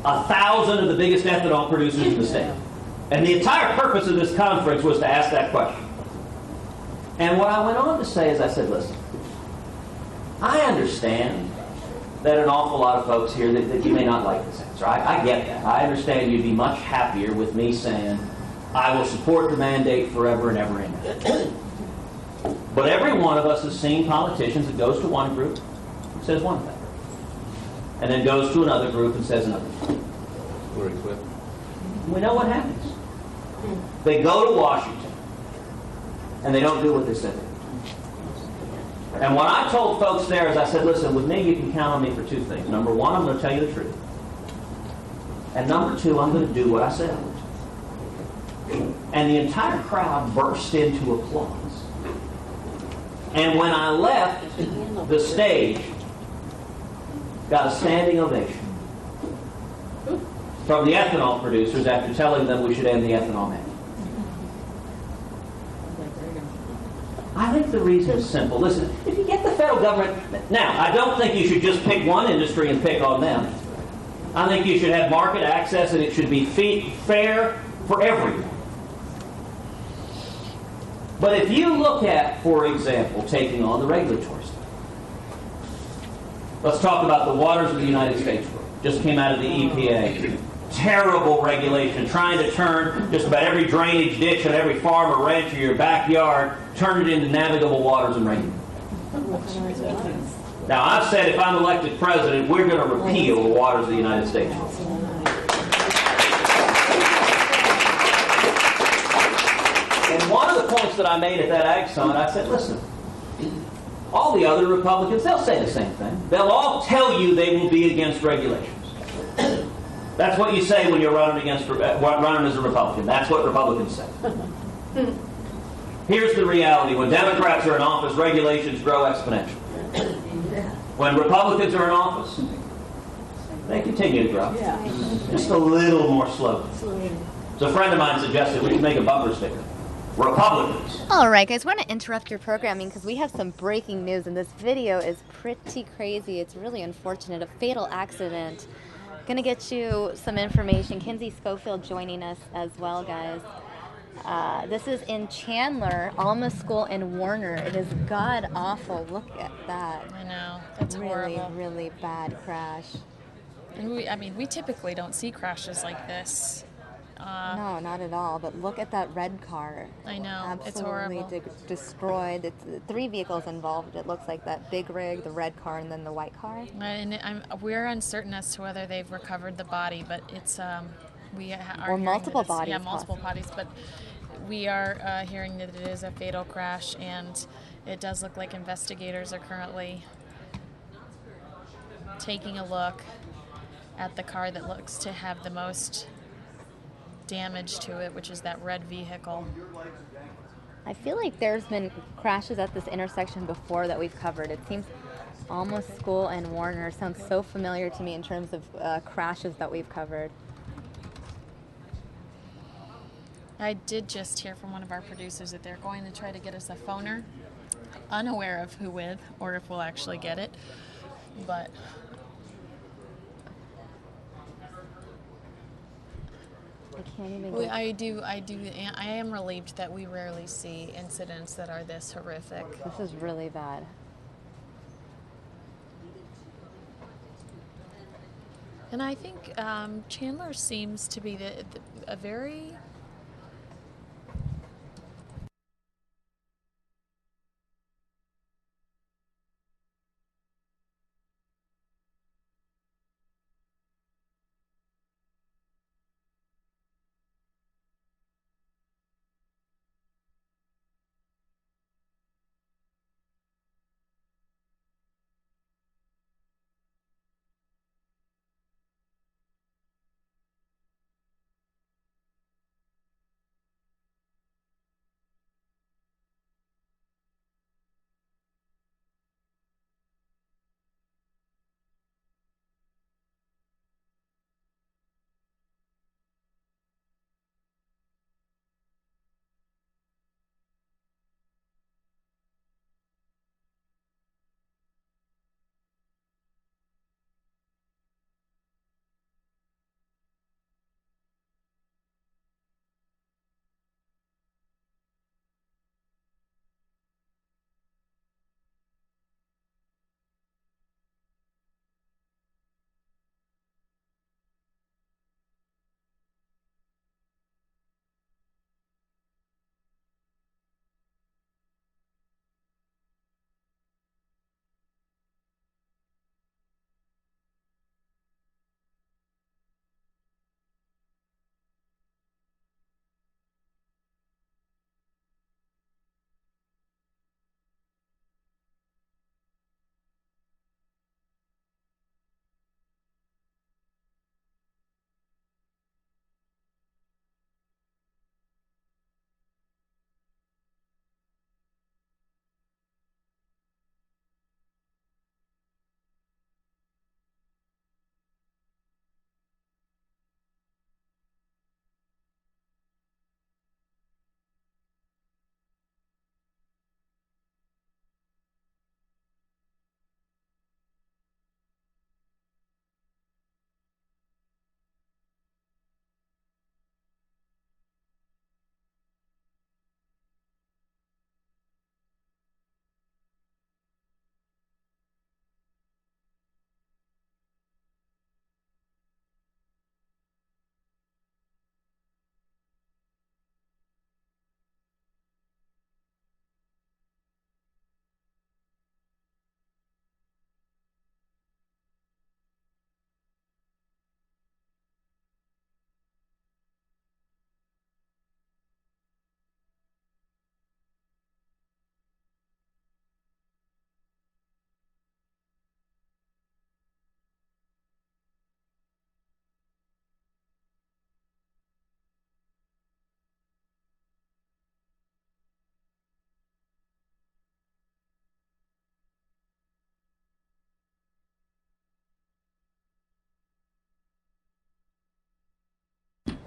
1,000 of the biggest ethanol producers in the state. And the entire purpose of this conference was to ask that question. And what I went on to say is, I said, listen, I understand that an awful lot of folks here that you may not like this answer. I get that. I understand you'd be much happier with me saying, I will support the mandate forever and ever and ever. But every one of us has seen politicians that goes to one group and says one thing, and then goes to another group and says another thing. We know what happens. They go to Washington, and they don't do what they said they would. And what I told folks there is, I said, listen, with me you can count on me for two things. Number one, I'm going to tell you the truth. And number two, I'm going to do what I said I would do. And the entire crowd burst into applause. And when I left the stage, got a standing ovation from the ethanol producers after telling them we should end the ethanol mandate. I think the reason is simple. Listen, if you get the federal government... Now, I don't think you should just pick one industry and pick on them. I think you should have market access and it should be fair for everyone. But if you look at, for example, taking on the regulatory stuff. Let's talk about the waters of the United States. Just came out of the EPA. Terrible regulation, trying to turn just about every drainage ditch on every farm or ranch or your backyard, turn it into navigable waters and rain. Now, I've said if I'm elected president, we're going to repeal the waters of the United States. And one of the points that I made at that Ag Summit, I said, listen, all the other Republicans, they'll say the same thing. They'll all tell you they will be against regulations. That's what you say when you're running as a Republican. That's what Republicans say. Here's the reality. When Democrats are in office, regulations grow exponentially. When Republicans are in office, they continue to grow. Just a little more slowly. So a friend of mine suggested we should make a bumper sticker. Republicans. All right, guys, we're going to interrupt your programming because we have some breaking news, and this video is pretty crazy. It's really unfortunate. A fatal accident Gonna get you some information. Kinsey Schofield joining us as well, guys. This is in Chandler, Alma School in Warner. It is god awful. Look at that. I know. That's really, horrible. really bad crash. And we typically don't see crashes like this. No, not at all. But look at that red car. I know. It's Absolutely horrible. destroyed. It's 3 vehicles involved. It looks like that big rig, the red car, and then the white car. And we're uncertain as to whether they've recovered the body, but it's are Or multiple hearing that bodies. yeah, multiple bodies, but we are hearing that it is a fatal crash, and it does look like investigators are currently taking a look at the car that looks to have the most damage to it, which is that red vehicle. I feel like there's been crashes at this intersection before that we've covered. It seems Alma School and Warner sounds so familiar to me in terms of crashes that we've covered. I did just hear from one of our producers that they're going to try to get us a phoner, unaware of who with or if we'll actually get it, but I can't even I am relieved that we rarely see incidents that are this horrific. This is really bad. And I think Chandler seems to be a very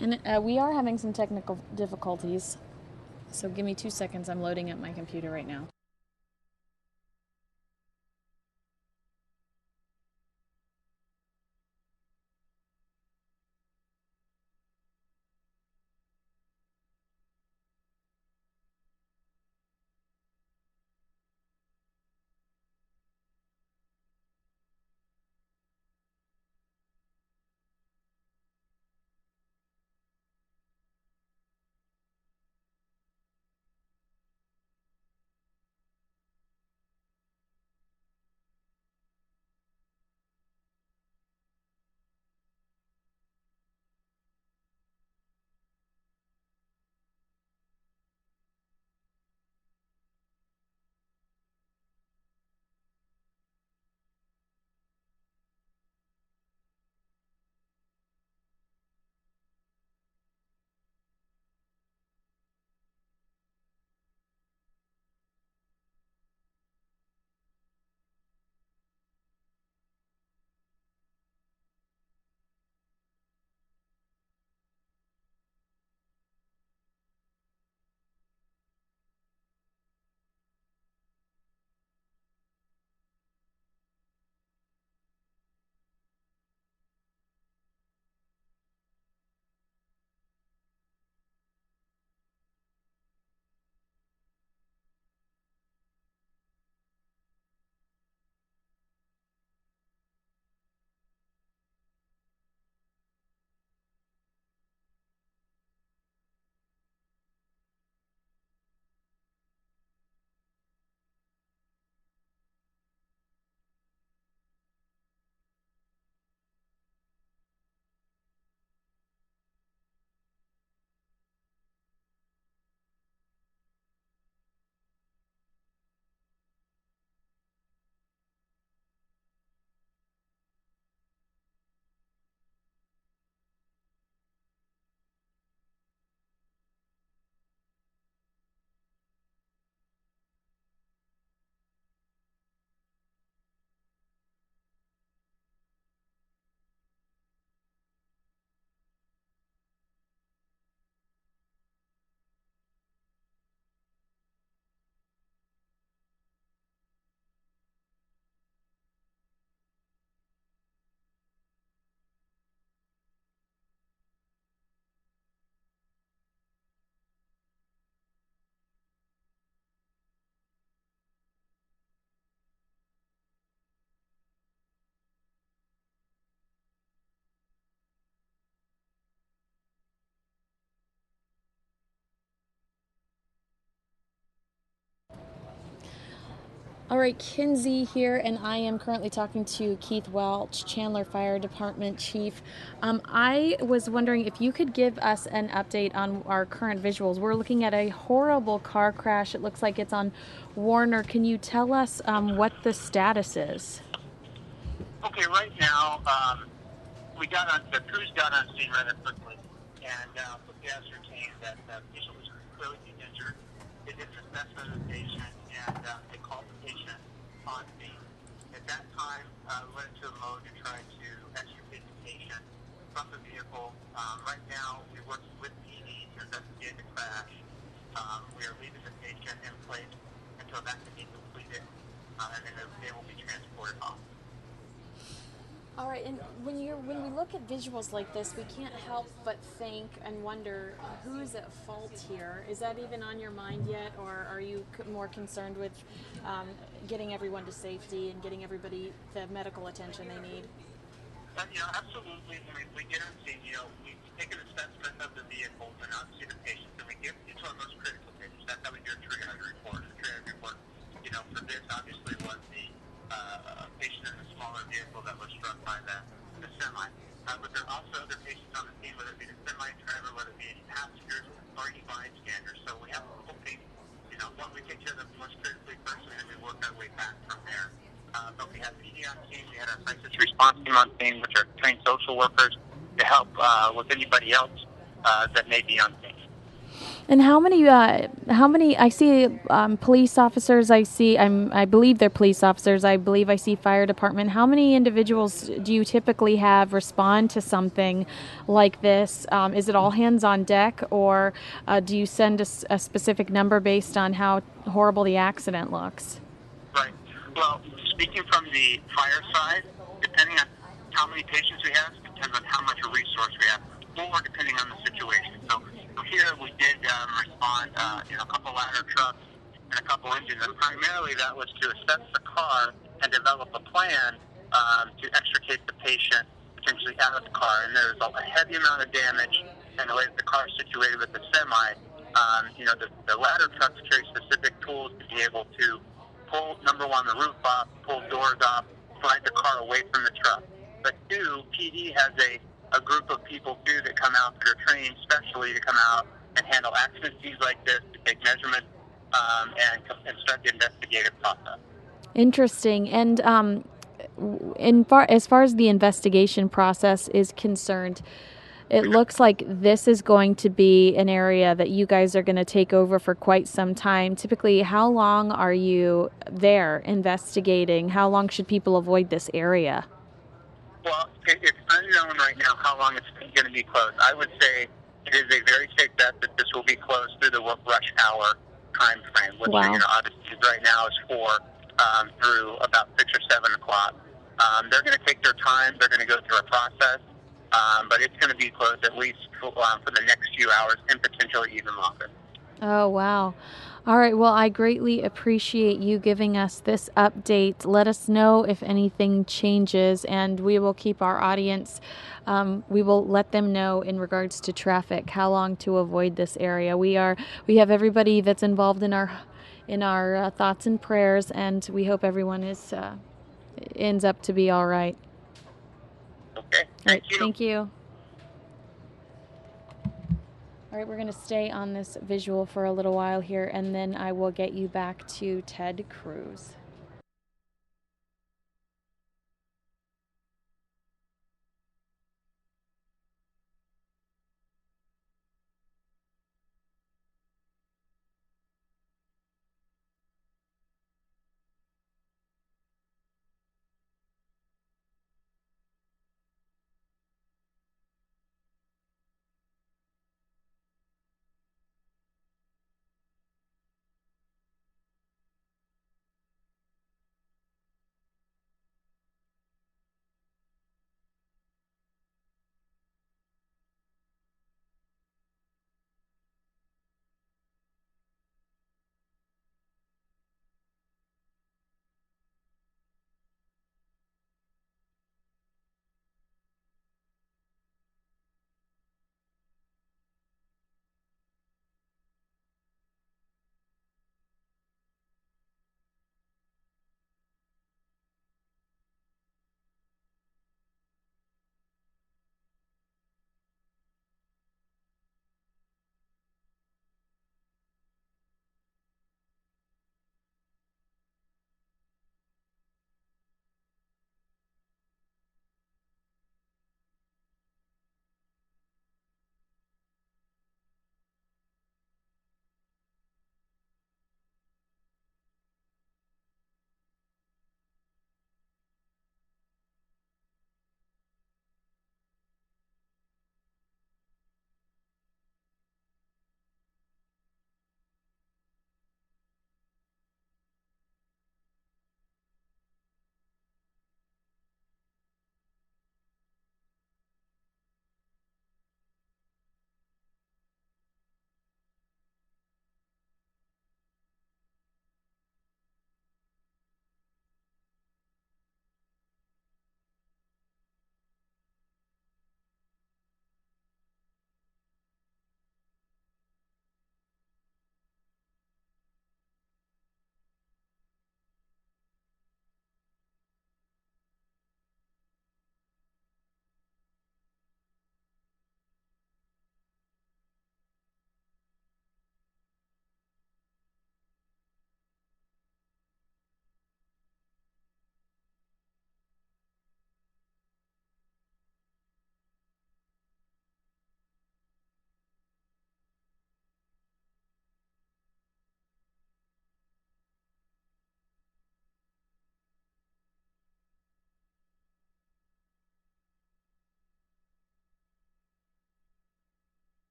And we are having some technical difficulties, so give me 2 seconds. I'm loading up my computer right now. All right, Kinsey here, and I am currently talking to Keith Welch, Chandler Fire Department Chief. I was wondering if you could give us an update on our current visuals. We're looking at a horrible car crash. It looks like it's on Warner. Can you tell us what the status is? Okay, right now, the crews got on scene rather quickly, and quickly ascertained that the patient was clearly injured. They did an assessment of the patient, and they called the patient on scene. At that time, we went into a mode to try to extricate the patient from the vehicle. Right now, we're working with PD to investigate the crash. We are leaving the patient in place until that can be completed, and then they will be transported off. All right, and when we look at visuals like this, we can't help but think and wonder who's at fault here. Is that even on your mind yet, or are you more concerned with getting everyone to safety and getting everybody the medical attention they need? Absolutely. When we get on scene, we take an assessment of the vehicles and obviously the patients, and we give each of our most critical patients. That's how we do a triage report. A triage report, for this obviously was the patient in the smaller vehicle that was struck by the semi. But there are also other patients on the scene, whether it be the semi driver, whether it be any passengers or any bystanders. So we have a whole thing. One, we take care of the most critically first, and then we work our way back from there. But we had PD on scene, we had our crisis response team on scene, which are trained social workers to help with anybody else that may be on scene. And how many? I see police officers. I believe they're police officers. I believe I see fire department. How many individuals do you typically have respond to something like this? Is it all hands on deck, or do you send a specific number based on how horrible the accident looks? Right. Well, speaking from the fire side, depending on how many patients we have, depends on how much a resource we have, or depending on the situation. So here we did respond, a couple ladder trucks and a couple engines, and primarily that was to assess the car and develop a plan to extricate the patient potentially out of the car. And there's a heavy amount of damage in the way that the car is situated with the semi. The ladder trucks carry specific tools to be able to pull, number one, the roof off, pull doors off, slide the car away from the truck. But two, PD has a group of people, too, that come out that are trained specially to come out and handle accident scenes like this, to take measurements, and start the investigative process. Interesting. And as far as the investigation process is concerned, it looks like this is going to be an area that you guys are going to take over for quite some time. Typically, how long are you there investigating? How long should people avoid this area? Well, it's unknown right now how long it's going to be closed. I would say it is a very safe bet that this will be closed through the rush hour time frame, which Wow. Obviously right now is 4 through about 6 or 7 o'clock. They're going to take their time. They're going to go through a process, but it's going to be closed at least for the next few hours and potentially even longer. Oh, wow. All right. Well, I greatly appreciate you giving us this update. Let us know if anything changes, and we will keep our audience, we will let them know in regards to traffic, how long to avoid this area. We have everybody that's involved in our thoughts and prayers, and we hope everyone ends up to be all right. Okay. Thank you. Thank you. All right, we're going to stay on this visual for a little while here, and then I will get you back to Ted Cruz.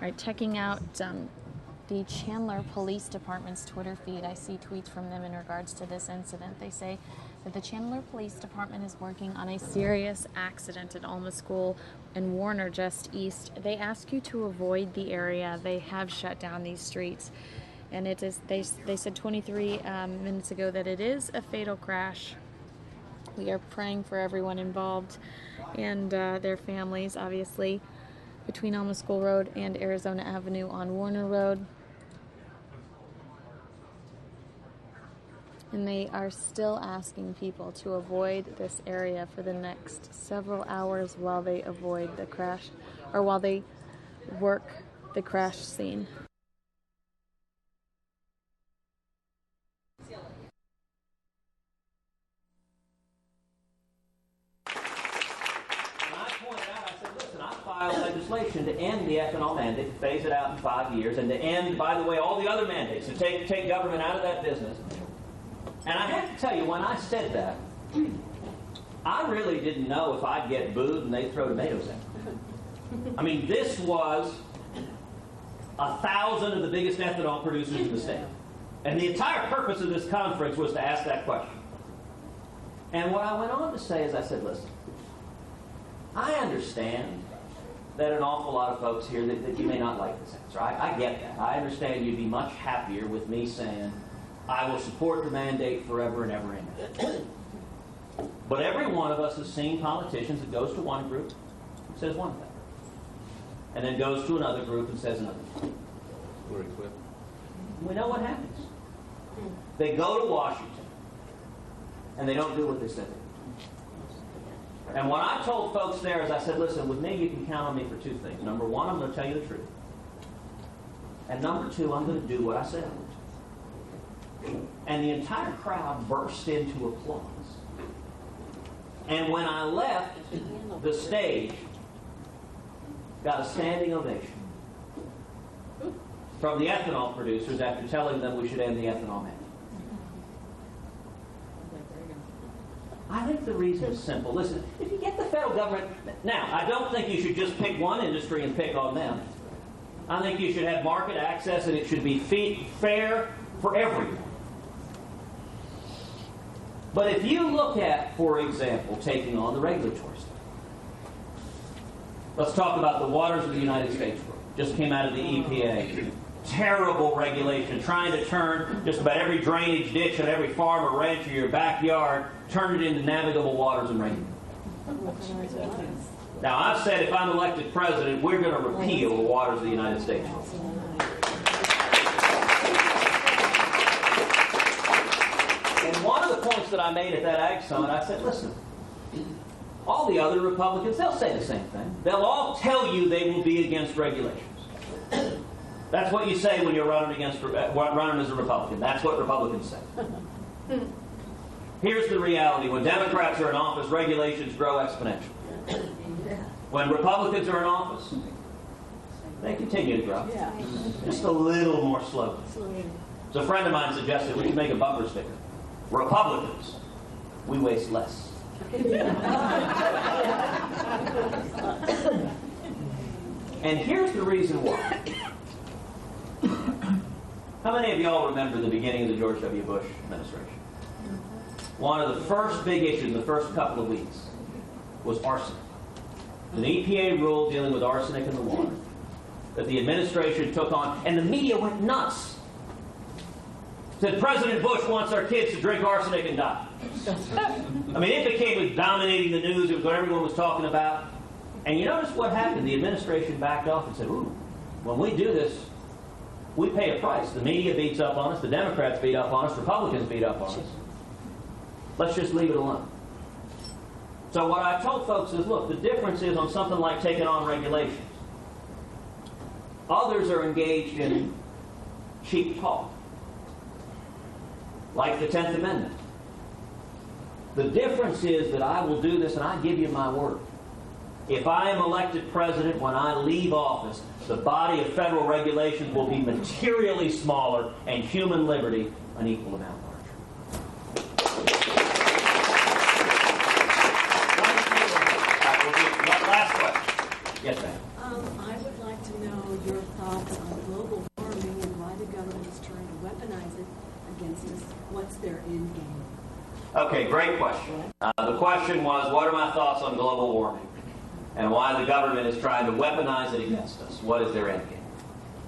right, checking out the Chandler Police Department's Twitter feed. I see tweets from them in regards to this incident. They say that the Chandler Police Department is working on a serious accident at Alma School in Warner, just east. They ask you to avoid the area. They have shut down these streets. And it is, they said 23 minutes ago that it is a fatal crash. We are praying for everyone involved and their families, obviously, between Alma School Road and Arizona Avenue on Warner Road. And they are still asking people to avoid this area for the next several hours while they avoid the crash, or while they work the crash scene. Legislation to end the ethanol mandate, to phase it out in 5 years, and to end, by the way, all the other mandates, to take government out of that business. And I have to tell you, when I said that, I really didn't know if I'd get booed and they'd throw tomatoes at me. I mean, this was 1,000 of the biggest ethanol producers in the state. And the entire purpose of this conference was to ask that question. And what I went on to say is, I said, listen, I understand that an awful lot of folks here that you may not like this answer. I get that. I understand you'd be much happier with me saying, I will support the mandate forever and ever and ever. But every one of us has seen politicians that goes to one group and says one thing, and then goes to another group and says another thing. We know what happens. They go to Washington, and they don't do what they said they would. And what I told folks there is, I said, listen, with me you can count on me for two things. Number one, I'm going to tell you the truth. And number two, I'm going to do what I said I would do. And the entire crowd burst into applause. And when I left the stage, got a standing ovation from the ethanol producers after telling them we should end the ethanol mandate. I think the reason is simple. Listen, if you get the federal government... Now, I don't think you should just pick one industry and pick on them. I think you should have market access, and it should be fair for everyone. But if you look at, for example, taking on the regulatory stuff. Let's talk about the waters of the United States. Just came out of the EPA. Terrible regulation, trying to turn just about every drainage ditch on every farm or ranch in your backyard, turn it into navigable waters and rain. Now, I've said if I'm elected president, we're going to repeal the waters of the United States. And one of the points that I made at that Ag Summit, I said, listen, all the other Republicans, they'll say the same thing. They'll all tell you they will be against regulations. That's what you say when you're running as a Republican. That's what Republicans say. Here's the reality. When Democrats are in office, regulations grow exponentially. When Republicans are in office, they continue to grow. Just a little more slowly. So a friend of mine suggested we should make a bumper sticker. Republicans, we waste less. And here's the reason why. How many of y'all remember the beginning of the George W. Bush administration? One of the first big issues in the first couple of weeks was arsenic. An EPA rule dealing with arsenic in the water that the administration took on, and the media went nuts. Said President Bush wants our kids to drink arsenic and die. I mean, it became dominating the news. It was what everyone was talking about. And you notice what happened? The administration backed off and said, ooh, when we do this, we pay a price. The media beats up on us. The Democrats beat up on us. Republicans beat up on us. Let's just leave it alone. So what I told folks is, look, the difference is on something like taking on regulations. Others are engaged in cheap talk, like the 10th Amendment. The difference is that I will do this, and I give you my word. If I am elected president, when I leave office, the body of federal regulations will be materially smaller and human liberty an equal amount larger. Last question. Yes, ma'am. I would like to know your thoughts thoughts on global warming and why the government is trying to weaponize it against us? What's their end game? Okay, great question. The question was, what are my thoughts on global warming and why the government is trying to weaponize it against us? What is their end game?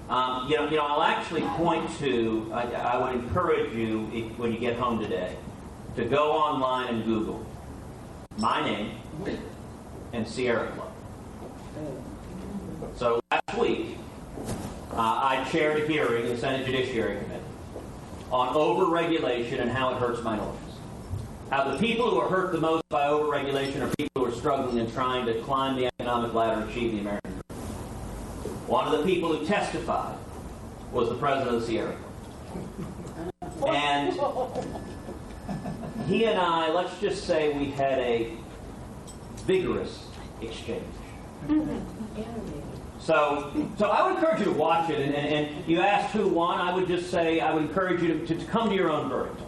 I'll actually point to, I would encourage you, when you get home today, to go online and Google my name and Sierra Club. So last week, I chaired a hearing in the Senate Judiciary Committee on overregulation and how it hurts minorities. How the people who are hurt the most by overregulation are people who are struggling and trying to climb the economic ladder and achieve the American dream. One of the people who testified was the president of the Sierra Club. And he and I, let's just say we had a vigorous exchange. So I would encourage you to watch it, and you asked who won. I would just say I would encourage you to come to your own verdict.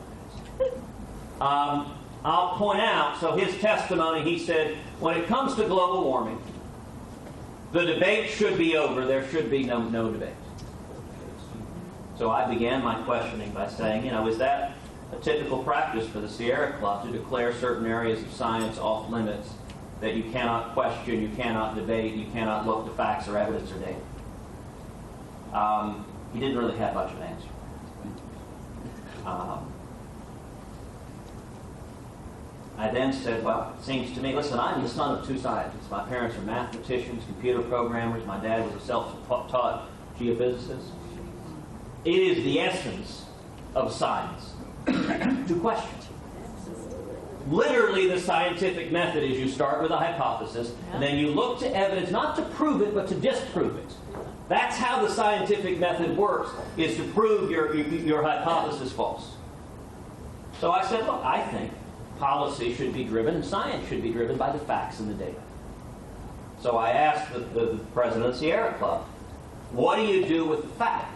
I'll point out, so his testimony, he said, when it comes to global warming, the debate should be over. There should be no debate. So I began my questioning by saying, is that a typical practice for the Sierra Club to declare certain areas of science off limits that you cannot question, you cannot debate, you cannot look to facts or evidence or data? He didn't really have much of an answer. I then said, well, it seems to me, listen, I'm the son of two scientists. My parents are mathematicians, computer programmers. My dad was a self-taught geophysicist. It is the essence of science to question. Literally, the scientific method is you start with a hypothesis, and then you look to evidence, not to prove it, but to disprove it. That's how the scientific method works, is to prove your hypothesis false. So I said, look, I think policy should be driven, and science should be driven by the facts and the data. So I asked the president of the Sierra Club, what do you do with the fact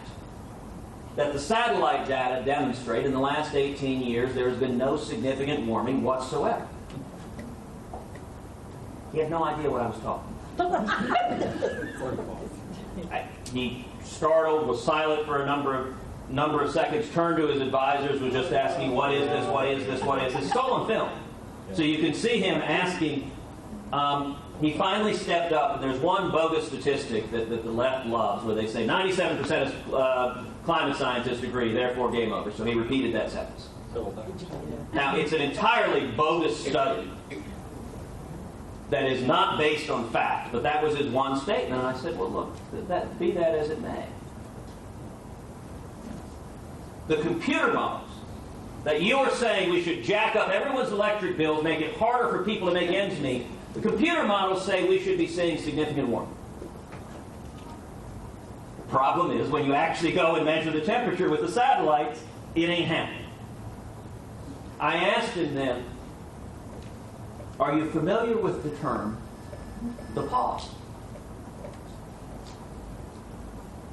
that the satellite data demonstrate in the last 18 years there has been no significant warming whatsoever? He had no idea what I was talking about. He startled, was silent for a number of seconds, turned to his advisors, was just asking, what is this, what is this, what is this? Stolen film. So you can see him asking. He finally stepped up, and there's one bogus statistic that the left loves, where they say 97% of climate scientists agree, therefore game over. So he repeated that sentence. Now, it's an entirely bogus study that is not based on fact, but that was his one statement. And I said, well, look, be that as it may. The computer models that you are saying we should jack up everyone's electric bills, make it harder for people to make ends meet, the computer models say we should be seeing significant warming. The problem is, when you actually go and measure the temperature with the satellites, it ain't happening. I asked him then, are you familiar with the term, the pause?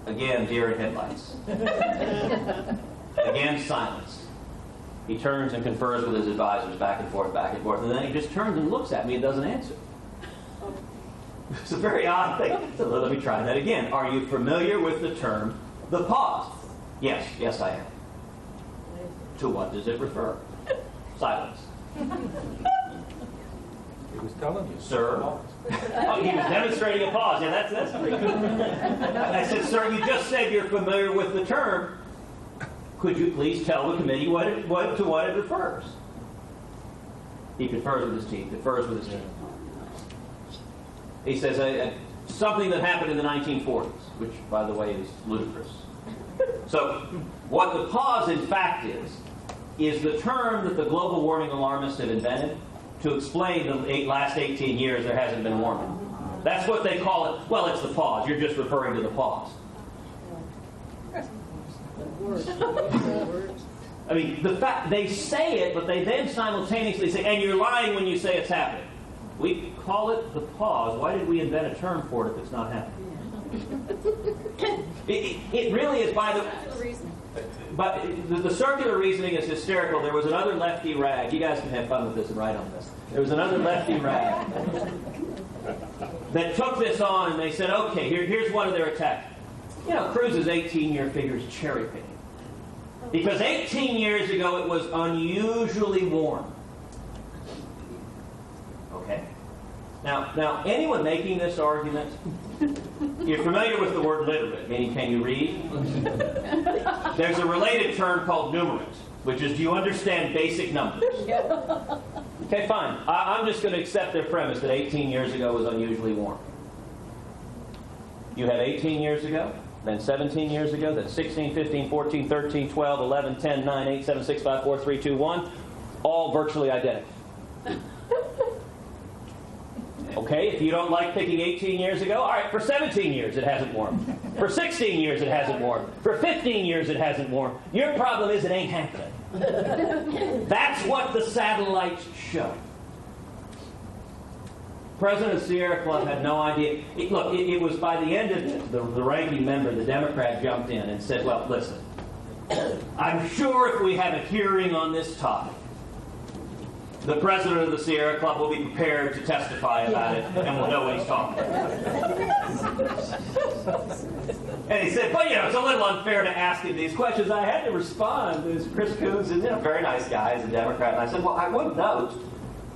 Again, deer in headlights. Again, silence. He turns and confers with his advisors back and forth, and then he just turns and looks at me and doesn't answer. It's a very odd thing. So let me try that again. Are you familiar with the term, the pause? Yes, I am. To what does it refer? Silence. He was telling you. Sir? Oh, he was demonstrating a pause. Yeah, that's pretty good. I said, sir, you just said you're familiar with the term. Could you please tell the committee to what it refers? He confers with his team. He says something that happened in the 1940s, which, by the way, is ludicrous. So what the pause, in fact, is the term that the global warming alarmists have invented to explain the last 18 years there hasn't been warming. That's what they call it. Well, it's the pause. You're just referring to the pause. I mean, the fact they say it, but they then simultaneously say, and you're lying when you say it's happening. We call it the pause. Why did we invent a term for it if it's not happening? It really is by the... But the circular reasoning is hysterical. There was another lefty rag. You guys can have fun with this and write on this. There was another lefty rag that took this on, and they said, okay, here's one of their attacks. You know, Cruz's 18-year figure is cherry picking. Because 18 years ago it was unusually warm. Okay? Now, anyone making this argument, you're familiar with the word literate, meaning can you read? There's a related term called numerate, which is do you understand basic numbers? Okay, fine. I'm just going to accept their premise that 18 years ago was unusually warm. You have 18 years ago, then 17 years ago, then 16, 15, 14, 13, 12, 11, 10, 9, 8, 7, 6, 5, 4, 3, 2, 1, all virtually identical. Okay, if you don't like picking 18 years ago, all right, for 17 years it hasn't warmed. For 16 years it hasn't warmed. For 15 years it hasn't warmed. Your problem is it ain't happening. That's what the satellites show. President of Sierra Club had no idea. It was by the end of it, the ranking member, the Democrat, jumped in and said, well, listen, I'm sure if we have a hearing on this topic, the president of the Sierra Club will be prepared to testify about it, and we'll know what he's talking about. And he said, well, it's a little unfair to ask him these questions. I had to respond. There's Chris Coons, and very nice guy, he's a Democrat. And I said, well, I would note,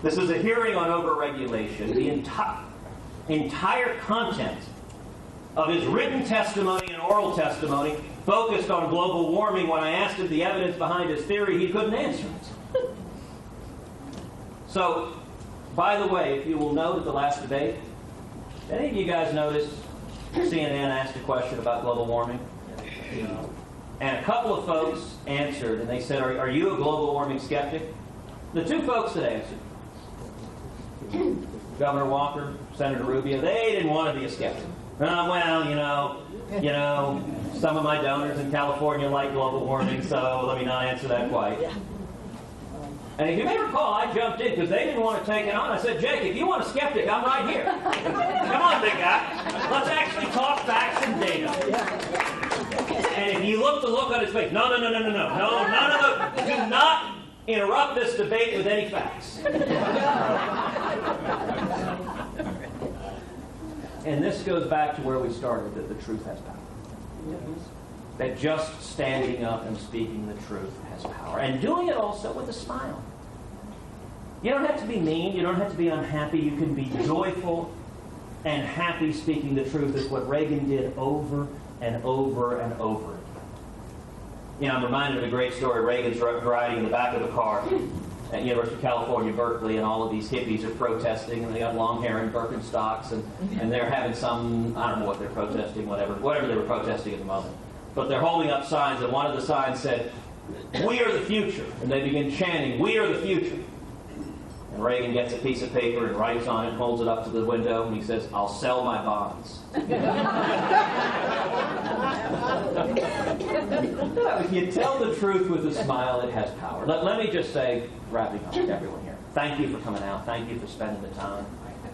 this is a hearing on overregulation. The entire content of his written testimony and oral testimony focused on global warming. When I asked him the evidence behind his theory, he couldn't answer it. So, by the way, if you will note at the last debate, any of you guys noticed CNN asked a question about global warming? And a couple of folks answered, and they said, are you a global warming skeptic? The two folks that answered, Governor Walker, Senator Rubio, they didn't want to be a skeptic. Well, some of my donors in California like global warming, so let me not answer that quite. And if you may recall, I jumped in because they didn't want to take it on. I said, Jake, if you want a skeptic, I'm right here. Come on, big guy. Let's actually talk facts and data. And if you look the look on his face, no. Do not interrupt this debate with any facts. And this goes back to where we started, that the truth has power. That just standing up and speaking the truth has power. And doing it also with a smile. You don't have to be mean. You don't have to be unhappy. You can be joyful and happy speaking the truth, is what Reagan did over and over and over again. I'm reminded of a great story. Reagan's riding in the back of a car at University of California, Berkeley, and all of these hippies are protesting, and they got long hair and Birkenstocks, and they're having some, I don't know what they're protesting, whatever they were protesting at the moment. But they're holding up signs, and one of the signs said, "We are the future." And they begin chanting, "We are the future." And Reagan gets a piece of paper and writes on it and holds it up to the window, and he says, "I'll sell my bonds." If you tell the truth with a smile, it has power. Let me just say, wrapping up to everyone here, thank you for coming out. Thank you for spending the time.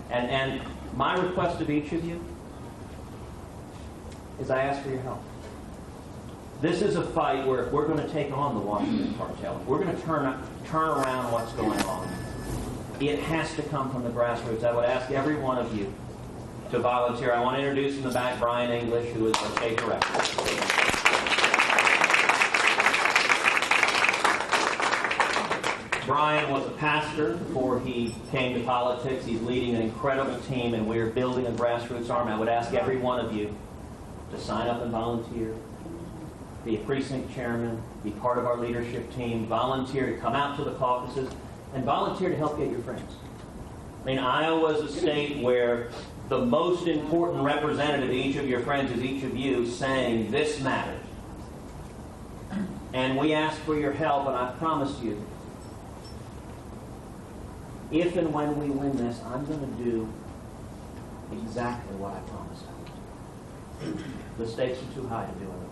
And my request of each of you is I ask for your help. This is a fight where if we're going to take on the Washington cartel, if we're going to turn around what's going on, it has to come from the grassroots. I would ask every one of you to volunteer. I want to introduce in the back Brian English, who is our state director. Brian was a pastor before he came to politics. He's leading an incredible team, and we're building a grassroots army. I would ask every one of you to sign up and volunteer. Be a precinct chairman, be part of our leadership team, volunteer to come out to the caucuses, and volunteer to help get your friends. I mean, Iowa is a state where the most important representative of each of your friends is each of you saying, this matters. And we ask for your help, and I promise you, if and when we win this, I'm going to do exactly what I promised I would do. The stakes are too high to do otherwise.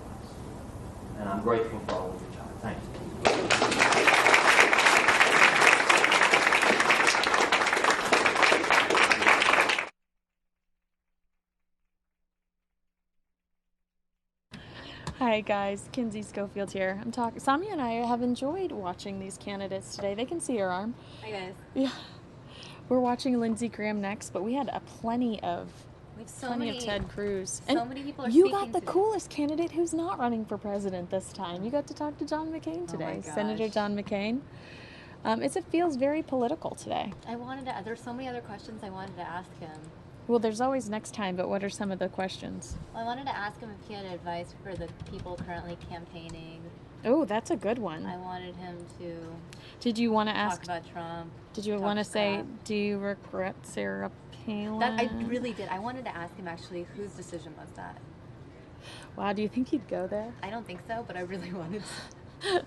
And I'm grateful for all of your time. Thank you. Hi guys, Kinsey Schofield here. I'm talking. Samia and I have enjoyed watching these candidates today. They can see her arm. Hi guys. Yeah. We're watching Lindsey Graham next, but we had plenty of We have so Plenty many of Ted Cruz. So many people are you speaking got the today. coolest candidate who's not running for president this time. You got to talk to John McCain today, Senator John McCain. It feels very political today. There's so many other questions I wanted to ask him. Well, there's always next time, but what are some of the questions? Well, I wanted to ask him if he had advice for the people currently campaigning. Oh, that's a good one. I wanted him to Did you want to ask talk about Trump. Did you want to say, do you regret Sarah Palin? That I really did. I wanted to ask him actually whose decision was that. Wow, do you think he'd go there? I don't think so, but I really wanted to.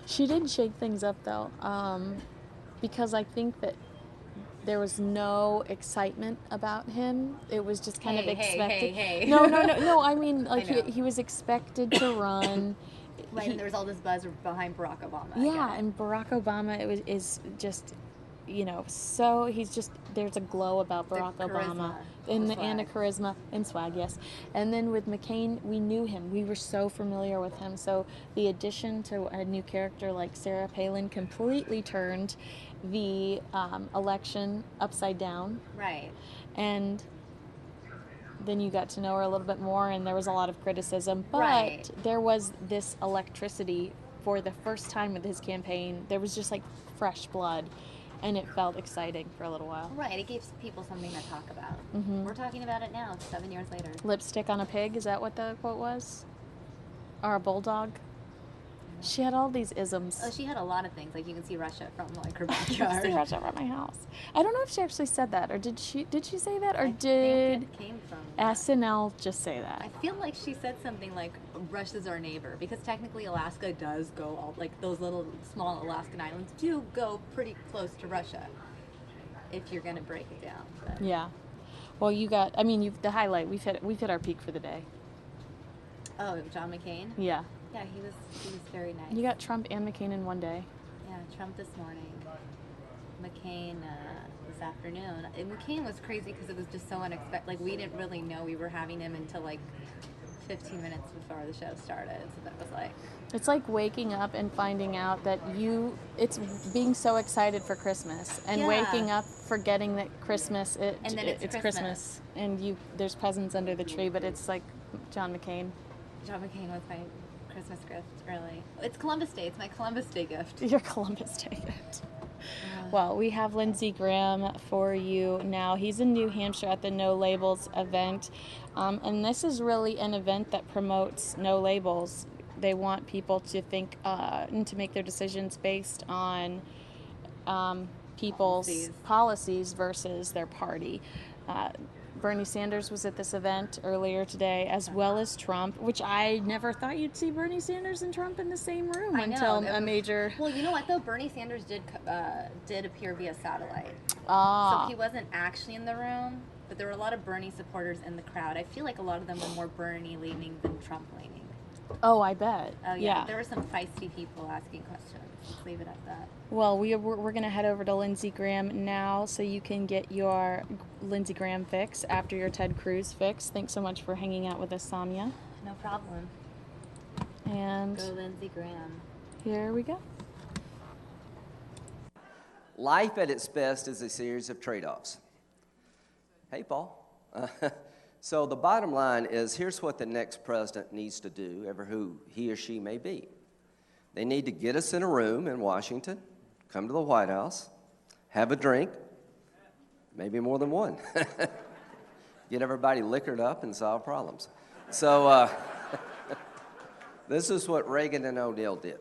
She did shake things up though, because I think that there was no excitement about him. It was just kind of expected. Hey. No. I mean, like he was expected to run. Right, and there was all this buzz behind Barack Obama. Yeah, and Barack Obama is just, so there's a glow about Barack Obama and a charisma and swag, yes. And then with McCain, we knew him. We were so familiar with him. So the addition to a new character like Sarah Palin completely turned the election upside down. Right. And then you got to know her a little bit more, and there was a lot of criticism. But there was this electricity for the first time with his campaign. There was just like fresh blood, and it felt exciting for a little while. Right, it gives people something to talk about. Mm-hmm. We're talking about it now, 7 years later. Lipstick on a pig, is that what the quote was? Or a bulldog? She had all these isms. Oh, she had a lot of things. Like you can see Russia from like her You can backyard. see Russia from my house. I don't know if she actually said that, or did she say that, or I did think it came from SNL just say that? I feel like she said something like Russia's our neighbor, because technically Alaska does go all, like those little small Alaskan islands do go pretty close to Russia if you're going to break it down. But. Yeah. Well, the highlight. We've hit our peak for the day. Oh, John McCain? Yeah. Yeah, he was very nice. You got Trump and McCain in one day. Yeah, Trump this morning, McCain this afternoon. And McCain was crazy because it was just so unexpected. Like, we didn't really know we were having him until like 15 minutes before the show started. So that was like... It's like waking up and finding out that it's being so excited for Christmas, and waking up forgetting that it's Christmas. And there's presents under the tree, but it's like John McCain. John McCain was my Christmas gift, really. It's Columbus Day. It's my Columbus Day gift. Your Columbus Day gift. Well, we have Lindsey Graham for you now. He's in New Hampshire at the No Labels event. And this is really an event that promotes no labels. They want people to think and to make their decisions based on people's policies versus their party. Bernie Sanders was at this event earlier today, as well as Trump, which I never thought you'd see Bernie Sanders and Trump in the same room until a major... Well, you know what, though? Bernie Sanders did appear via satellite. Ah. So he wasn't actually in the room, but there were a lot of Bernie supporters in the crowd. I feel like a lot of them were more Bernie-leaning than Trump-leaning. Oh, I bet. Oh, yeah. There were some feisty people asking questions. Let's leave it at that. Well, we're going to head over to Lindsey Graham now so you can get your Lindsey Graham fix after your Ted Cruz fix. Thanks so much for hanging out with us, Samya. No problem. And go Lindsey Graham. Here we go. Life at its best is a series of trade-offs. Hey, Paul. So the bottom line is, here's what the next president needs to do, ever who he or she may be. They need to get us in a room in Washington, come to the White House, have a drink, maybe more than one. Get everybody liquored up and solve problems. So this is what Reagan and O'Neill did.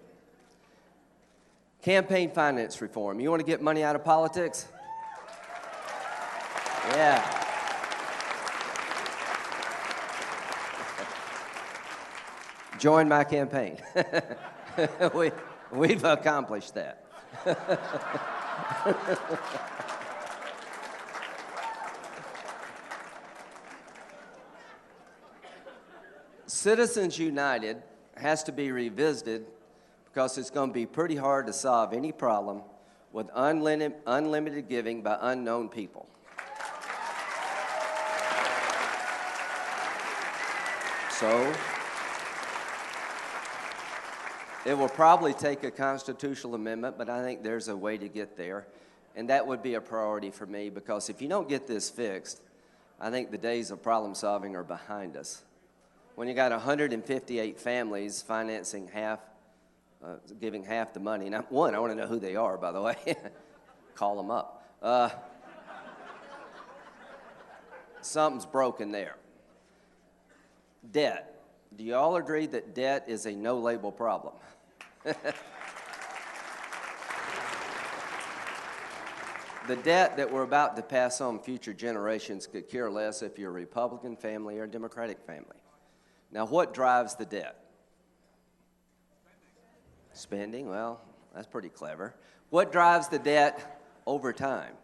Campaign finance reform. You want to get money out of politics? Yeah. Join my campaign. We've accomplished that. Citizens United has to be revisited because it's going to be pretty hard to solve any problem with unlimited giving by unknown people. So, it will probably take a constitutional amendment, but I think there's a way to get there. And that would be a priority for me, because if you don't get this fixed, I think the days of problem solving are behind us. When you got 158 families financing half, giving half the money. Now, one, I want to know who they are, by the way. Call them up. Something's broken there. Debt. Do you all agree that debt is a no-label problem? The debt that we're about to pass on future generations could care less if you're a Republican family or a Democratic family. Now, what drives the debt? Spending. Well, that's pretty clever. What drives the debt over time?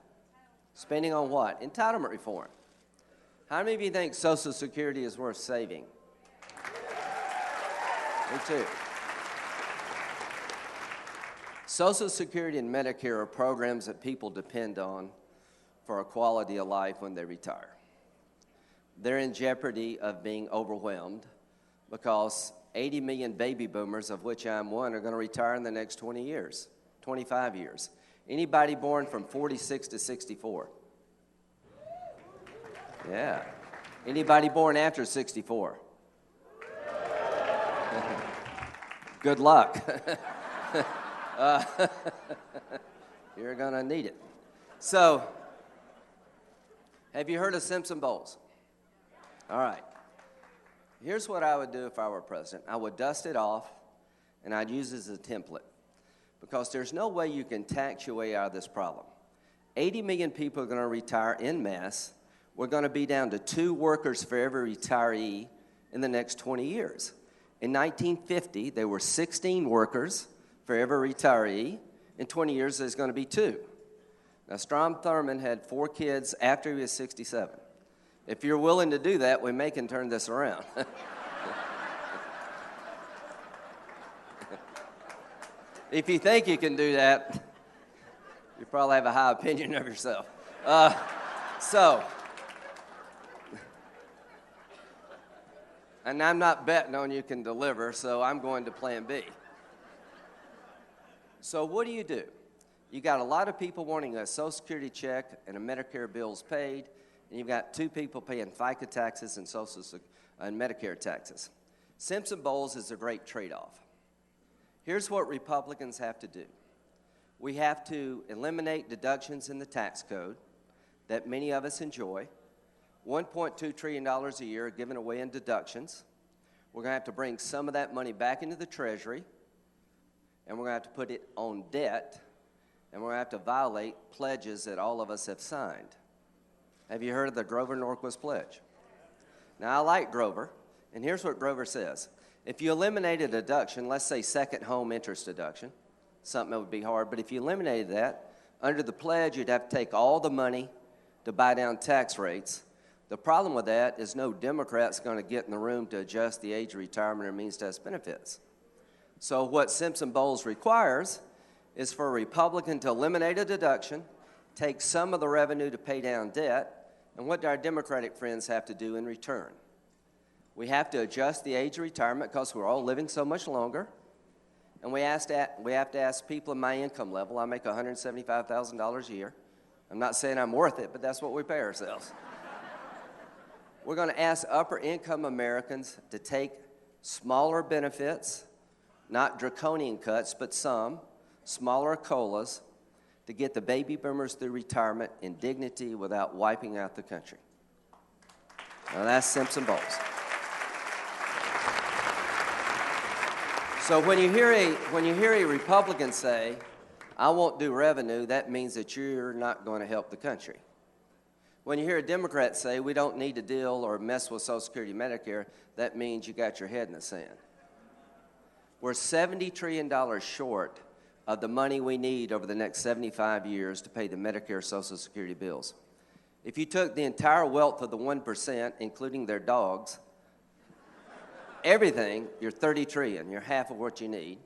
Spending on what? Entitlement reform. How many of you think Social Security is worth saving? Me too. Social Security and Medicare are programs that people depend on for a quality of life when they retire. They're in jeopardy of being overwhelmed because 80 million baby boomers, of which I'm one, are going to retire in the next 20 years, 25 years. Anybody born from 46 to 64? Yeah. Anybody born after 64? Good luck. You're going to need it. So, have you heard of Simpson Bowles? All right. Here's what I would do if I were president. I would dust it off, and I'd use it as a template, because there's no way you can tax your way out of this problem. 80 million people are going to retire en masse. We're going to be down to 2 workers for every retiree in the next 20 years. In 1950, there were 16 workers for every retiree. In 20 years, there's going to be 2. Now, Strom Thurmond had 4 kids after he was 67. If you're willing to do that, we may can turn this around. If you think you can do that, you probably have a high opinion of yourself. And I'm not betting on you can deliver, so I'm going to plan B. So what do? You got a lot of people wanting a Social Security check and a Medicare bills paid, and you've got 2 people paying FICA taxes and and Medicare taxes. Simpson Bowles is a great trade-off. Here's what Republicans have to do. We have to eliminate deductions in the tax code that many of us enjoy. $1.2 trillion a year given away in deductions. We're going to have to bring some of that money back into the Treasury, and we're going to have to put it on debt, and we're going to have to violate pledges that all of us have signed. Have you heard of the Grover Norquist Pledge? Now, I like Grover, and here's what Grover says. If you eliminate a deduction, let's say second home interest deduction, something that would be hard, but if you eliminated that, under the pledge, you'd have to take all the money to buy down tax rates. The problem with that is no Democrat's going to get in the room to adjust the age of retirement or means test benefits. So what Simpson Bowles requires is for a Republican to eliminate a deduction, take some of the revenue to pay down debt, and what do our Democratic friends have to do in return? We have to adjust the age of retirement because we're all living so much longer, and we have to ask people in my income level. I make $175,000 a year. I'm not saying I'm worth it, but that's what we pay ourselves. We're going to ask upper-income Americans to take smaller benefits, not draconian cuts, but some, smaller COLAs, to get the baby boomers through retirement in dignity without wiping out the country. Now, that's Simpson Bowles. So when you hear a Republican say, I won't do revenue, that means that you're not going to help the country. When you hear a Democrat say, we don't need to deal or mess with Social Security and Medicare, that means you got your head in the sand. We're $70 trillion short of the money we need over the next 75 years to pay the Medicare Social Security bills. If you took the entire wealth of the 1%, including their dogs, everything, you're 30 trillion, you're half of what you need.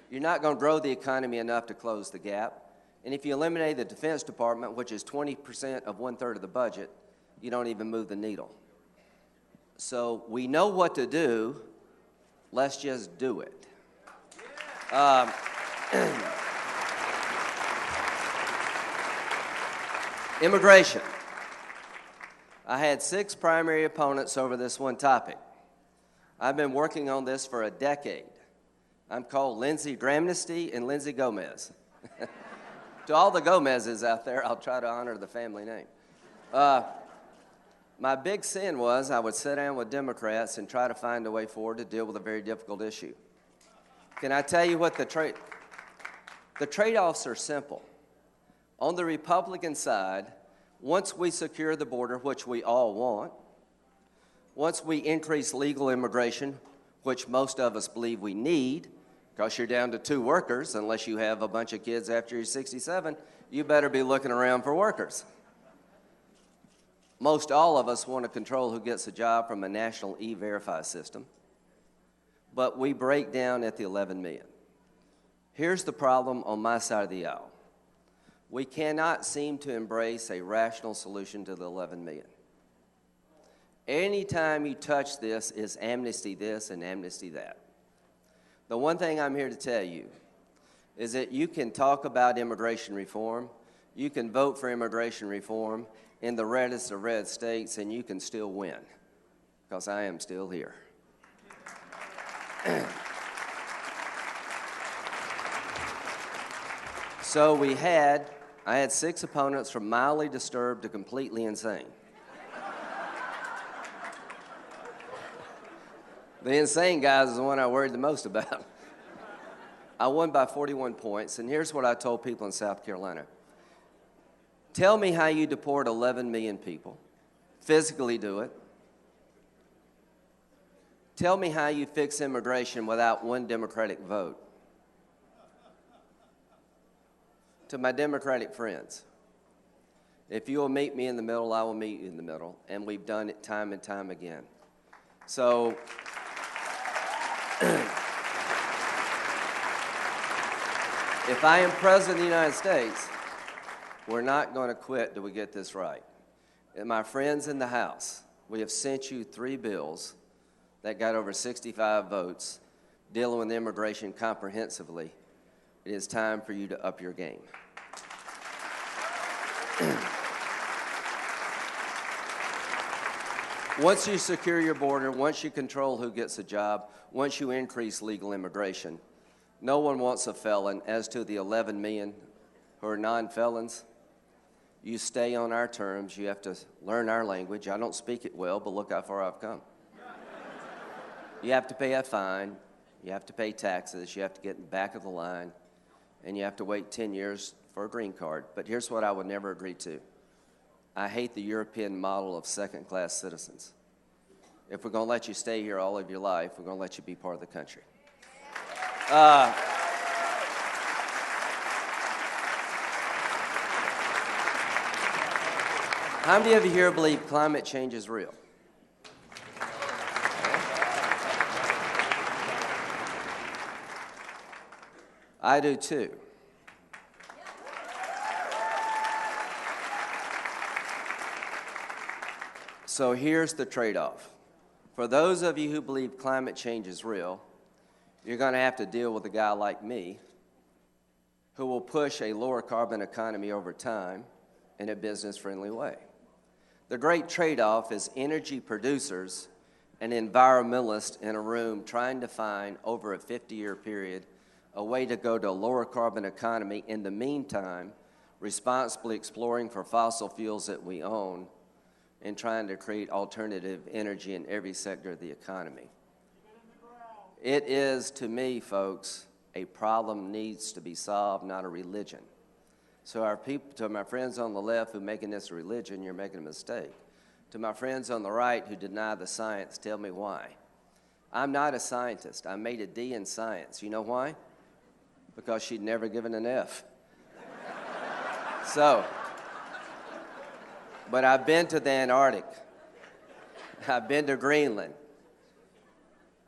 You're not going to grow the economy enough to close the gap. And if you eliminate the Defense Department, which is 20% of 1/3 of the budget, you don't even move the needle. So we know what to do. Let's just do it. Immigration. I had 6 primary opponents over this one topic. I've been working on this for a decade. I'm called Lindsey Gramnesty and Lindsey Gomez. To all the Gomezes out there, I'll try to honor the family name. My big sin was I would sit down with Democrats and try to find a way forward to deal with a very difficult issue. Can I tell you what the trade-offs are simple. On the Republican side, once we secure the border, which we all want, once we increase legal immigration, which most of us believe we need, because you're down to 2 workers, unless you have a bunch of kids after you're 67, you better be looking around for workers. Most all of us want to control who gets a job from a national E-Verify system, but we break down at the 11 million. Here's the problem on my side of the aisle. We cannot seem to embrace a rational solution to the 11 million. Anytime you touch this is amnesty this and amnesty that. The one thing I'm here to tell you is that you can talk about immigration reform, you can vote for immigration reform in the reddest of red states, and you can still win, because I am still here. So I had 6 opponents from mildly disturbed to completely insane. The insane guys is the one I worried the most about. I won by 41 points, and here's what I told people in South Carolina. Tell me how you deport 11 million people, physically do it. Tell me how you fix immigration without one Democratic vote. To my Democratic friends, if you will meet me in the middle, I will meet you in the middle, and we've done it time and time again. So, if I am President of the United States, we're not going to quit till we get this right. And my friends in the House, we have sent you 3 bills that got over 65 votes dealing with immigration comprehensively. It is time for you to up your game. Once you secure your border, once you control who gets a job, once you increase legal immigration, no one wants a felon. As to the 11 million who are non-felons, you stay on our terms. You have to learn our language. I don't speak it well, but look how far I've come. You have to pay a fine. You have to pay taxes. You have to get in the back of the line. And you have to wait 10 years for a green card. But here's what I would never agree to. I hate the European model of second-class citizens. If we're going to let you stay here all of your life, we're going to let you be part of the country. How many of you here believe climate change is real? I do too. So here's the trade-off. For those of you who believe climate change is real, you're going to have to deal with a guy like me who will push a lower carbon economy over time in a business-friendly way. The great trade-off is energy producers and environmentalists in a room trying to find, over a 50-year period, a way to go to a lower carbon economy, in the meantime, responsibly exploring for fossil fuels that we own and trying to create alternative energy in every sector of the economy. It is, to me, folks, a problem needs to be solved, not a religion. So our people, to my friends on the left who are making this a religion, you're making a mistake. To my friends on the right who deny the science, tell me why. I'm not a scientist. I made a D in science. You know why? Because she'd never given an F. So, but I've been to the Antarctic. I've been to Greenland.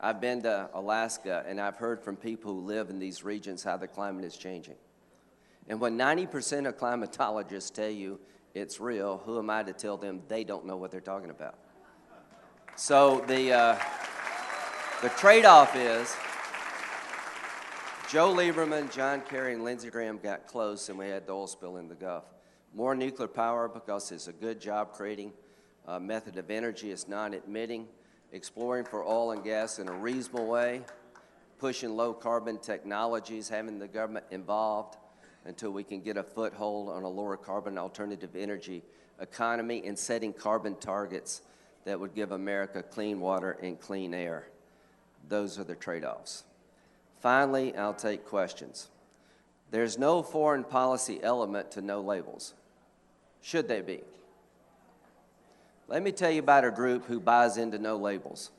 I've been to Alaska, and I've heard from people who live in these regions how the climate is changing. And when 90% of climatologists tell you it's real, who am I to tell them they don't know what they're talking about? So the trade-off is Joe Lieberman, John Kerry, and Lindsey Graham got close, and we had the oil spill in the Gulf. More nuclear power because it's a good job creating method of energy is non-emitting, exploring for oil and gas in a reasonable way, pushing low-carbon technologies, having the government involved until we can get a foothold on a lower carbon alternative energy economy, and setting carbon targets that would give America clean water and clean air. Those are the trade-offs. Finally, I'll take questions. There's no foreign policy element to no labels. Should they be? Let me tell you about a group who buys into no labels.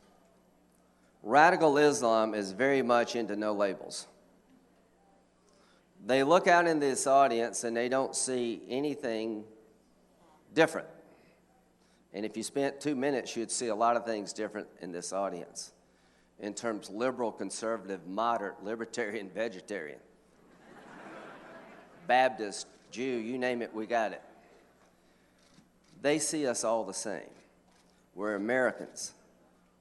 Radical Islam is very much into no labels. They look out in this audience and they don't see anything different. And if you spent 2 minutes, you'd see a lot of things different in this audience in terms of liberal, conservative, moderate, libertarian, vegetarian, Baptist, Jew, you name it, we got it. They see us all the same. We're Americans.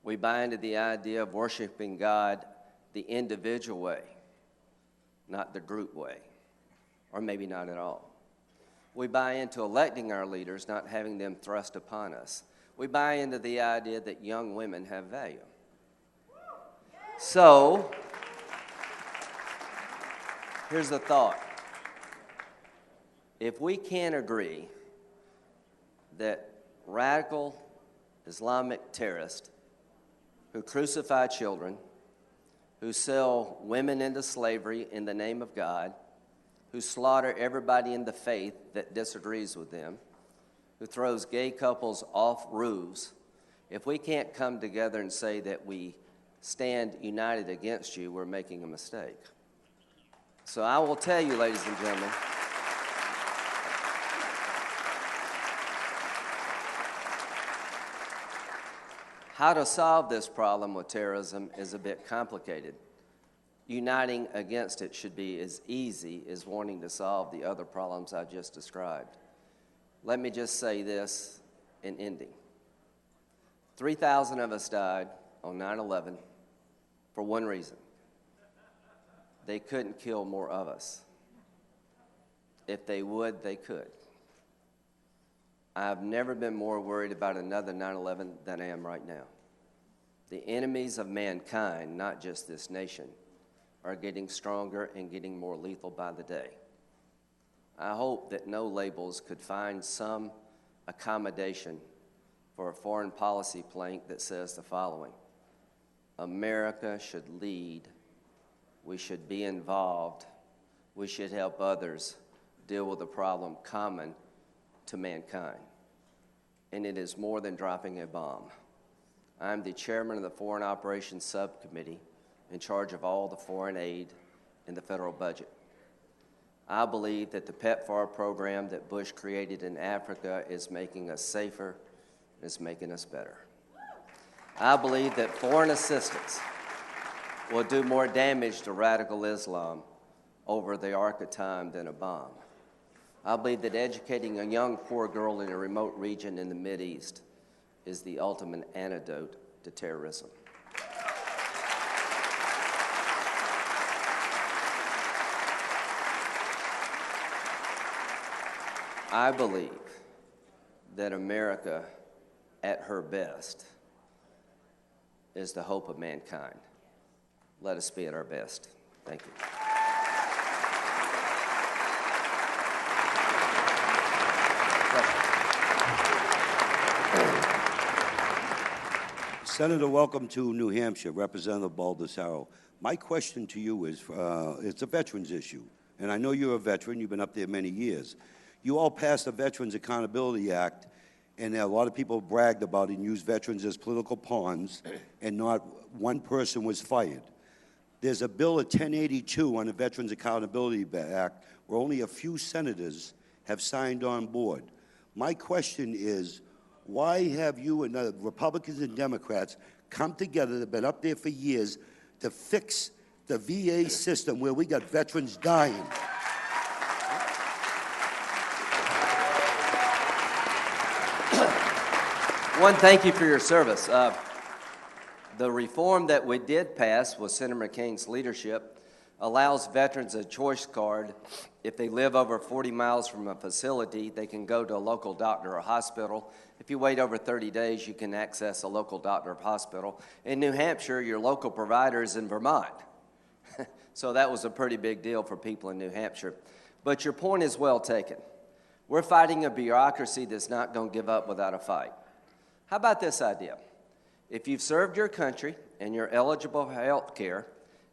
We buy into the idea of worshiping God the individual way, not the group way, or maybe not at all. We buy into electing our leaders, not having them thrust upon us. We buy into the idea that young women have value. So, here's the thought. If we can't agree that radical Islamic terrorists who crucify children, who sell women into slavery in the name of God, who slaughter everybody in the faith that disagrees with them, who throws gay couples off roofs, if we can't come together and say that we stand united against you, we're making a mistake. So I will tell you, ladies and gentlemen, how to solve this problem with terrorism is a bit complicated. Uniting against it should be as easy as wanting to solve the other problems I just described. Let me just say this in ending. 3,000 of us died on 9/11 for one reason. They couldn't kill more of us. If they would, they could. I've never been more worried about another 9/11 than I am right now. The enemies of mankind, not just this nation, are getting stronger and getting more lethal by the day. I hope that no labels could find some accommodation for a foreign policy plank that says the following: America should lead, we should be involved, we should help others deal with a problem common to mankind. And it is more than dropping a bomb. I'm the chairman of the Foreign Operations Subcommittee in charge of all the foreign aid in the federal budget. I believe that the PEPFAR program that Bush created in Africa is making us safer, is making us better. I believe that foreign assistance will do more damage to radical Islam over the arc of time than a bomb. I believe that educating a young poor girl in a remote region in the Mideast is the ultimate antidote to terrorism. I believe that America, at her best, is the hope of mankind. Let us be at our best. Thank you. Senator, welcome to New Hampshire, Representative Baldessaro. My question to you is, it's a veterans issue, and I know you're a veteran. You've been up there many years. You all passed the Veterans Accountability Act, and a lot of people bragged about it and used veterans as political pawns, and not one person was fired. There's a bill at 1082 on the Veterans Accountability Act where only a few senators have signed on board. My question is, why have you and the Republicans and Democrats come together that have been up there for years to fix the VA system where we got veterans dying? One, thank you for your service. The reform that we did pass with Senator McCain's leadership allows veterans a choice card. If they live over 40 miles from a facility, they can go to a local doctor or hospital. If you wait over 30 days, you can access a local doctor or hospital. In New Hampshire, your local provider is in Vermont. So that was a pretty big deal for people in New Hampshire. But your point is well taken. We're fighting a bureaucracy that's not going to give up without a fight. How about this idea? If you've served your country and you're eligible for health care,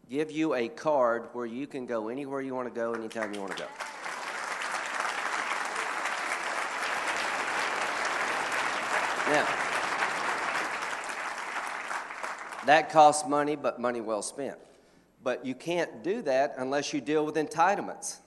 give you a card where you can go anywhere you want to go, anytime you want to go. Now, that costs money, but money well spent. But you can't do that unless you deal with entitlements.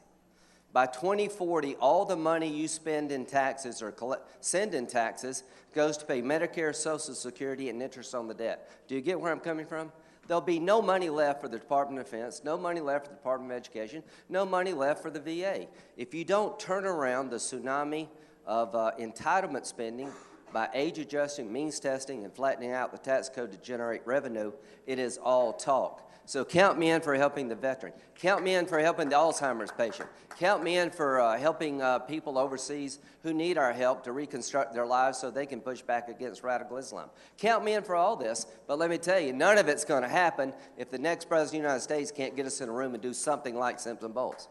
By 2040, all the money you spend in taxes or send in taxes goes to pay Medicare, Social Security, and interest on the debt. Do you get where I'm coming from? There'll be no money left for the Department of Defense, no money left for the Department of Education, no money left for the VA. If you don't turn around the tsunami of entitlement spending by age-adjusting, means testing, and flattening out the tax code to generate revenue, it is all talk. So count me in for helping the veteran. Count me in for helping the Alzheimer's patient. Count me in for helping people overseas who need our help to reconstruct their lives so they can push back against radical Islam. Count me in for all this, but let me tell you, none of it's going to happen if the next President of the United States can't get us in a room and do something like Simpson Bowles.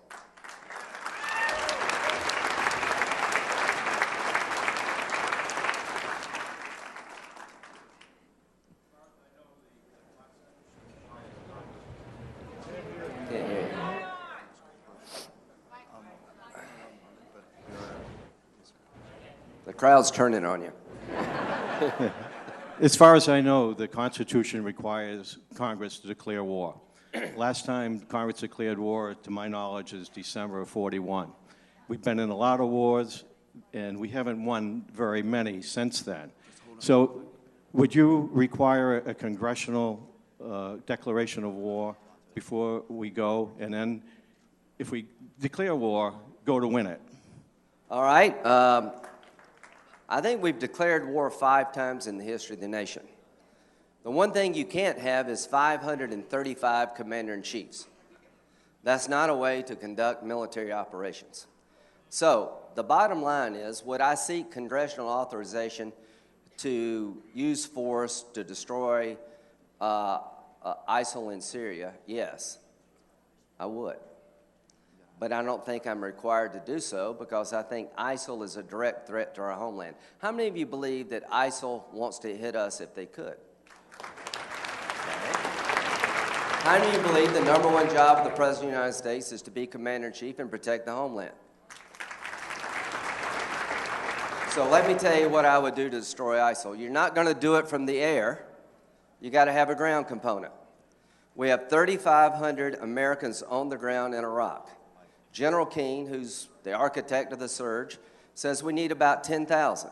The crowd's turning on you. As far as I know, the Constitution requires Congress to declare war. Last time Congress declared war, to my knowledge, is December of '41. We've been in a lot of wars, and we haven't won very many since then. So would you require a congressional declaration of war before we go, and then if we declare war, go to win it? All right. I think we've declared war 5 times in the history of the nation. The one thing you can't have is 535 commander-in-chiefs. That's not a way to conduct military operations. So the bottom line is, would I seek congressional authorization to use force to destroy ISIL in Syria? Yes, I would. But I don't think I'm required to do so because I think ISIL is a direct threat to our homeland. How many of you believe that ISIL wants to hit us if they could? How many of you believe the #1 job of the President of the United States is to be Commander-in-Chief and protect the homeland? So let me tell you what I would do to destroy ISIL. You're not going to do it from the air. You got to have a ground component. We have 3,500 Americans on the ground in Iraq. General Keane, who's the architect of the surge, says we need about 10,000.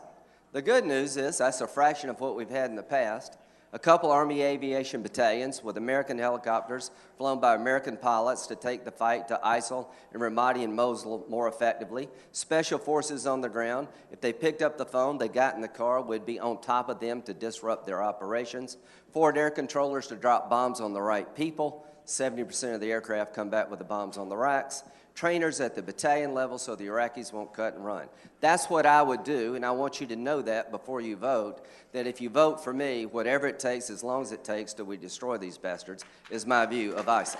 The good news is that's a fraction of what we've had in the past. A couple Army aviation battalions with American helicopters flown by American pilots to take the fight to ISIL in Ramadi and Mosul more effectively. Special forces on the ground. If they picked up the phone, they got in the car, we'd be on top of them to disrupt their operations. Forward air controllers to drop bombs on the right people. 70% of the aircraft come back with the bombs on the racks. Trainers at the battalion level so the Iraqis won't cut and run. That's what I would do, and I want you to know that before you vote, that if you vote for me, whatever it takes, as long as it takes till we destroy these bastards, is my view of ISIL.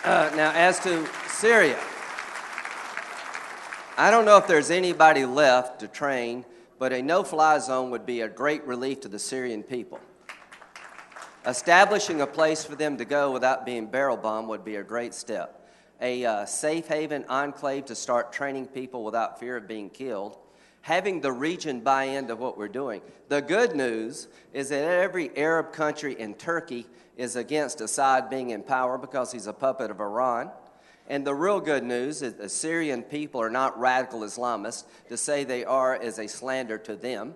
Now, as to Syria, I don't know if there's anybody left to train, but a no-fly zone would be a great relief to the Syrian people. Establishing a place for them to go without being barrel bombed would be a great step. A safe haven enclave to start training people without fear of being killed, having the region buy into what we're doing. The good news is that every Arab country in Turkey is against Assad being in power because he's a puppet of Iran. And the real good news is the Syrian people are not radical Islamists. To say they are is a slander to them.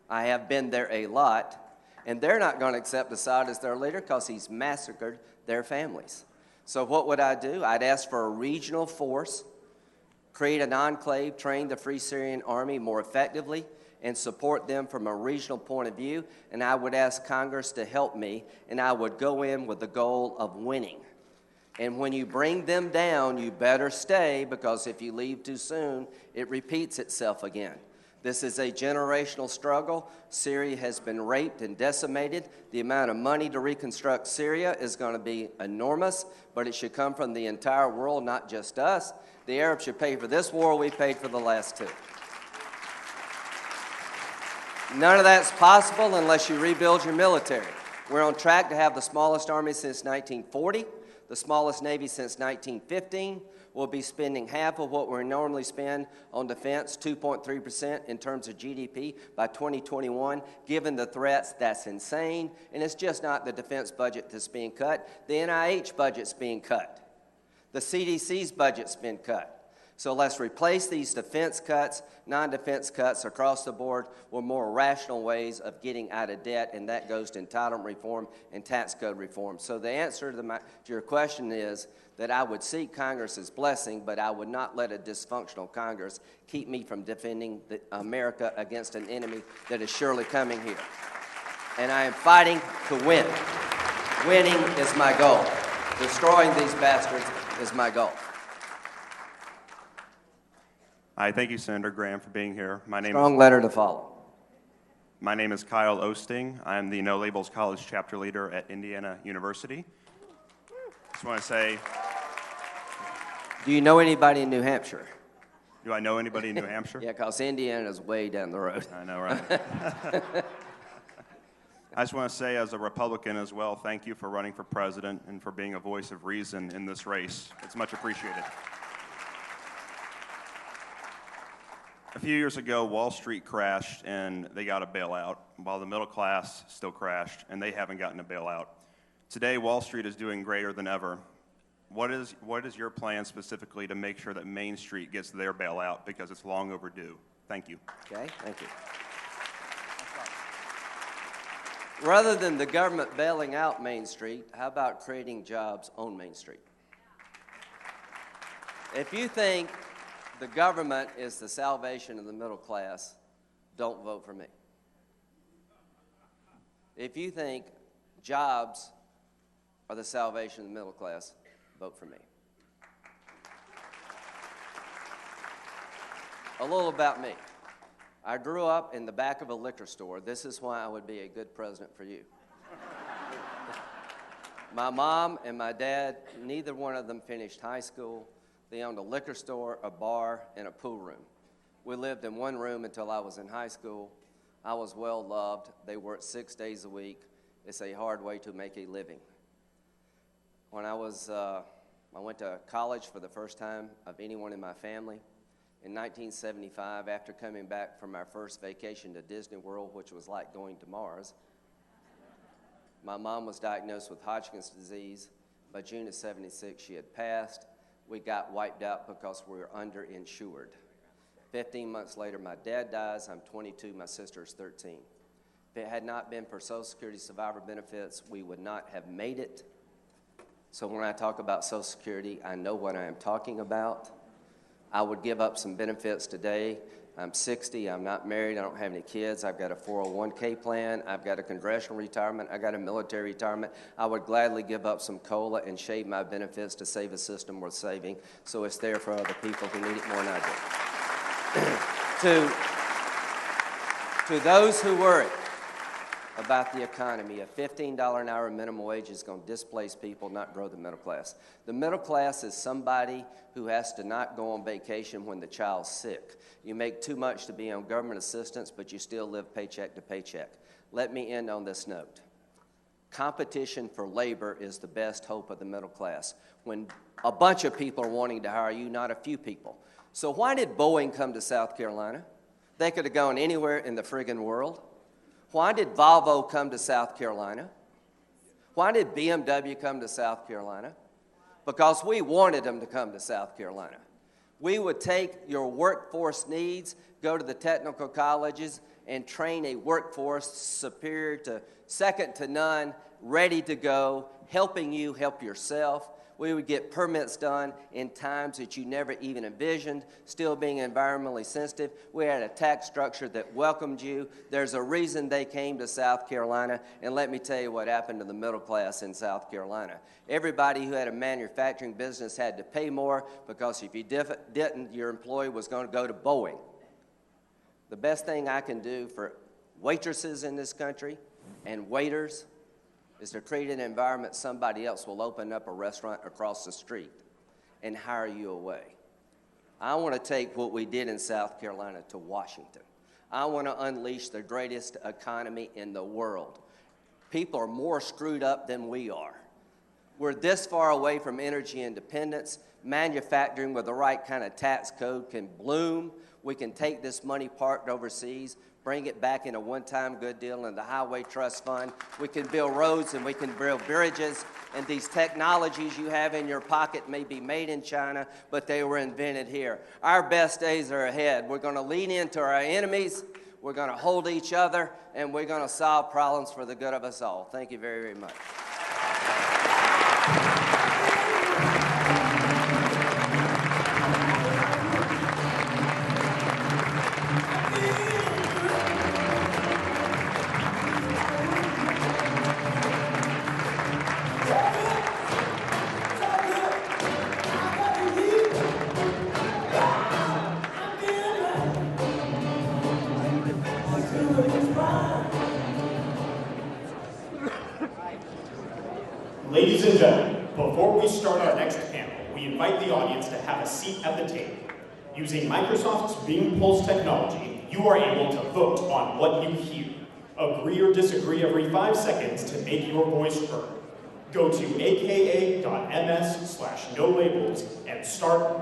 I have been there a lot. And they're not going to accept Assad as their leader because he's massacred their families. So what would I do? I'd ask for a regional force, create an enclave, train the Free Syrian Army more effectively, and support them from a regional point of view. And I would ask Congress to help me, and I would go in with the goal of winning. And when you bring them down, you better stay, because if you leave too soon, it repeats itself again. This is a generational struggle. Syria has been raped and decimated. The amount of money to reconstruct Syria is going to be enormous, but it should come from the entire world, not just us. The Arabs should pay for this war. We paid for the last two. None of that's possible unless you rebuild your military. We're on track to have the smallest army since 1940. The smallest Navy since 1915. We'll be spending half of what we normally spend on defense, 2.3% in terms of GDP by 2021. Given the threats, that's insane. And it's just not the defense budget that's being cut. The NIH budget's being cut. The CDC's budget's been cut. So let's replace these defense cuts, non-defense cuts across the board with more rational ways of getting out of debt, and that goes to entitlement reform and tax code reform. So the answer to your question is that I would seek Congress's blessing, but I would not let a dysfunctional Congress keep me from defending America against an enemy that is surely coming here. And I am fighting to win. Winning is my goal. Destroying these bastards is my goal. Hi, thank you, Senator Graham, for being here. Strong letter to follow. My name is Kyle Osting. I'm the No Labels College chapter leader at Indiana University. Just want to say, do you know anybody in New Hampshire? Do I know anybody in New Hampshire? Yeah, because Indiana is way down the road. I know, right? I just want to say, as a Republican as well, thank you for running for president and for being a voice of reason in this race. It's much appreciated. A few years ago, Wall Street crashed and they got a bailout, while the middle class still crashed and they haven't gotten a bailout. Today, Wall Street is doing greater than ever. What is your plan specifically to make sure that Main Street gets their bailout, because it's long overdue? Thank you. Okay, thank you. Rather than the government bailing out Main Street, how about creating jobs on Main Street? If you think the government is the salvation of the middle class, don't vote for me. If you think jobs are the salvation of the middle class, vote for me. A little about me. I grew up in the back of a liquor store. This is why I would be a good president for you. My mom and my dad, neither one of them finished high school. They owned a liquor store, a bar, and a pool room. We lived in one room until I was in high school. I was well loved. They worked 6 days a week. It's a hard way to make a living. When I went to college for the first time of anyone in my family. In 1975, after coming back from our first vacation to Disney World, which was like going to Mars, my mom was diagnosed with Hodgkin's disease. By June of '76, she had passed. We got wiped out because we were underinsured. 15 months later, my dad dies. I'm 22, my sister is 13. If it had not been for Social Security survivor benefits, we would not have made it. So when I talk about Social Security, I know what I am talking about. I would give up some benefits today. I'm 60, I'm not married, I don't have any kids, I've got a 401k plan, I've got a congressional retirement, I've got a military retirement. I would gladly give up some COLA and shave my benefits to save a system worth saving, so it's there for other people who need it more than I do. To those who worry about the economy, a $15 an hour minimum wage is going to displace people, not grow the middle class. The middle class is somebody who has to not go on vacation when the child's sick. You make too much to be on government assistance, but you still live paycheck to paycheck. Let me end on this note. Competition for labor is the best hope of the middle class. When a bunch of people are wanting to hire you, not a few people. So why did Boeing come to South Carolina? They could have gone anywhere in the friggin' world. Why did Volvo come to South Carolina? Why did BMW come to South Carolina? Because we wanted them to come to South Carolina. We would take your workforce needs, go to the technical colleges, and train a workforce superior to second to none ready to go, helping you help yourself. We would get permits done in times that you never even envisioned, still being environmentally sensitive. We had a tax structure that welcomed you. There's a reason they came to South Carolina, and let me tell you what happened to the middle class in South Carolina. Everybody who had a manufacturing business had to pay more because if you didn't, your employee was going to go to Boeing. The best thing I can do for waitresses in this country and waiters is to create an environment somebody else will open up a restaurant across the street and hire you away. I want to take what we did in South Carolina to Washington. I want to unleash the greatest economy in the world. People are more screwed up than we are. We're this far away from energy independence. Manufacturing with the right kind of tax code can bloom. We can take this money parked overseas, bring it back in a one-time good deal in the Highway Trust Fund. We can build roads and we can build bridges. And these technologies you have in your pocket may be made in China, but they were invented here. Our best days are ahead. We're going to lean into our enemies. We're going to hold each other, and we're going to solve problems for the good of us all. Thank you very, very much. Ladies and gentlemen, before we start our next panel, we invite the audience to have a seat at the table. Using Microsoft's Bing Pulse technology, you are able to vote on what you hear. Agree or disagree every 5 seconds to make your voice heard. Go to aka.ms/no-labels and start.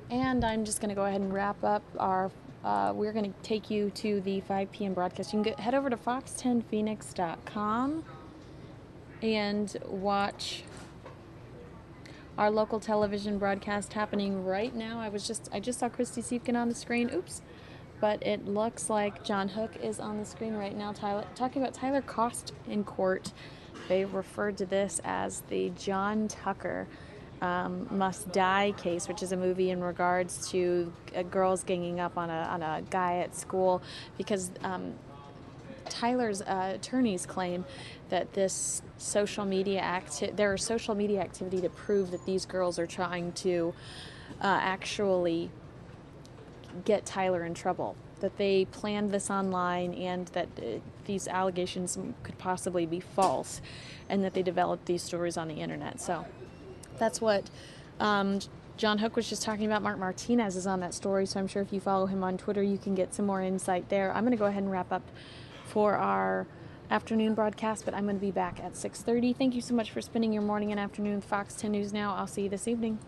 And I'm just going to go ahead and wrap up our, we're going to take you to the 5 p.m. broadcast. You can head over to fox10phoenix.com and watch our local television broadcast happening right now. I just saw Christy Siefkin on the screen. Oops. But it looks like John Hook is on the screen right now, talking about Tyler Cost in court. They referred to this as the John Tucker Must Die case, which is a movie in regards to girls ganging up on a guy at school, because Tyler's attorneys claim that this social media activity to prove that these girls are trying to actually get Tyler in trouble, that they planned this online and that these allegations could possibly be false, and that they developed these stories on the internet. So that's what John Hook was just talking about. Mark Martinez is on that story, so I'm sure if you follow him on Twitter, you can get some more insight there. I'm going to go ahead and wrap up for our afternoon broadcast, but I'm going to be back at 6:30. Thank you so much for spending your morning and afternoon with Fox 10 News Now. I'll see you this evening.